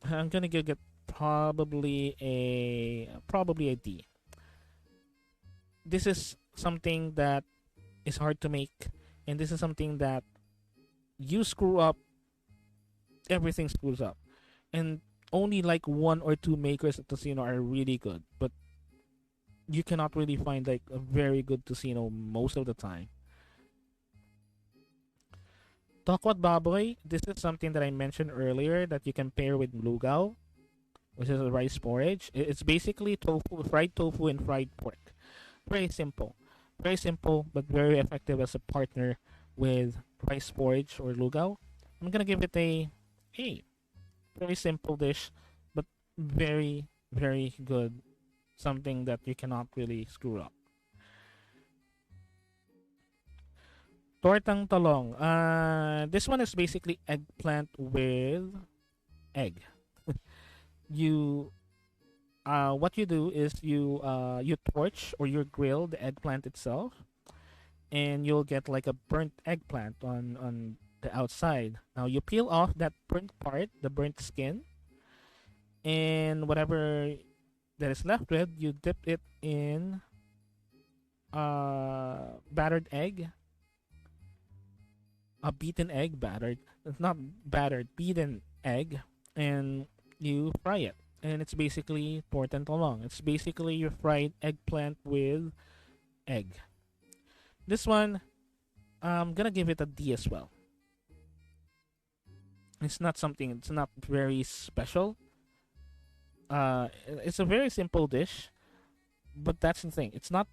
I'm gonna give it probably a D. This is something that is hard to make, and this is something that you screw up, everything screws up, and only like one or two makers of tocino are really good, but you cannot really find like a very good tocino most of the time. Tokwat baboy, this is something that I mentioned earlier that you can pair with lugaw, which is a rice porridge. It's basically tofu, fried tofu and fried pork. Very simple. Very simple, but very effective as a partner with rice porridge or lugaw. I'm gonna give it a very simple dish, but very, very good. Something that you cannot really screw up. Tortang talong. This one is basically eggplant with egg. You what you do is you torch or you grill the eggplant itself, and you'll get like a burnt eggplant on the outside. Now you peel off that burnt part, the burnt skin, and whatever that is left with, you dip it in battered egg, a beaten egg, battered, it's not battered, beaten egg, and you fry it. And it's basically tortang talong. It's basically your fried eggplant with egg. This one, I'm gonna give it a D as well. It's not something. It's not very special. It's a very simple dish, but that's the thing. It's not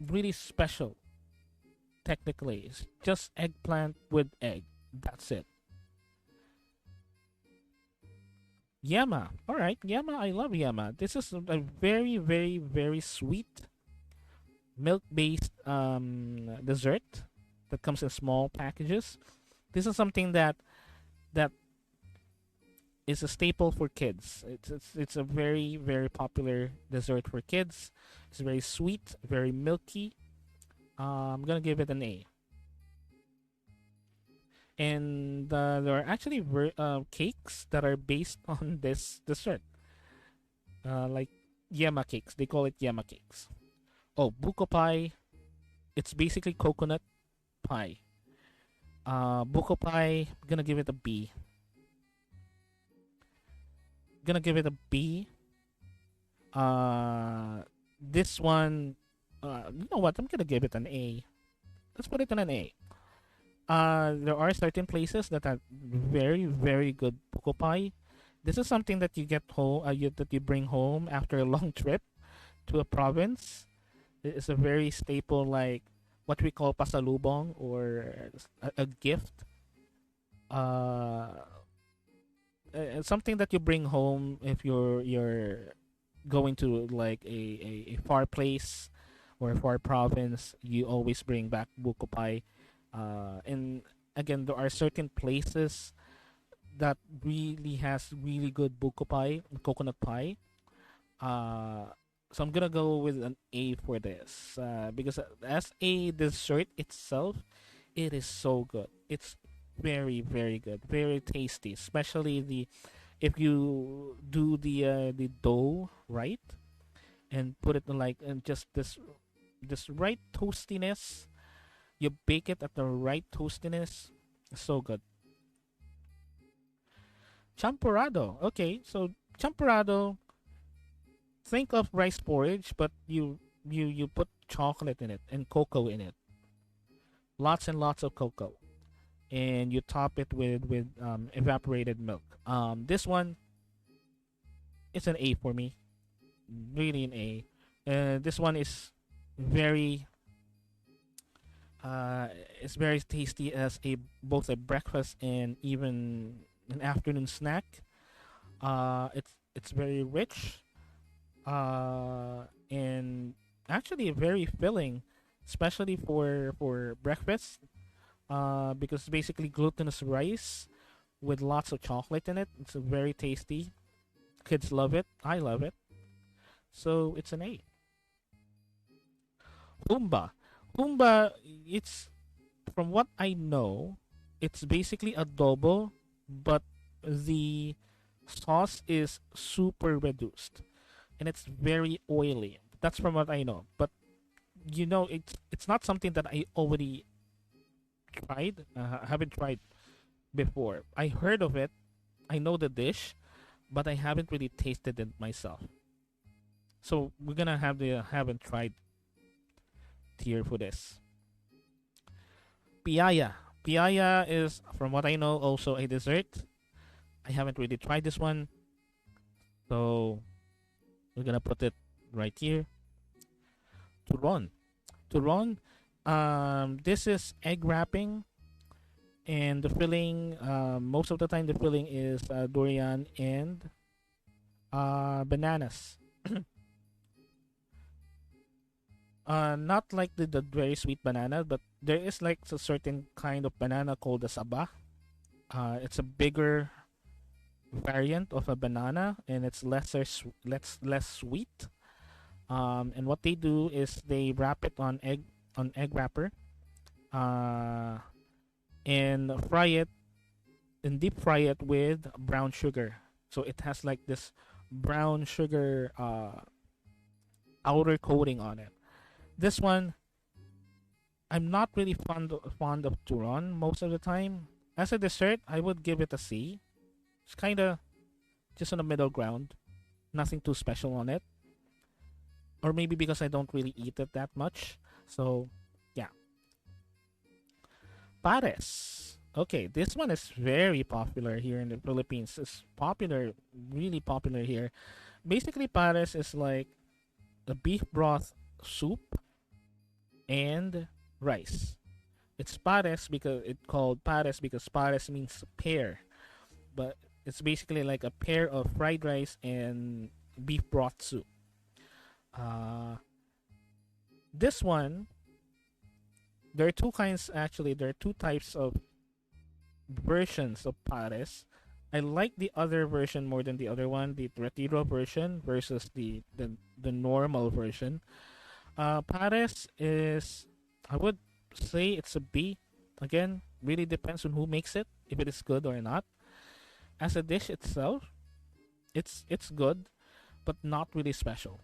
really special. Technically, it's just eggplant with egg. That's it. Yama. All right, yama. I love yama. This is a very, very, very sweet milk-based dessert that comes in small packages. This is something that is a staple for kids. It's a very, very popular dessert for kids. It's very sweet, very milky. I'm gonna give it an A. And there are actually cakes that are based on this dessert, like yama cakes. They call it yama cakes. Oh, buko pie. It's basically coconut pie. Buko pie. Gonna give it a B. Gonna give it a B. This one. You know what? I'm gonna give it an A. Let's put it in an A. There are certain places that have very, very good buko pie. This is something that you get home, that you bring home after a long trip to a province. It's a very staple, like what we call pasalubong or a gift. Uh, Something that you bring home if you're going to like a far place or a far province. You always bring back buko pie. And again, there are certain places that really has really good buko pie, coconut pie. Uh, so I'm gonna go with an A for this because as a dessert itself, it is so good. It's very, very good, very tasty. Especially the if you do the dough right and put it in like and just this right toastiness. You bake it at the right toastiness. So good. Champurrado. Okay, so champurrado. Think of rice porridge, but you put chocolate in it and cocoa in it. Lots and lots of cocoa, and you top it with evaporated milk. This one is an A for me. Really an A. This one is very uh, it's very tasty as a both a breakfast and even an afternoon snack. It's very rich, and actually very filling, especially for breakfast. Because it's basically glutinous rice with lots of chocolate in it. It's very tasty. Kids love it. I love it. So it's an A. Humba. Humba, it's from what I know, it's basically adobo, but the sauce is super reduced and it's very oily. That's from what I know. But it's not something that I already tried. I haven't tried before. I heard of it. I know the dish, but I haven't really tasted it myself. So we're gonna have the haven't tried tier for this. Piaya. Piaya is, from what I know, also a dessert. I haven't really tried this one, so we're gonna put it right here. Turon. Turon. This is egg wrapping, and the filling. Most of the time, the filling is durian and bananas. Not like the very sweet banana, but there is like a certain kind of banana called the saba. It's a bigger variant of a banana, and it's less sweet. And what they do is they wrap it on egg wrapper, uh, and fry it and deep fry it with brown sugar. So it has like this brown sugar outer coating on it. This one, I'm not really fond of turon most of the time. As a dessert, I would give it a C. It's kind of just on the middle ground. Nothing too special on it. Or maybe because I don't really eat it that much. So, yeah. Pares. Okay, this one is very popular here in the Philippines. It's popular, really popular here. Basically, pares is like a beef broth soup and rice. It's pares because it called pares because pares means pear, but it's basically like a pair of fried rice and beef broth soup. Uh, this one, there are two kinds actually. There are two types of versions of pares. I like the other version more than the other one, the retiro version versus the normal version. Pares is, I would say it's a B. Again, really depends on who makes it, if it is good or not. As a dish itself, it's good, but not really special.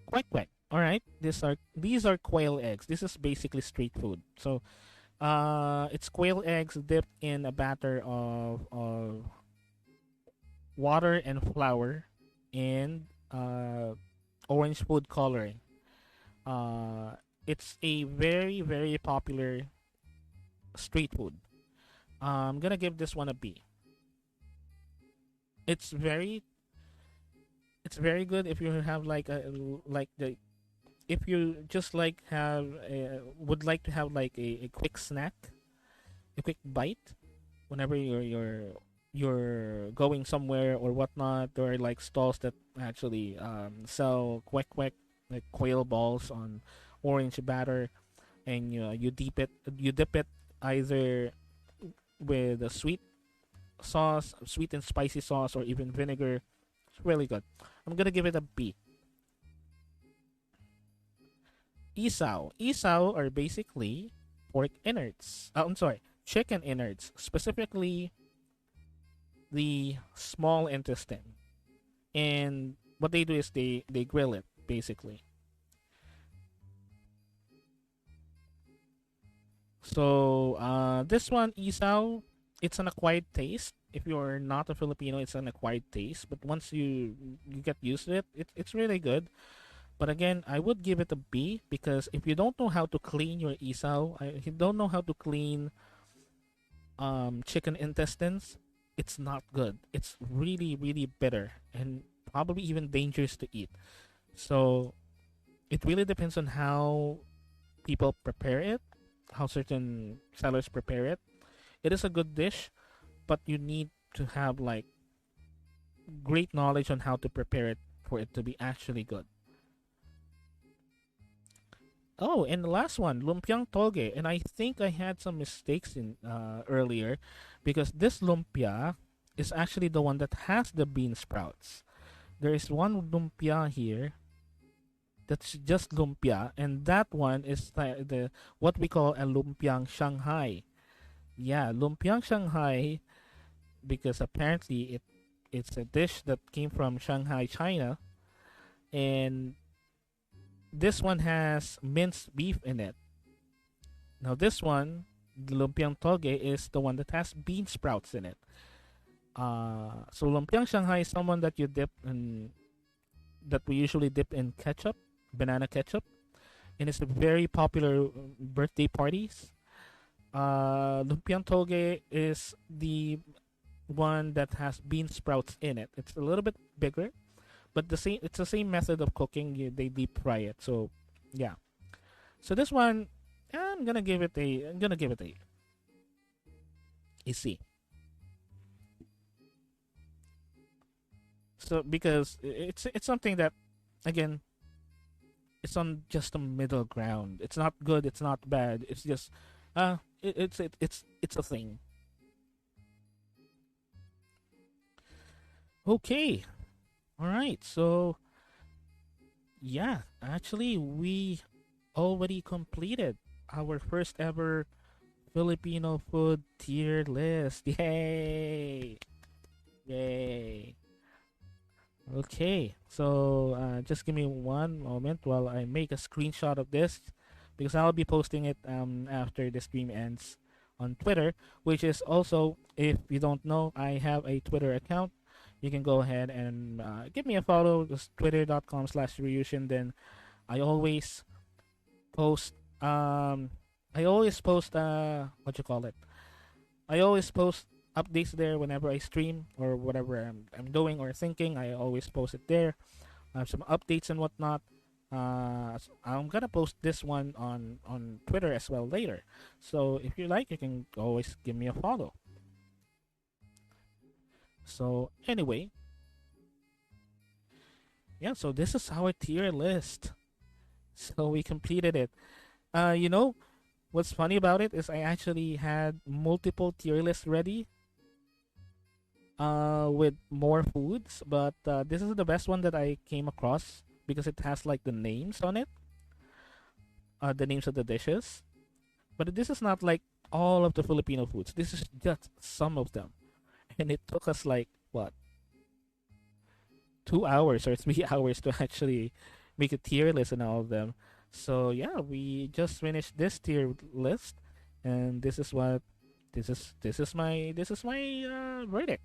Quack quack. All right, these are quail eggs. This is basically street food. So, it's quail eggs dipped in a batter of water and flour and orange food coloring. Uh, it's a very very popular street food. I'm gonna give this one a B. It's very it's very good if you have like the if you just like have would like to have like a quick snack, a quick bite whenever you're going somewhere or whatnot. There are like stalls that actually sell quick like quail balls on orange batter, and you dip it either with a sweet sauce, sweet and spicy sauce, or even vinegar. It's really good. I'm gonna give it a B. Isaw. Isaw are basically pork innards. I'm sorry, chicken innards, specifically the small intestine. And what they do is they grill it basically. So this one, isaw, it's an acquired taste. If you're not a Filipino, it's an acquired taste. But once you get used to it, it's really good. But again, I would give it a B because if you don't know how to clean your isaw, if you don't know how to clean chicken intestines, it's not good. It's really really bitter and probably even dangerous to eat. So it really depends on how people prepare it, how certain sellers prepare it. It is a good dish, but you need to have like great knowledge on how to prepare it for it to be actually good. Oh, and the last one, lumpiang toge. And I think I had some mistakes in earlier because this lumpia is actually the one that has the bean sprouts. There is one lumpia here that's just lumpia, and that one is the what we call a lumpiang Shanghai. Yeah, lumpiang Shanghai because apparently it's a dish that came from Shanghai, China, and this one has minced beef in it. Now this one, the lumpiang toge, is the one that has bean sprouts in it. So lumpiang Shanghai is someone that you dip in, that we usually dip in ketchup, banana ketchup, and it's a very popular birthday parties. Lumpiang toge is the one that has bean sprouts in it. It's a little bit bigger, but the same. It's the same method of cooking. They deep fry it. So, yeah. So this one, I'm gonna give it a. I'm gonna give it a C. So because it's something that, again, it's on just a middle ground. It's not good. It's not bad. It's just, it's a thing. Okay. All right. So yeah, actually, we already completed our first ever Filipino food tier list. Yay! Yay! Okay, so just give me one moment while I make a screenshot of this because I'll be posting it after the stream ends on Twitter, which is also, if you don't know, I have a Twitter account. You can go ahead and give me a follow. It's twitter.com/Ryushin. Then I always post I always post what you call it. I always post updates there whenever I stream or whatever I'm doing or thinking. I always post it there. I have some updates and whatnot. I'm gonna post this one on Twitter as well later. So if you like, you can always give me a follow. So anyway, yeah. So this is our tier list. So we completed it. You know what's funny about it is I actually had multiple tier lists ready with more foods, but this is the best one that I came across because it has like the names on it, the names of the dishes. But this is not like all of the Filipino foods. This is just some of them, and it took us like what 2 hours or 3 hours to actually make a tier list and all of them. So yeah, we just finished this tier list, and this is what this is my verdict.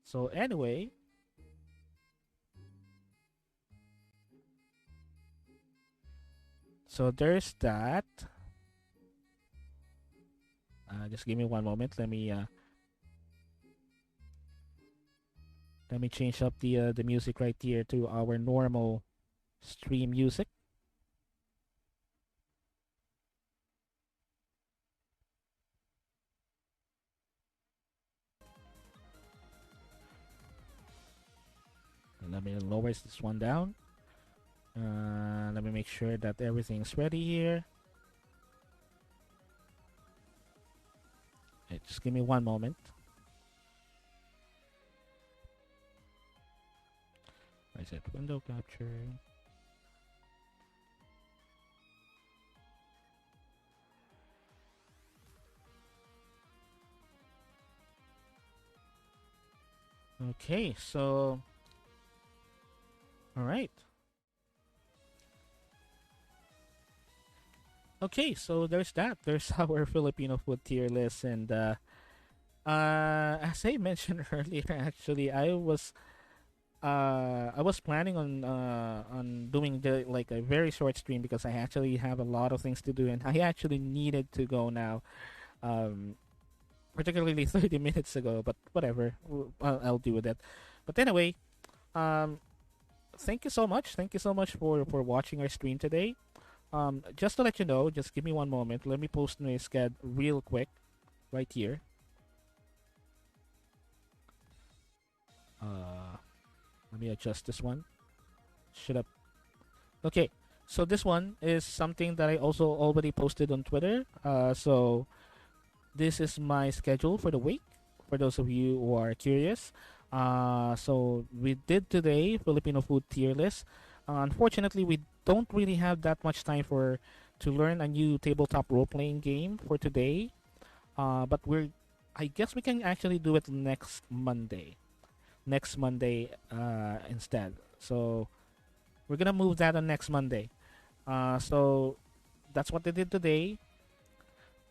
So anyway, so there's that. Just give me one moment. Let me change up the music right here to our normal stream music. And let me lower this one down. Let me make sure that everything's ready here. Okay, just give me one moment. I said window capture. Okay, so all right. Okay, so there's that. There's our Filipino food tier list, and as I mentioned earlier, actually, I was planning on doing like a very short stream because I actually have a lot of things to do, and I actually needed to go now. Um, Particularly 30 minutes ago, but whatever, I'll deal with it. But anyway, um, thank you so much. Thank you so much for watching our stream today. Just to let you know, just give me one moment. Let me post my scad real quick right here. Uh, Let me adjust this one. Should have. Okay, so this one is something that I also already posted on Twitter. So this is my schedule for the week. For those of you who are curious, so we did today Filipino food tier list. Unfortunately, we don't really have that much time for to learn a new tabletop role playing game for today. But I guess we can actually do it next Monday. Next Monday instead. So we're gonna move that on next Monday. So that's what they did today.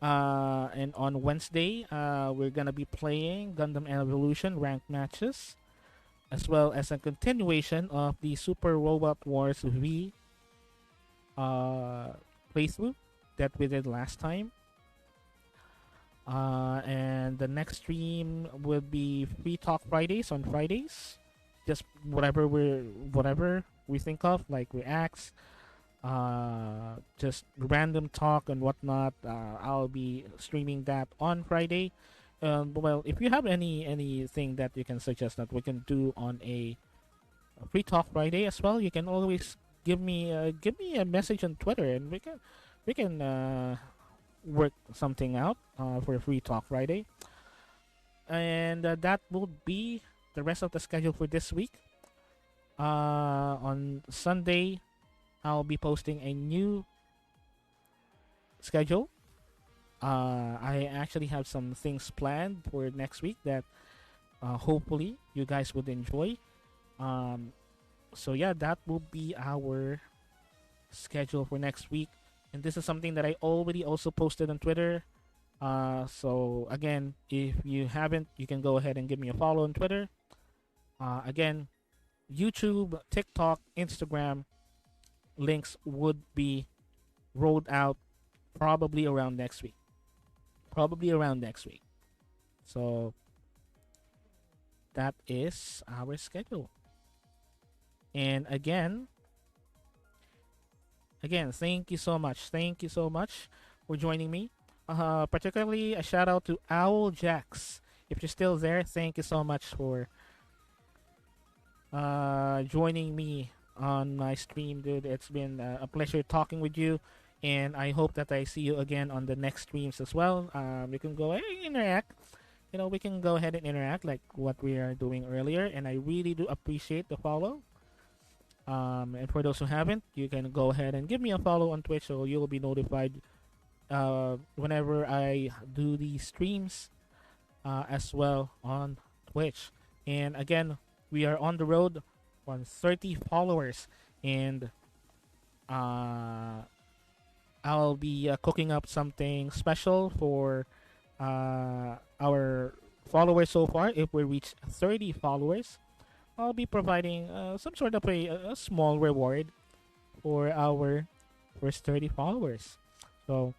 And on Wednesday, we're gonna be playing Gundam Evolution ranked matches, as well as a continuation of the Super Robot Wars V playthrough that we did last time. And the next stream will be Free Talk Fridays on Fridays. Just whatever we think of, like reacts, just random talk and whatnot. I'll be streaming that on Friday. Well, if you have anything that you can suggest that we can do on a Free Talk Friday as well, you can always give me a message on Twitter, and we can work something out for a Free Talk Friday. And that will be the rest of the schedule for this week. On Sunday, I'll be posting a new schedule. I actually have some things planned for next week that hopefully you guys would enjoy. Um, so yeah, that will be our schedule for next week. And this is something that I already also posted on Twitter. So again, if you haven't, you can go ahead and give me a follow on Twitter. Again, YouTube, TikTok, Instagram links would be rolled out probably around next week. Probably around next week. So that is our schedule. And again, thank you so much. Thank you so much for joining me. Particularly a shout out to Owl Jax. If you're still there, thank you so much for joining me on my stream, dude. It's been a pleasure talking with you, and I hope that I see you again on the next streams as well. We can go ahead and interact. You know, we can go ahead and interact like what we are doing earlier, and I really do appreciate the follow. And for those who haven't, you can go ahead and give me a follow on Twitch, so you'll be notified whenever I do these streams as well on Twitch. And again, we are on the road on 30 followers, and I'll be cooking up something special for our followers so far. If we reach 30 followers, I'll be providing some sort of a small reward for our first 30 followers. So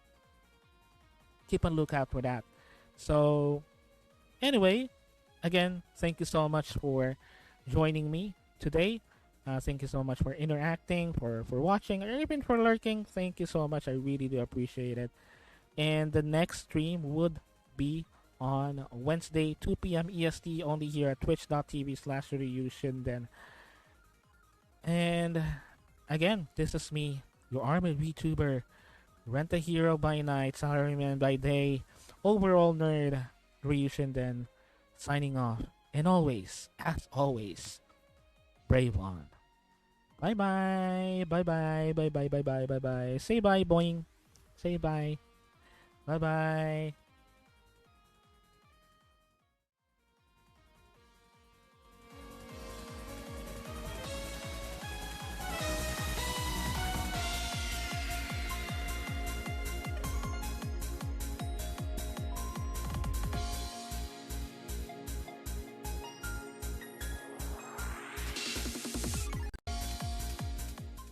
keep a lookout for that. So anyway, again, thank you so much for joining me today. Thank you so much for interacting, for watching, or even for lurking. Thank you so much. I really do appreciate it. And the next stream would be on Wednesday, 2 p.m. EST, only here at twitch.tv/RyuShinden. And again, this is me, your armored VTuber, Rent a Hero by night, Salaryman by day, overall nerd, Ryushinden, signing off. And always, as always, brave on. Bye bye. Bye bye. Bye bye. Bye bye. Bye bye. Say bye, boing. Say bye. Bye bye.